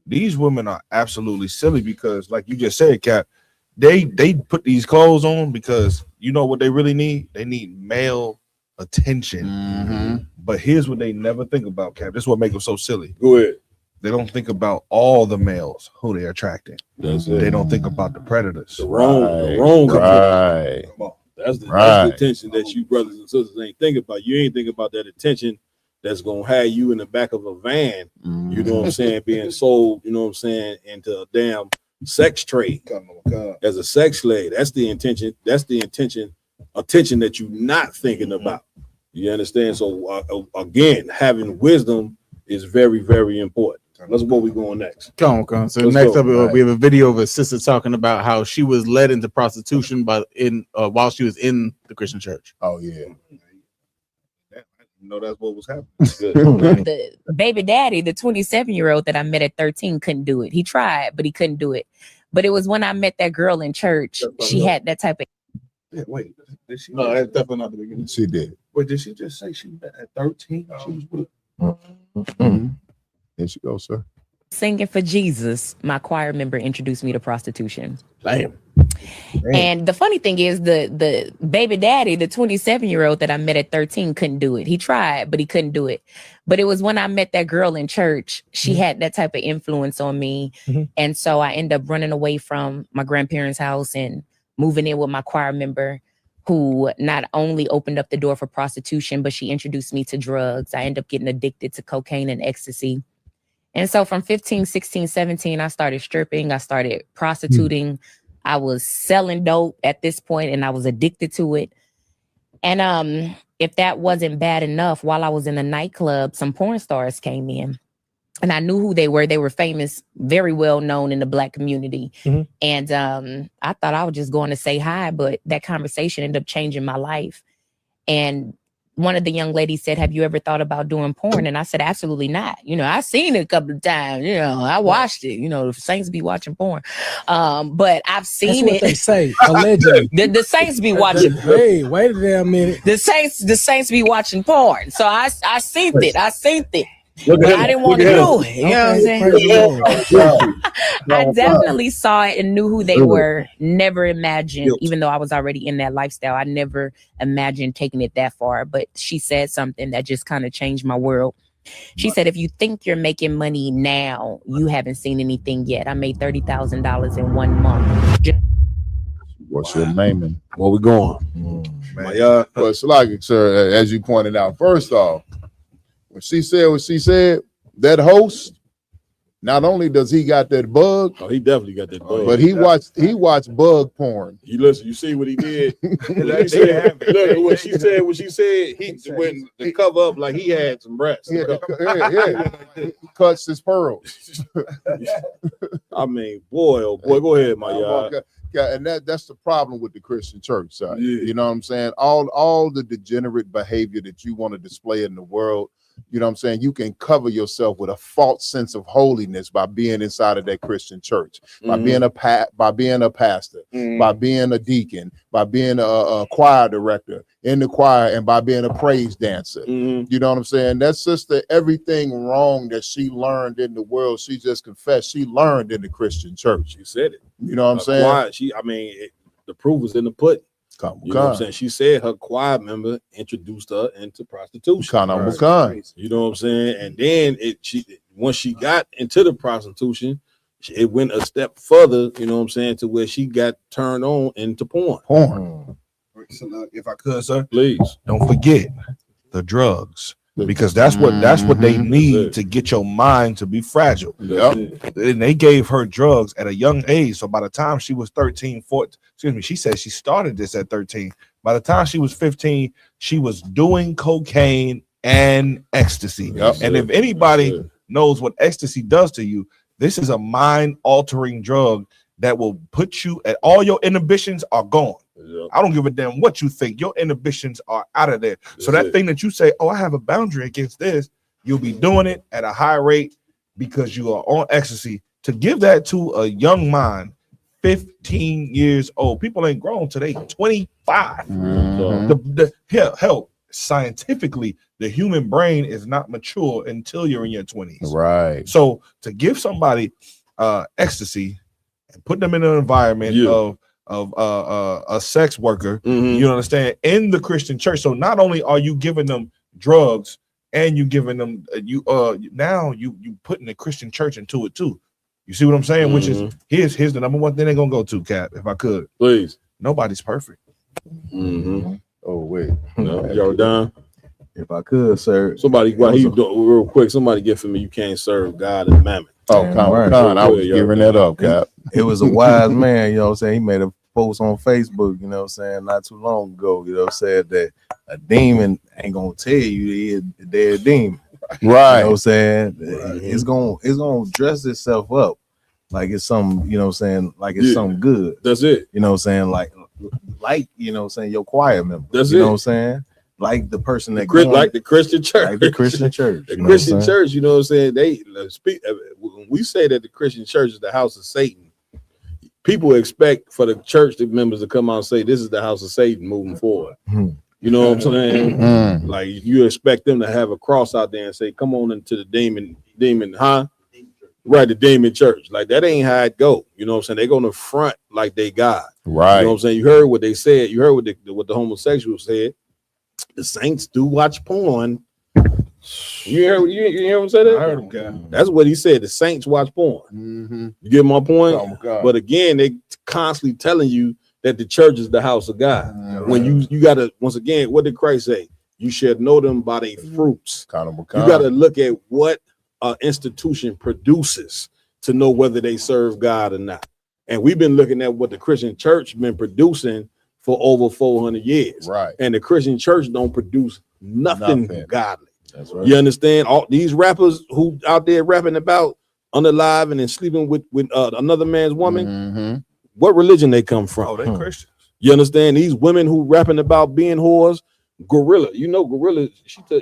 these women are absolutely silly because, like you just said, Cap, they put these clothes on because you know what they really need? They need male attention. But here's what they never think about, Cap. This is what makes them so silly. Go ahead. They don't think about all the males who they're attracting. That's it. They don't think about the predators. The wrong attention. Come on. That's the attention that you brothers and sisters ain't thinking about. You ain't thinking about that attention that's gonna have you in the back of a van, you know what I'm saying, being sold, you know what I'm saying, into a damn sex trade as a sex slave. That's the intention. That's the attention that you're not thinking about. You understand? So again, having wisdom is very, very important. Let's where we going next. Come on. So Let's next go. up, we have a video of a sister talking about how she was led into prostitution while she was in the Christian church. Oh yeah. You know that's what was happening. The baby daddy, the 27-year-old that I met at 13, couldn't do it. He tried, but he couldn't do it. But it was when I met that girl in church. She had that type of. Yeah, wait, did she? No, that's definitely not the beginning. She did. Wait, did she just say she met at 13? She was with. There she goes, sir. Singing for Jesus, my choir member introduced me to prostitution. Damn. And the funny thing is, the baby daddy, the 27-year-old that I met at 13, couldn't do it. He tried, but he couldn't do it. But it was when I met that girl in church. She had that type of influence on me. And so I ended up running away from my grandparents' house and moving in with my choir member, who not only opened up the door for prostitution, but she introduced me to drugs. I ended up getting addicted to cocaine and ecstasy. And so from 15, 16, 17, I started stripping. I started prostituting. I was selling dope at this point, and I was addicted to it. And if that wasn't bad enough, while I was in the nightclub, some porn stars came in. And I knew who they were. They were famous, very well known in the Black community. And I thought I was just going to say hi, but that conversation ended up changing my life. And one of the young ladies said, "Have you ever thought about doing porn?" And I said, "Absolutely not. You know, I've seen it a couple of times. You know, I watched it. You know, the Saints be watching porn. But I've seen That's what it." they say, allegedly. The Saints be watching. Hey, wait a damn minute. The Saints be watching porn. So I seen it. I seen it. Look But at I him. didn't want to Look do at it. him. You know what I'm saying? I definitely saw it and knew who they were. Never imagined, even though I was already in that lifestyle, I never imagined taking it that far. But she said something that just kind of changed my world. She said, "If you think you're making money now, you haven't seen anything yet." I made $30,000 in 1 month. What's your name? And where we going? Well, it's like, sir, as you pointed out, first off, when she said what she said, that host, not only does he got that bug, he definitely got that bug, but he watched bug porn. You listen, you see what he did? Look, when she said, he went to cover up like he had some breasts. Yeah. He cuts his pearls. I mean, boy, oh boy, go ahead, my y'all. Yeah, and that's the problem with the Christian church side. You know what I'm saying? All the degenerate behavior that you want to display in the world, you know what I'm saying? You can cover yourself with a false sense of holiness by being inside of that Christian church, by being a pastor, by being a deacon, by being a choir director in the choir, and by being a praise dancer. You know what I'm saying? That sister, everything wrong that she learned in the world, she just confessed she learned in the Christian church. You said it. You know what I'm saying? The proof was in the pudding. You know what I'm God. saying? She said her choir member introduced her into prostitution. God. You know what I'm saying? And then once she got into the prostitution, it went a step further, you know what I'm saying, to where she got turned on into porn. So now, if I could, sir, please don't forget the drugs. Because that's what they need to get your mind to be fragile. And they gave her drugs at a young age. So by the time she was 13, 14, she said she started this at 13. By the time she was 15, she was doing cocaine and ecstasy. And if anybody knows what ecstasy does to you, this is a mind-altering drug that will put you at all your inhibitions are gone. I don't give a damn what you think. Your inhibitions are out of there. So that thing that you say, "Oh, I have a boundary against this," you'll be doing it at a high rate because you are on ecstasy. To give that to a young mind, 15 years old, people ain't grown till they 25. Hell, scientifically, the human brain is not mature until you're in your 20s. Right. So to give somebody ecstasy and put them in an environment of a sex worker, you understand, in the Christian church. So not only are you giving them drugs and you giving them now you putting the Christian church into it too. You see what I'm saying? Which is here's the number one thing they're gonna go to, Cap, if I could. Please. Nobody's perfect. Oh wait. No, y'all done? If I could, sir. Somebody, while you do real quick, somebody get for me. You can't serve God and mammon. Oh, Con, I was giving that up, Cap. It was a wise man, you know what I'm saying? He made a post on Facebook, you know what I'm saying, not too long ago, you know, said that a demon ain't gonna tell you they're a demon. Right. You know what I'm saying? It's gonna dress itself up like it's something, you know what I'm saying, like it's something good. That's it. You know what I'm saying? Like, you know what I'm saying, your choir member. That's you it. know what I'm saying? Like the person that like the Christian church. Like the Christian church. The Christian church, you know what I'm saying? They speak when we say that the Christian church is the house of Satan. People expect for the church members to come out and say this is the house of Satan moving forward. You know what I'm saying? Like you expect them to have a cross out there and say, come on into the demon, huh? Right, the demon church. Like that ain't how it go. You know what I'm saying? They're gonna front like they God. Right. You know what I'm saying? You heard what they said. You heard what the homosexuals said. The saints do watch porn. You hear him say that? I heard him, guy. That's what he said. The saints watch porn. You get my point? But again, they constantly telling you that the church is the house of God. When you gotta, once again, what did Christ say? You should know them by their fruits. You gotta look at what an institution produces to know whether they serve God or not. And we've been looking at what the Christian church been producing for over 400 years. Right. And the Christian church don't produce nothing godly. That's right. You understand? All these rappers who out there rapping about unaliving and sleeping with another man's woman, what religion they come from? Oh, they Christians. You understand? These women who rapping about being whores, Gorilla. You know, Gorilla,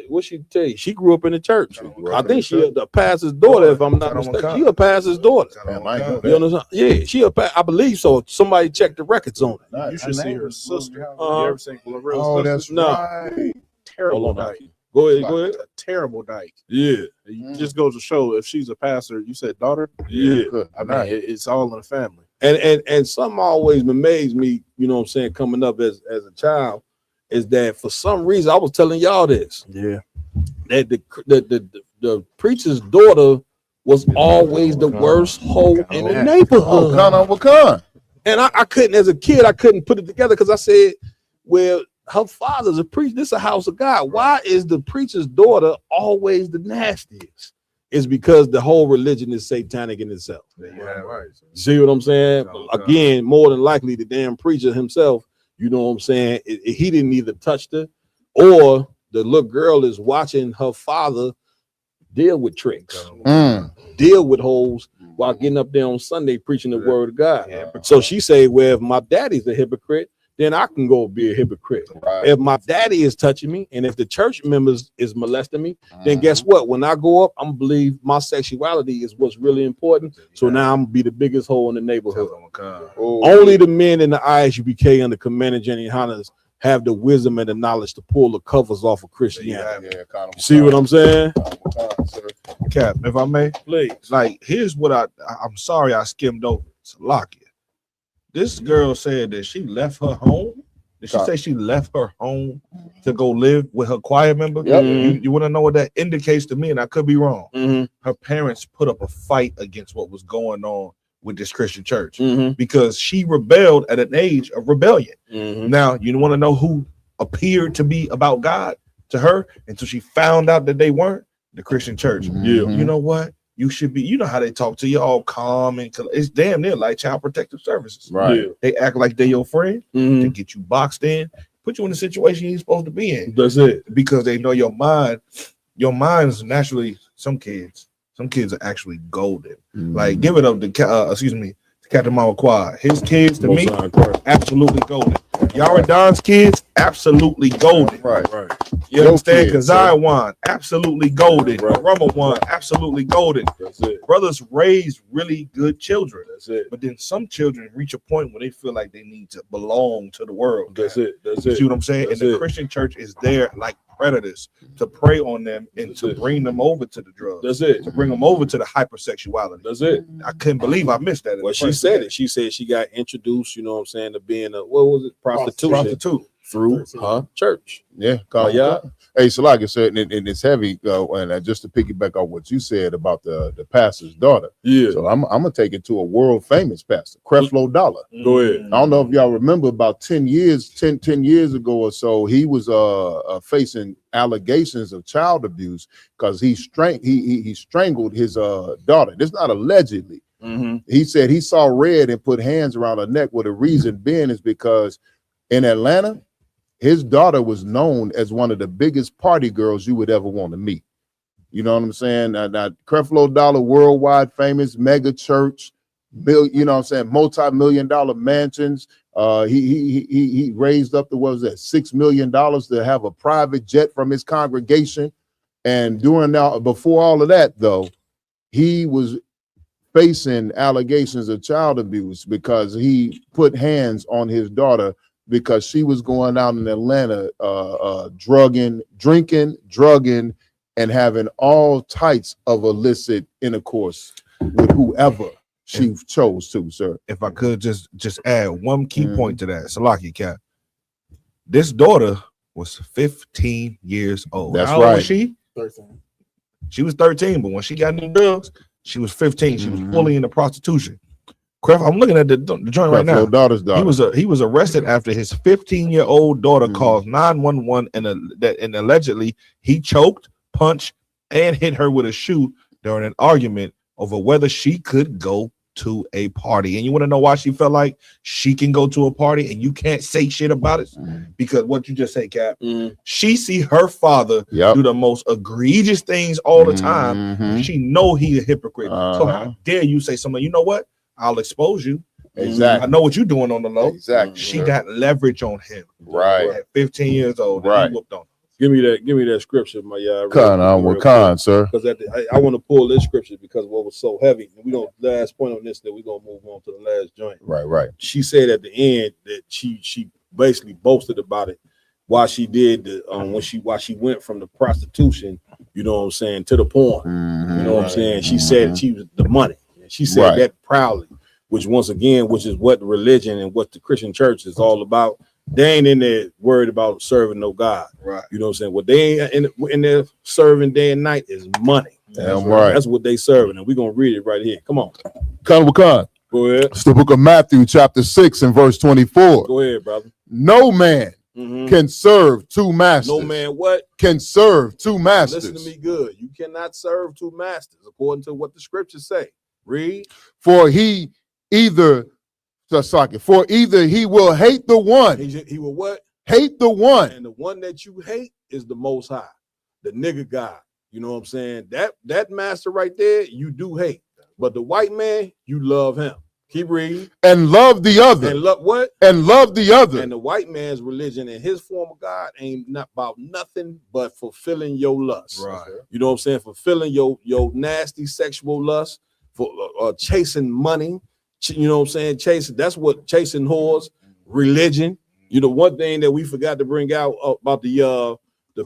what she tell you? She grew up in the church. I think she the pastor's daughter, if I'm not mistaken. She a pastor's daughter. You understand? Yeah, she I believe so. Somebody check the records on it. You should see her sister. You Uh-huh. ever seen Glorilla's Oh, sister? that's No. right. Terrible Hold on. dyke. Go ahead. A terrible dyke. Yeah. It just goes to show if she's a pastor, you said daughter. Yeah. I mean, it's all in the family. And something always amazed me, you know what I'm saying, coming up as a child, is that for some reason I was telling y'all this. Yeah. That the preacher's daughter was always the worst hoe in the neighborhood. And I couldn't, as a kid, I couldn't put it together because I said, well, her father's a preacher. This is a house of God. Why is the preacher's daughter always the nastiest? It's because the whole religion is satanic in itself. Yeah, right. See what I'm saying? Again, more than likely, the damn preacher himself, you know what I'm saying? He didn't either touch her, or the little girl is watching her father deal with tricks, deal with hoes while getting up there on Sunday preaching the word of God. So she say, well, if my daddy's a hypocrite, then I can go be a hypocrite. If my daddy is touching me and if the church members is molesting me, then guess what? When I go up, I'm gonna believe my sexuality is what's really important. So now I'm gonna be the biggest hole in the neighborhood. Only the men in the ISUPK and the Commander Jenny Hunters have the wisdom and the knowledge to pull the covers off of Christianity. See what I'm saying? Cap, if I may, please. Like, here's what I'm sorry I skimmed over. Salakia. This girl said that she left her home. Did she say she left her home to go live with her choir member? Yep. You want to know what that indicates to me? And I could be wrong. Her parents put up a fight against what was going on with this Christian church because she rebelled at an age of rebellion. Now, you want to know who appeared to be about God to her until she found out that they weren't? The Christian church. Yeah. You know what? You should be, you know how they talk to you all calm and it's damn near like child protective services. Right. Yeah. They act like they're your friend to get you boxed in, put you in a situation you're supposed to be in. That's it. Because they know your mind is naturally, some kids are actually golden. Like, give it up to Captain Mama Quad. His kids to me, absolutely golden. Yara Don's kids, absolutely golden. Right. You understand? Because Zion, absolutely golden. Rumble one, absolutely golden. That's it. Brothers raise really good children. That's it. But then some children reach a point where they feel like they need to belong to the world. That's it. That's You it. see what I'm saying? That's and the it. Christian church is there like predators to prey on them and to bring them over to the drugs. That's it. To bring them over to the hypersexuality. That's it. I couldn't believe I missed that. Well, she said it. She said she got introduced, you know what I'm saying, to being a, what was it, prostitute through her church. Yeah. Hey, so like I said, and it's heavy. And just to piggyback on what you said about the pastor's daughter. Yeah. So I'm gonna take it to a world famous pastor, Creflo Dollar. Go ahead. I don't know if y'all remember about 10 years ago or so, he was facing allegations of child abuse because he strangled his daughter. This not allegedly. He said he saw red and put hands around her neck. Well, the reason being is because in Atlanta, his daughter was known as one of the biggest party girls you would ever want to meet. You know what I'm saying? Now Creflo Dollar, worldwide famous, mega church, you know what I'm saying, multi-million-dollar mansions. He raised up to, what was that, $6 million to have a private jet from his congregation. And before all of that, though, he was facing allegations of child abuse because he put hands on his daughter because she was going out in Atlanta drinking, drugging, and having all types of illicit intercourse with whoever she chose to, sir. If I could just add one key point to that, Salaki Cap. This daughter was 15 years old. That's How old right. was she? 13. She was 13, but when she got into drugs, she was 15. She was fully into prostitution. I'm looking at the joint right now. Daughter's daughter. He was arrested after his 15-year-old daughter called 911 and allegedly he choked, punched, and hit her with a shoe during an argument over whether she could go to a party. And you want to know why she felt like she can go to a party and you can't say shit about it? Because what you just say, Cap, she see her father do the most egregious things all the time. She know he a hypocrite. So how dare you say something? You know what? I'll expose you. Exactly. I know what you're doing on the low. Exactly. She got leverage on him. Right. At 15 years old. Right. He whooped on him. Give me that scripture, my sir. Because I want to pull this scripture because what was so heavy. And we don't last point on this, that we're gonna move on to the last joint. Right. She said at the end that she basically boasted about it why she did why she went from the prostitution, you know what I'm saying, to the porn. You know what I'm saying? She said she was the money. She said that proudly, which once again, which is what the religion and what the Christian church is all about. They ain't in there worried about serving no God. Right. You know what I'm saying? What they ain't in there serving day and night is money. That's what they serving. And we're gonna read it right here. Come on. Go ahead. It's the book of Matthew, chapter 6 and verse 24. Go ahead, brother. No man can serve two masters. No man what? Can serve two masters. Listen to me good. You cannot serve two masters according to what the scriptures say. Read. For either he will hate the one. He will what? Hate the one. And the one that you hate is the Most High, the nigga God. You know what I'm saying? That master right there, you do hate. But the white man, you love him. Keep reading. And love the other. And love what? And love the other. And the white man's religion and his form of God ain't not about nothing but fulfilling your lust. Right. You know what I'm saying? Fulfilling your nasty sexual lust, for chasing money. You know what I'm saying? That's what chasing whores, religion. You know, one thing that we forgot to bring out about the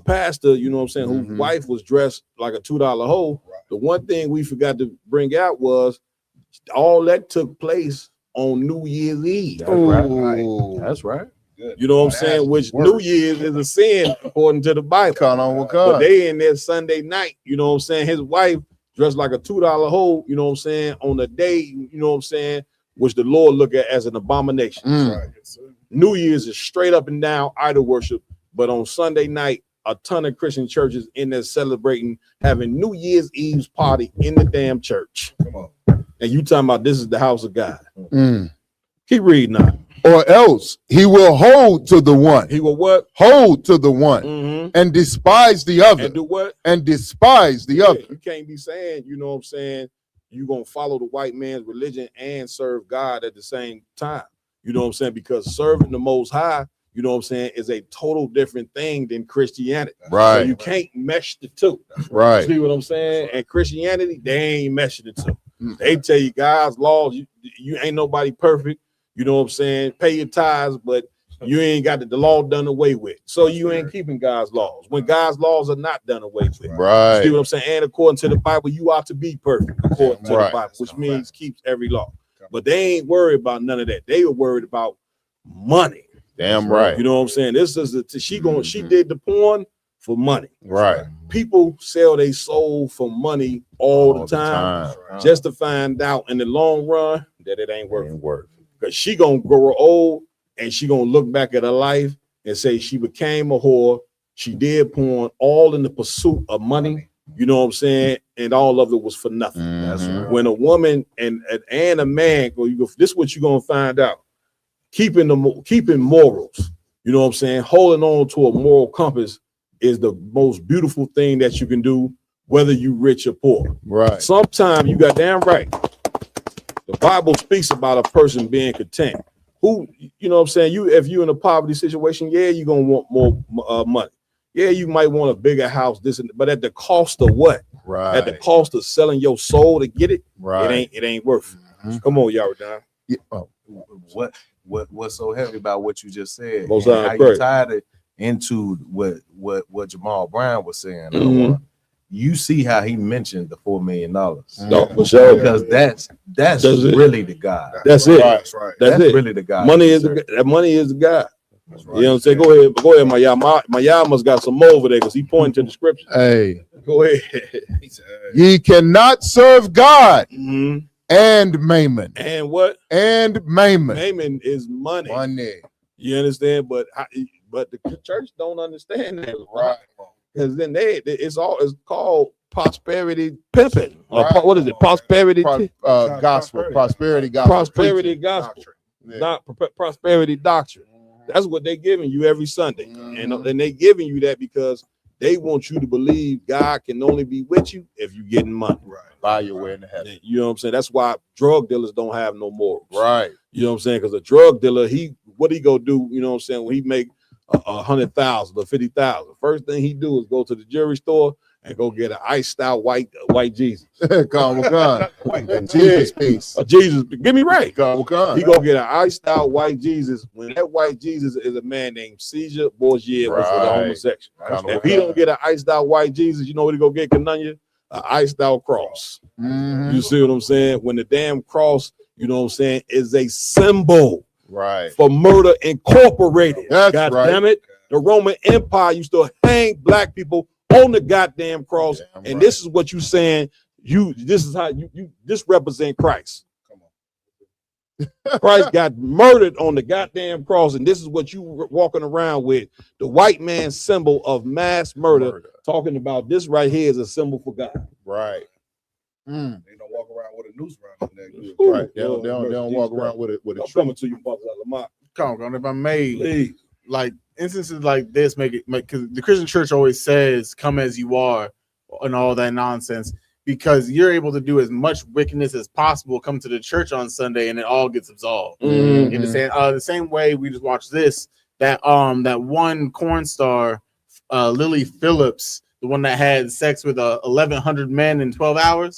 pastor, you know what I'm saying, whose wife was dressed like a $2 hoe. Right. The one thing we forgot to bring out was all that took place on New Year's Eve. That's right. That's right. You know what I'm saying? Which New Year's is a sin according to the Bible. But they in there Sunday night, you know what I'm saying? His wife dressed like a $2 hoe, you know what I'm saying, on a day, you know what I'm saying, which the Lord look at as an abomination. Right. New Year's is straight up and down idol worship, but on Sunday night, a ton of Christian churches in there celebrating, having New Year's Eve's party in the damn church. Come on. And you talking about this is the house of God. Keep reading now. Or else he will hold to the one. He will what? Hold to the one and despise the other. And do what? And despise the other. You can't be saying, you know what I'm saying, you're going to follow the white man's religion and serve God at the same time. You know what I'm saying? Because serving the Most High, you know what I'm saying, is a total different thing than Christianity. Right. So you can't mesh the two. Right. See what I'm saying? And Christianity, they ain't meshing the two. They tell you God's laws, you ain't nobody perfect. You know what I'm saying? Pay your tithes, but you ain't got the law done away with. So you ain't keeping God's laws when God's laws are not done away with. Right. See what I'm saying? And according to the Bible, you ought to be perfect according to the Right. Bible, which means keeps every law. But they ain't worried about none of that. They were worried about money. Damn right. You know what I'm saying? This is she did the porn for money. Right. People sell their soul for money all the time, just to find out in the long run that it ain't worth it. Because she gonna grow old and she gonna look back at her life and say she became a whore. She did porn all in the pursuit of money. You know what I'm saying? And all of it was for nothing. That's right. When a woman and a man this is what you're gonna find out. Keeping morals, you know what I'm saying? Holding on to a moral compass is the most beautiful thing that you can do, whether you rich or poor. Right. Sometimes you got damn right. The Bible speaks about a person being content. Who, you know what I'm saying? If you're in a poverty situation, yeah, you're gonna want more money. Yeah, you might want a bigger house, but at the cost of what? Right. At the cost of selling your soul to get it, right. It ain't worth it. Come on, y'all down. Yeah. Oh. What's so heavy about what you just said? Most And how you tied it into what Jamal Brown was saying. You see how he mentioned the $4 million. No, for sure. Because that's really the God. That's it. That's right. That's it. really the God. Money is that money is the God. Right. You know what I'm saying? Go ahead, my y'all must got some more over there because he pointing to the scripture. Hey, go ahead. Ye cannot serve God and Mammon. And what? And Mammon. Mammon is money. Money. You understand? But the church don't understand that, right? Because then it's called prosperity pimping. Right. What is it? Prosperity gospel. Prosperity gospel. Prosperity gospel. Not prosperity doctrine. That's what they're giving you every Sunday. And they giving you that because they want you to believe God can only be with you if you're getting money. Right. Buy your way into heaven. You know what I'm saying? That's why drug dealers don't have no morals. Right. You know what I'm saying? Because a drug dealer, what he go do, you know what I'm saying, when he make 100,000 or 50,000, first thing he do is go to the jewelry store and go get an iced out white Jesus. Come on. Jesus piece. Jesus, get me right. Come on. He go get an iced out white Jesus. When that white Jesus is a man named Caesar Borgia, which was a homosexual. If he don't get an iced out white Jesus, you know what he go get, Canunya? An iced out cross. You see what I'm saying? When the damn cross, you know what I'm saying, is a symbol for murder incorporated. That's God right. damn it. The Roman Empire used to hang black people on the goddamn cross. And this is what you saying. This is how this represent Christ. Christ got murdered on the goddamn cross, and this is what you walking around with. The white man's symbol of mass murder. Talking about this right here is a symbol for God. Right. They don't walk around with a noose around their neck. Right. They don't walk around with a I'm coming to you, Lamont. Come on, if I may, like instances like this make because the Christian church always says, "Come as you are," and all that nonsense. Because you're able to do as much wickedness as possible, come to the church on Sunday, and it all gets absolved. You understand? The same way we just watched this, that one corn star, Lily Phillips, the one that had sex with 1,100 men in 12 hours.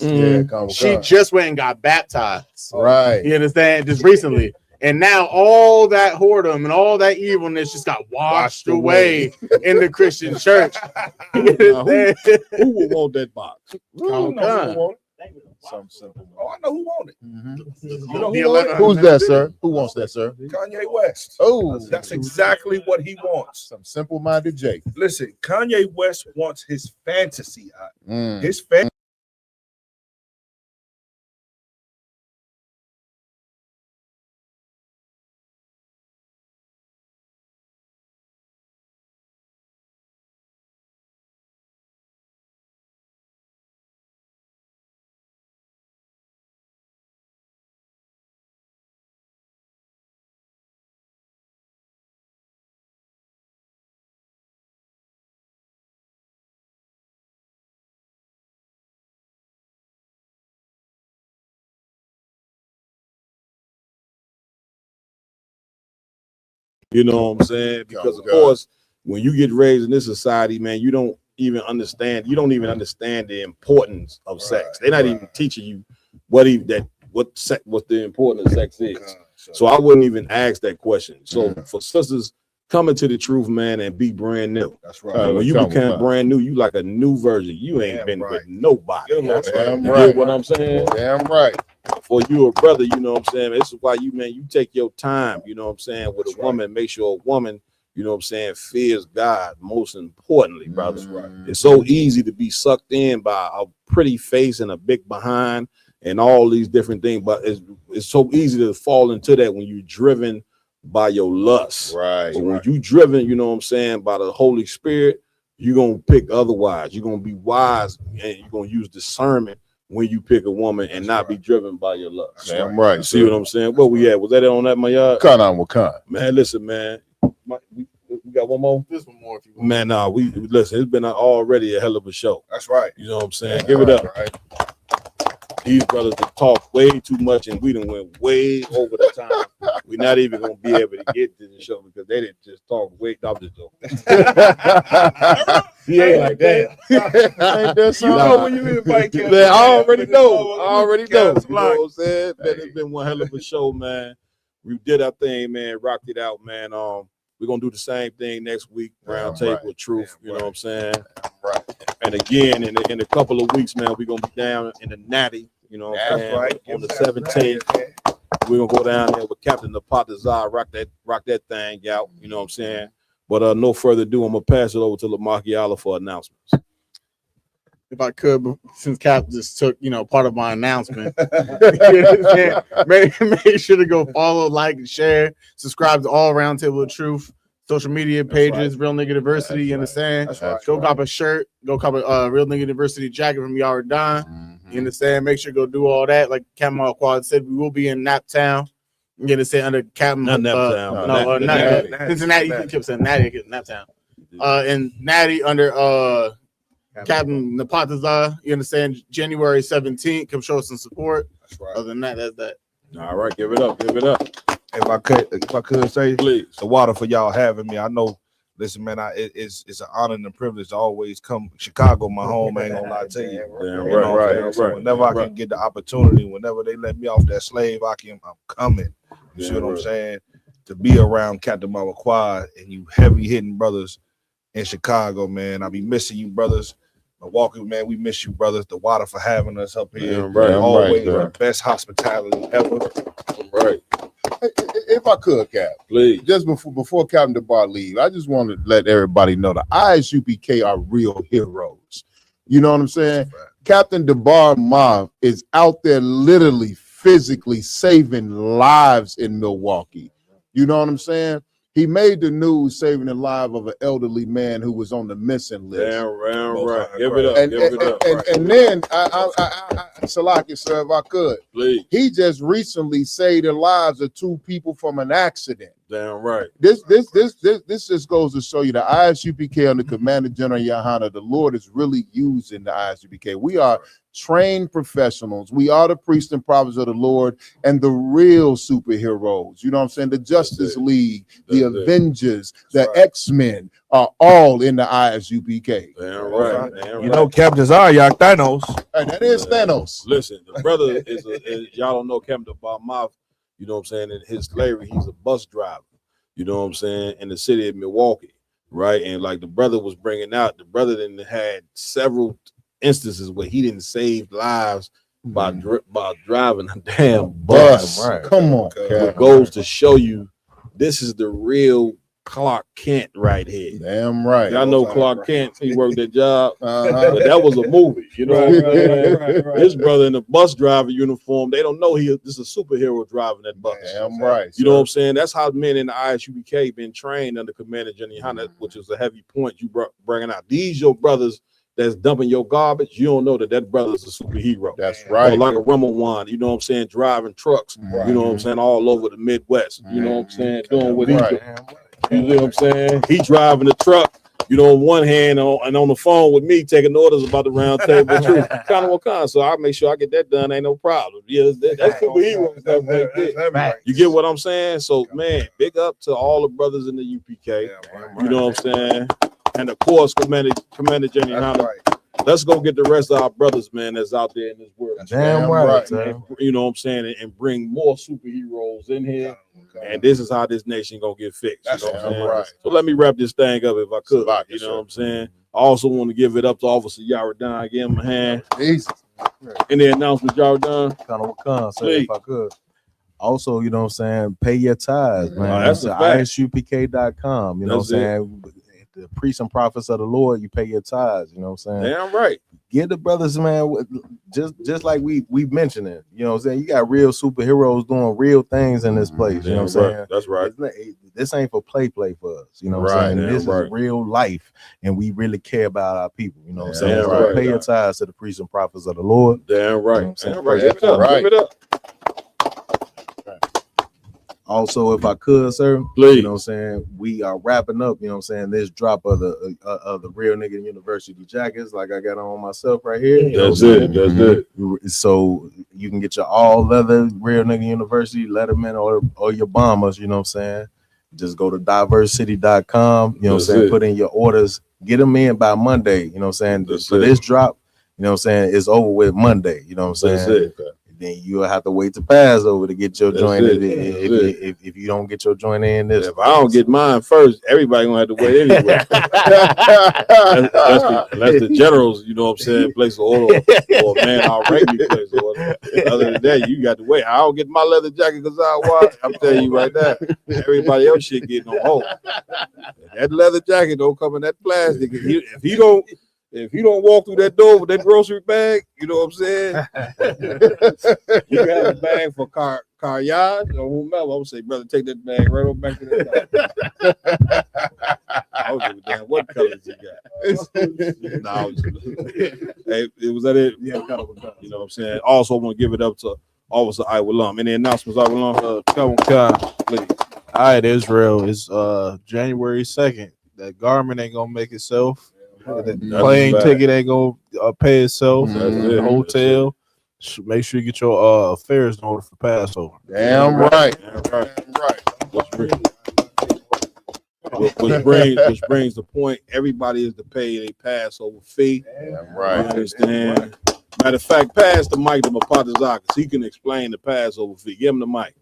She just went and got baptized. Right. You understand? Just recently. And now all that whoredom and all that evilness just got washed away in the Christian church. Who would want that box? Some simple. Oh, I know who want it. You know who's that, sir? Who wants that, sir? Kanye West. Oh, that's exactly what he wants. Some simple-minded Jake. Listen, Kanye West wants his fantasy out. His fantasy. You know what I'm saying? Because of course, when you get raised in this society, man, you don't even understand the importance of sex. They're not even teaching you what the importance of sex is. So I wouldn't even ask that question. So for sisters, coming to the truth, man, and be brand new. That's right. When you become brand new, you like a new version. You ain't been with nobody. That's right. You get what I'm saying? Damn right. For you a brother, you know what I'm saying? This is why you take your time, you know what I'm saying, with a woman, make sure a woman, you know what I'm saying, fears God most importantly, brothers. Right. It's so easy to be sucked in by a pretty face and a big behind and all these different things, but it's so easy to fall into that when you're driven by your lust. Right. But when you driven, you know what I'm saying, by the Holy Spirit, you're gonna pick otherwise. You're gonna be wise and you're gonna use discernment when you pick a woman and not be driven by your lust. Damn right. You see what I'm saying? Where we at? Was that on that, my yard? Man, listen, man. We got one more? This one more if you want. Man, nah, we listen, it's been already a hell of a show. That's right. You know what I'm saying? Give it up. Right. These brothers that talk way too much and we done went way over the time. We're not even gonna be able to get to the show because they didn't just talk way. I'm just joking. He ain't like that. Ain't that You know when you invite Kevin. Man, I already know. You know what I'm saying? Man, it's been one hell of a show, man. We did our thing, man. Rocked it out, man. We're gonna do the same thing next week. Round table with truth. You know what I'm saying? Right. And again, in a couple of weeks, man, we're gonna be down in the Natty. You know what I'm saying? Right. On the 17th. We're gonna go down there with Captain Napatazar, rock that thing out. You know what I'm saying? But no further ado, I'm gonna pass it over to Lamarkiala for announcements. If I could, since Cap just took, part of my announcement, make sure to go follow, like, and share, subscribe to All Round Table of Truth, social media pages, Real Nigga Diversity, you understand? Go cop a shirt, go cop a Real Nigga Diversity jacket from Yara Don, you understand? Make sure to go do all that. Like Kamal Quad said, we will be in Naptown. You understand? Under Captain, not Naptown, Cincinnati. You keep saying Natty, Naptown. And Natty under Captain Napatazar, you understand? January 17th, come show us some support. That's right. Other than that, that's that. All right, give it up. If I could say, please, the water for y'all having me. I know. Listen, man, it's an honor and a privilege to always come. Chicago, my home, ain't gonna lie to you. Right. So whenever I can get the opportunity, whenever they let me off that slave, I'm coming. You see what I'm saying? To be around Captain Mama Quad and you heavy hitting brothers in Chicago, man. I be missing you, brothers. Milwaukee, man, we miss you, brothers. The water for having us up here. Always the best hospitality ever. Right. If I could, Cap, please. Just before Captain DeBar leave, I just want to let everybody know the ISUPK are real heroes. You know what I'm saying? Captain DeBar Mav is out there literally, physically saving lives in Milwaukee. You know what I'm saying? He made the news saving the life of an elderly man who was on the missing list. Right. Give it up. And then, Salaki, sir, if I could, please. He just recently saved the lives of 2 people from an accident. Damn right. This just goes to show you the ISUPK under Commander General Yahana, the Lord is really using the ISUPK. We are trained professionals. We are the priests and prophets of the Lord and the real superheroes. You know what I'm saying? The Justice League, the Avengers, the X-Men are all in the ISUPK. Damn right. You know, Captain's Aryak Thanos. Hey, that is Thanos. Listen, the brother is y'all don't know Captain DeBar Mav. You know what I'm saying? In his slavery, he's a bus driver. You know what I'm saying? In the city of Milwaukee, right? And like the brother was bringing out, the brother then had several instances where he didn't save lives by driving a damn bus. Right. Come on. It goes to show you this is the real Clark Kent right here. Damn right. Y'all know Clark Kent, he worked that job, but that was a movie, you know what I'm saying? His brother in a bus driver uniform, they don't know this is a superhero driving that bus. Damn right. You know what I'm saying? That's how men in the ISUPK been trained under Commander General Yohana, which is a heavy point you bringing out. These your brothers that's dumping your garbage, you don't know that brother's a superhero. That's right. Or like a Ramawan, you know what I'm saying, driving trucks, you know what I'm saying, all over the Midwest. You know what I'm saying, doing what he do. You know what I'm saying? He driving the truck you know, on one hand and on the phone with me taking orders about the round table too. Kind of what so I make sure I get that done. Ain't no problem. Yeah, that's superhero stuff right there. You get what I'm saying? So man, big up to all the brothers in the UPK. You know what I'm saying? And of course, Commander Jenny Hunter. Let's go get the rest of our brothers, man, that's out there in this world. Damn right. And, you know what I'm saying? And bring more superheroes in here. And this is how this nation gonna get fixed. You know what I'm saying? Right. So let me wrap this thing up if I could. You know what I'm saying? I also want to give it up to Officer Yaradan. Give him a hand. Any announcement, Yaradan? Kind of what say if I could. Also, you know what I'm saying? Pay your tithes, man. That's a fact. ISUPK.com. You know what I'm saying? The priests and prophets of the Lord, you pay your tithes. You know what I'm saying? Damn right. Give the brothers, man, just like we mentioned it. You know what I'm saying? You got real superheroes doing real things in this place. You know what I'm saying? That's right. This ain't for play for us. You know what I'm saying? This is real life, and we really care about our people. You know what I'm saying? So pay your tithes to the priests and prophets of the Lord. Damn right. You know what I'm Damn right. Give it up. Give it up. Also, if I could, sir, please. You know what I'm saying, we are wrapping up, you know what I'm saying, this drop of the Real Nigga University jackets like I got on myself right here. You That's it. That's it. So you can get your all leather Real Nigga University Letterman or your bombers, you know what I'm saying. Just go to diversecity.com, you know what I'm saying, put in your orders, get them in by Monday, you know what I'm saying. For this drop, you know what I'm saying, it's over with Monday, you know what I'm saying. Then you'll have to wait to Passover to get your joint in. If you don't get your joint in this. If I don't get mine first, everybody gonna have to wait anyway. Unless the generals, you know what I'm saying, place an order, or man, I'll rank me place an order. Other than that, you got to wait. I don't get my leather jacket because I'm telling you right now, everybody else shit getting on hold. That leather jacket don't come in that plastic. If you don't walk through that door with that grocery bag, you know what I'm saying? You can have a bag for car yard or whomever. I'm gonna say, brother, take that bag right on back to that car. I don't give a damn what colors you got. No, hey, was that it? Yeah, kind of. You know what I'm saying? Also, I want to give it up to Officer Iwalam. Any announcements, Iwalam? Come on, please. All right, Israel. It's January 2nd. That garment ain't gonna make itself. The plane ticket ain't gonna pay itself. The hotel. Make sure you get your affairs in order for Passover. Damn right. Which brings the point. Everybody is to pay a Passover fee. Damn right. You understand? Matter of fact, pass the mic to Mapatazaka so he can explain the Passover fee. Give him the mic.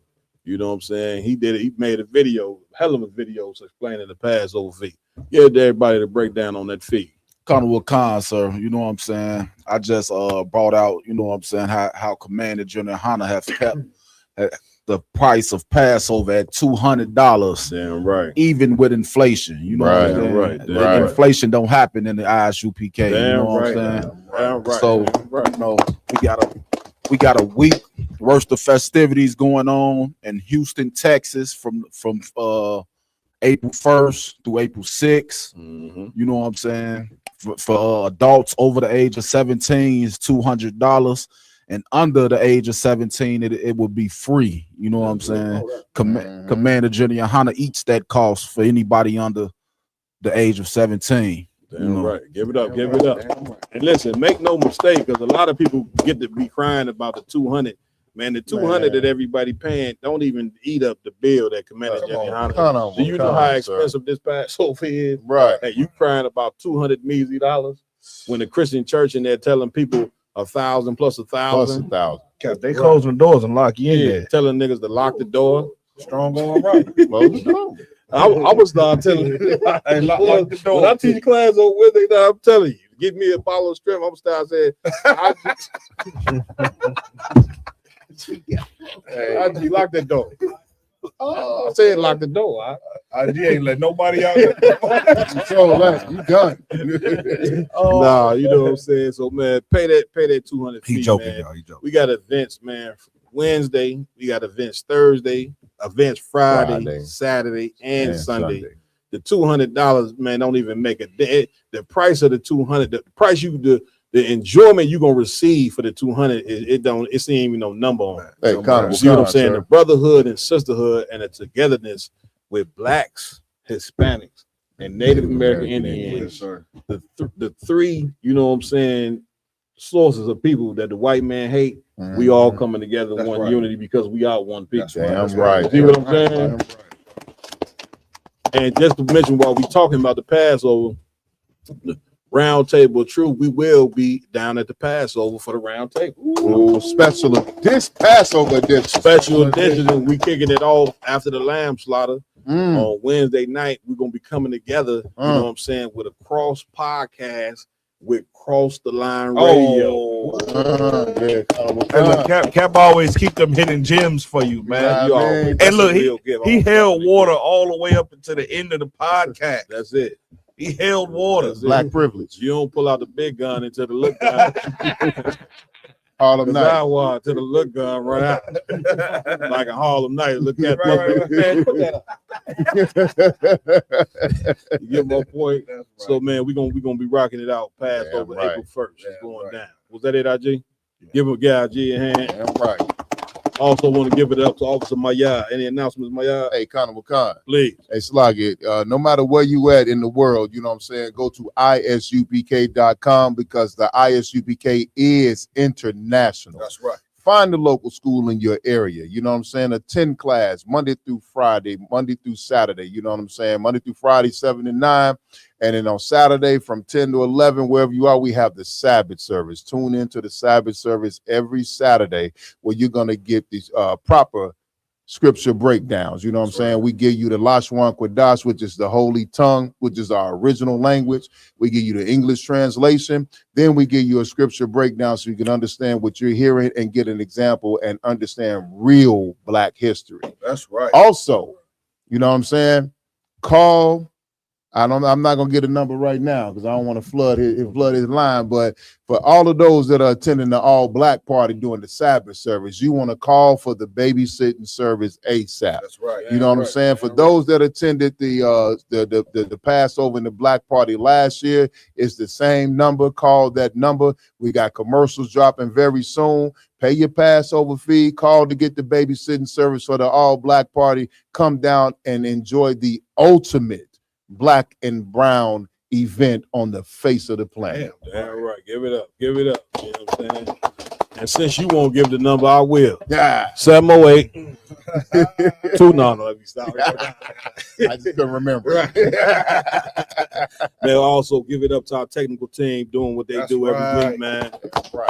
You know what I'm saying? He did it. He made a video, hell of a video, explaining the Passover fee. Get everybody to break down on that fee. Colonel Khan, sir. You know what I'm saying? I just brought out, you know what I'm saying, how Commander General Hunter has kept the price of Passover at $200. Damn right. Even with inflation. You know what I'm saying? Right. Inflation don't happen in the ISUPK. Damn you know what right. I'm saying? Damn right. So, you know, we got a week worth of festivities going on in Houston, Texas from April 1st through April 6th. You know what I'm saying? For adults over the age of 17 is $200, and under the age of 17 it will be free. You know what I'm saying? Commander General Hunter eats that cost for anybody under the age of 17. Damn right. Give it up. Give it up. And listen, make no mistake, because a lot of people get to be crying about the 200. Man, the 200 that everybody paying don't even eat up the bill that Commander Jenny Hunter. Do you know how expensive this Passover is? Right. Hey, you crying about $200 measly when the Christian church and they're telling people 1,000 plus 1,000. Cause they closing the doors and lock you in there. Telling niggas to lock the door. Strong going right. I would start telling Hey, lock the door. When I teach class on Wednesday, I'm telling you, give me a bottle of strength. I'm start saying, IG, lock that door. I said lock the door. IG ain't let nobody out. You done. Nah, you know what I'm saying. So man, pay that 200 He fee, joking, man. y'all. He joking. We got events, man. Wednesday, we got events Thursday, events Friday. Saturday, and Sunday. The $200, man, don't even make it. The price of the 200, the price the enjoyment you're gonna receive for the 200 it ain't even no number on it. You see what I'm saying? The brotherhood and sisterhood and the togetherness with blacks, Hispanics, and Native American Indians. The three, you know what I'm saying, sources of people that the white man hate, we all coming together in one unity because we are one people. Damn right. See what I'm saying? And just to mention while we talking about the Passover, the round table of truth, we will be down at the Passover for the round table. Ooh, this Passover edition. Special edition, and we kicking it off after the lamb slaughter. On Wednesday night, we're gonna be coming together, you know what I'm saying, with a cross podcast with Cross the Line Radio. And look, Cap always keep them hidden gems for you, man. And look, he held water all the way up until the end of the podcast. That's it. He held water. Black privilege. You don't pull out the big gun until the look gun. Harlem Night. To the look gun right out. Like a Harlem Night. Look at You get my point. So man, we're gonna be rocking it out past over April 1st. It's going down. Was that it, IG? Give a guy IG a hand. Damn right. Also want to give it up to Officer Maya. Any announcements, Maya? Hey, Connor McCon. Please. Hey, Sluggy, no matter where you at in the world, you know what I'm saying, go to isupk.com because the ISUPK is international. That's right. Find the local school in your area. You know what I'm saying? Attend class Monday through Friday, Monday through Saturday. You know what I'm saying? Monday through Friday, 7 to 9. And then on Saturday from 10 to 11, wherever you are, we have the Sabbath service. Tune into the Sabbath service every Saturday where you're going to get these proper scripture breakdowns. You know what I'm saying? We give you the Lashwan Kodash, which is the Holy Tongue, which is our original language. We give you the English translation. Then we give you a scripture breakdown so you can understand what you're hearing and get an example and understand real Black history. That's right. Also, you know what I'm saying? Call. I'm not gonna get a number right now because I don't want to flood his line. But for all of those that are attending the all Black party during the Sabbath service, you want to call for the babysitting service ASAP. That's right. You know what I'm saying? For those that attended the Passover and the Black party last year, it's the same number. Call that number. We got commercials dropping very soon. Pay your Passover fee. Call to get the babysitting service for the all Black party. Come down and enjoy the ultimate Black and brown event on the face of the planet. Damn right. Give it up. Give it up. You know what I'm saying? And since you won't give the number, I will. Yeah. 708 let me stop. I just couldn't remember. They'll also give it up to our technical team doing what they do every week, man.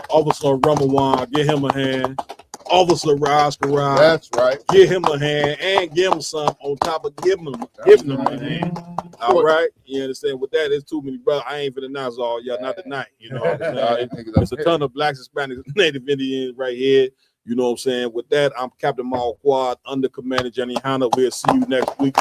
Officer Ramawan, give him a hand. Officer Oscar Rod. That's right. Give him a hand and give him some on top of giving him a hand. All right. You understand? With that, there's too many brothers. I ain't finna announce all y'all, not tonight. You know what I'm saying? There's a ton of Blacks, Hispanics, Native Indians right here. You know what I'm saying? With that, I'm Captain Mal Quad, under Commander Jenny Hanna. We'll see you next week.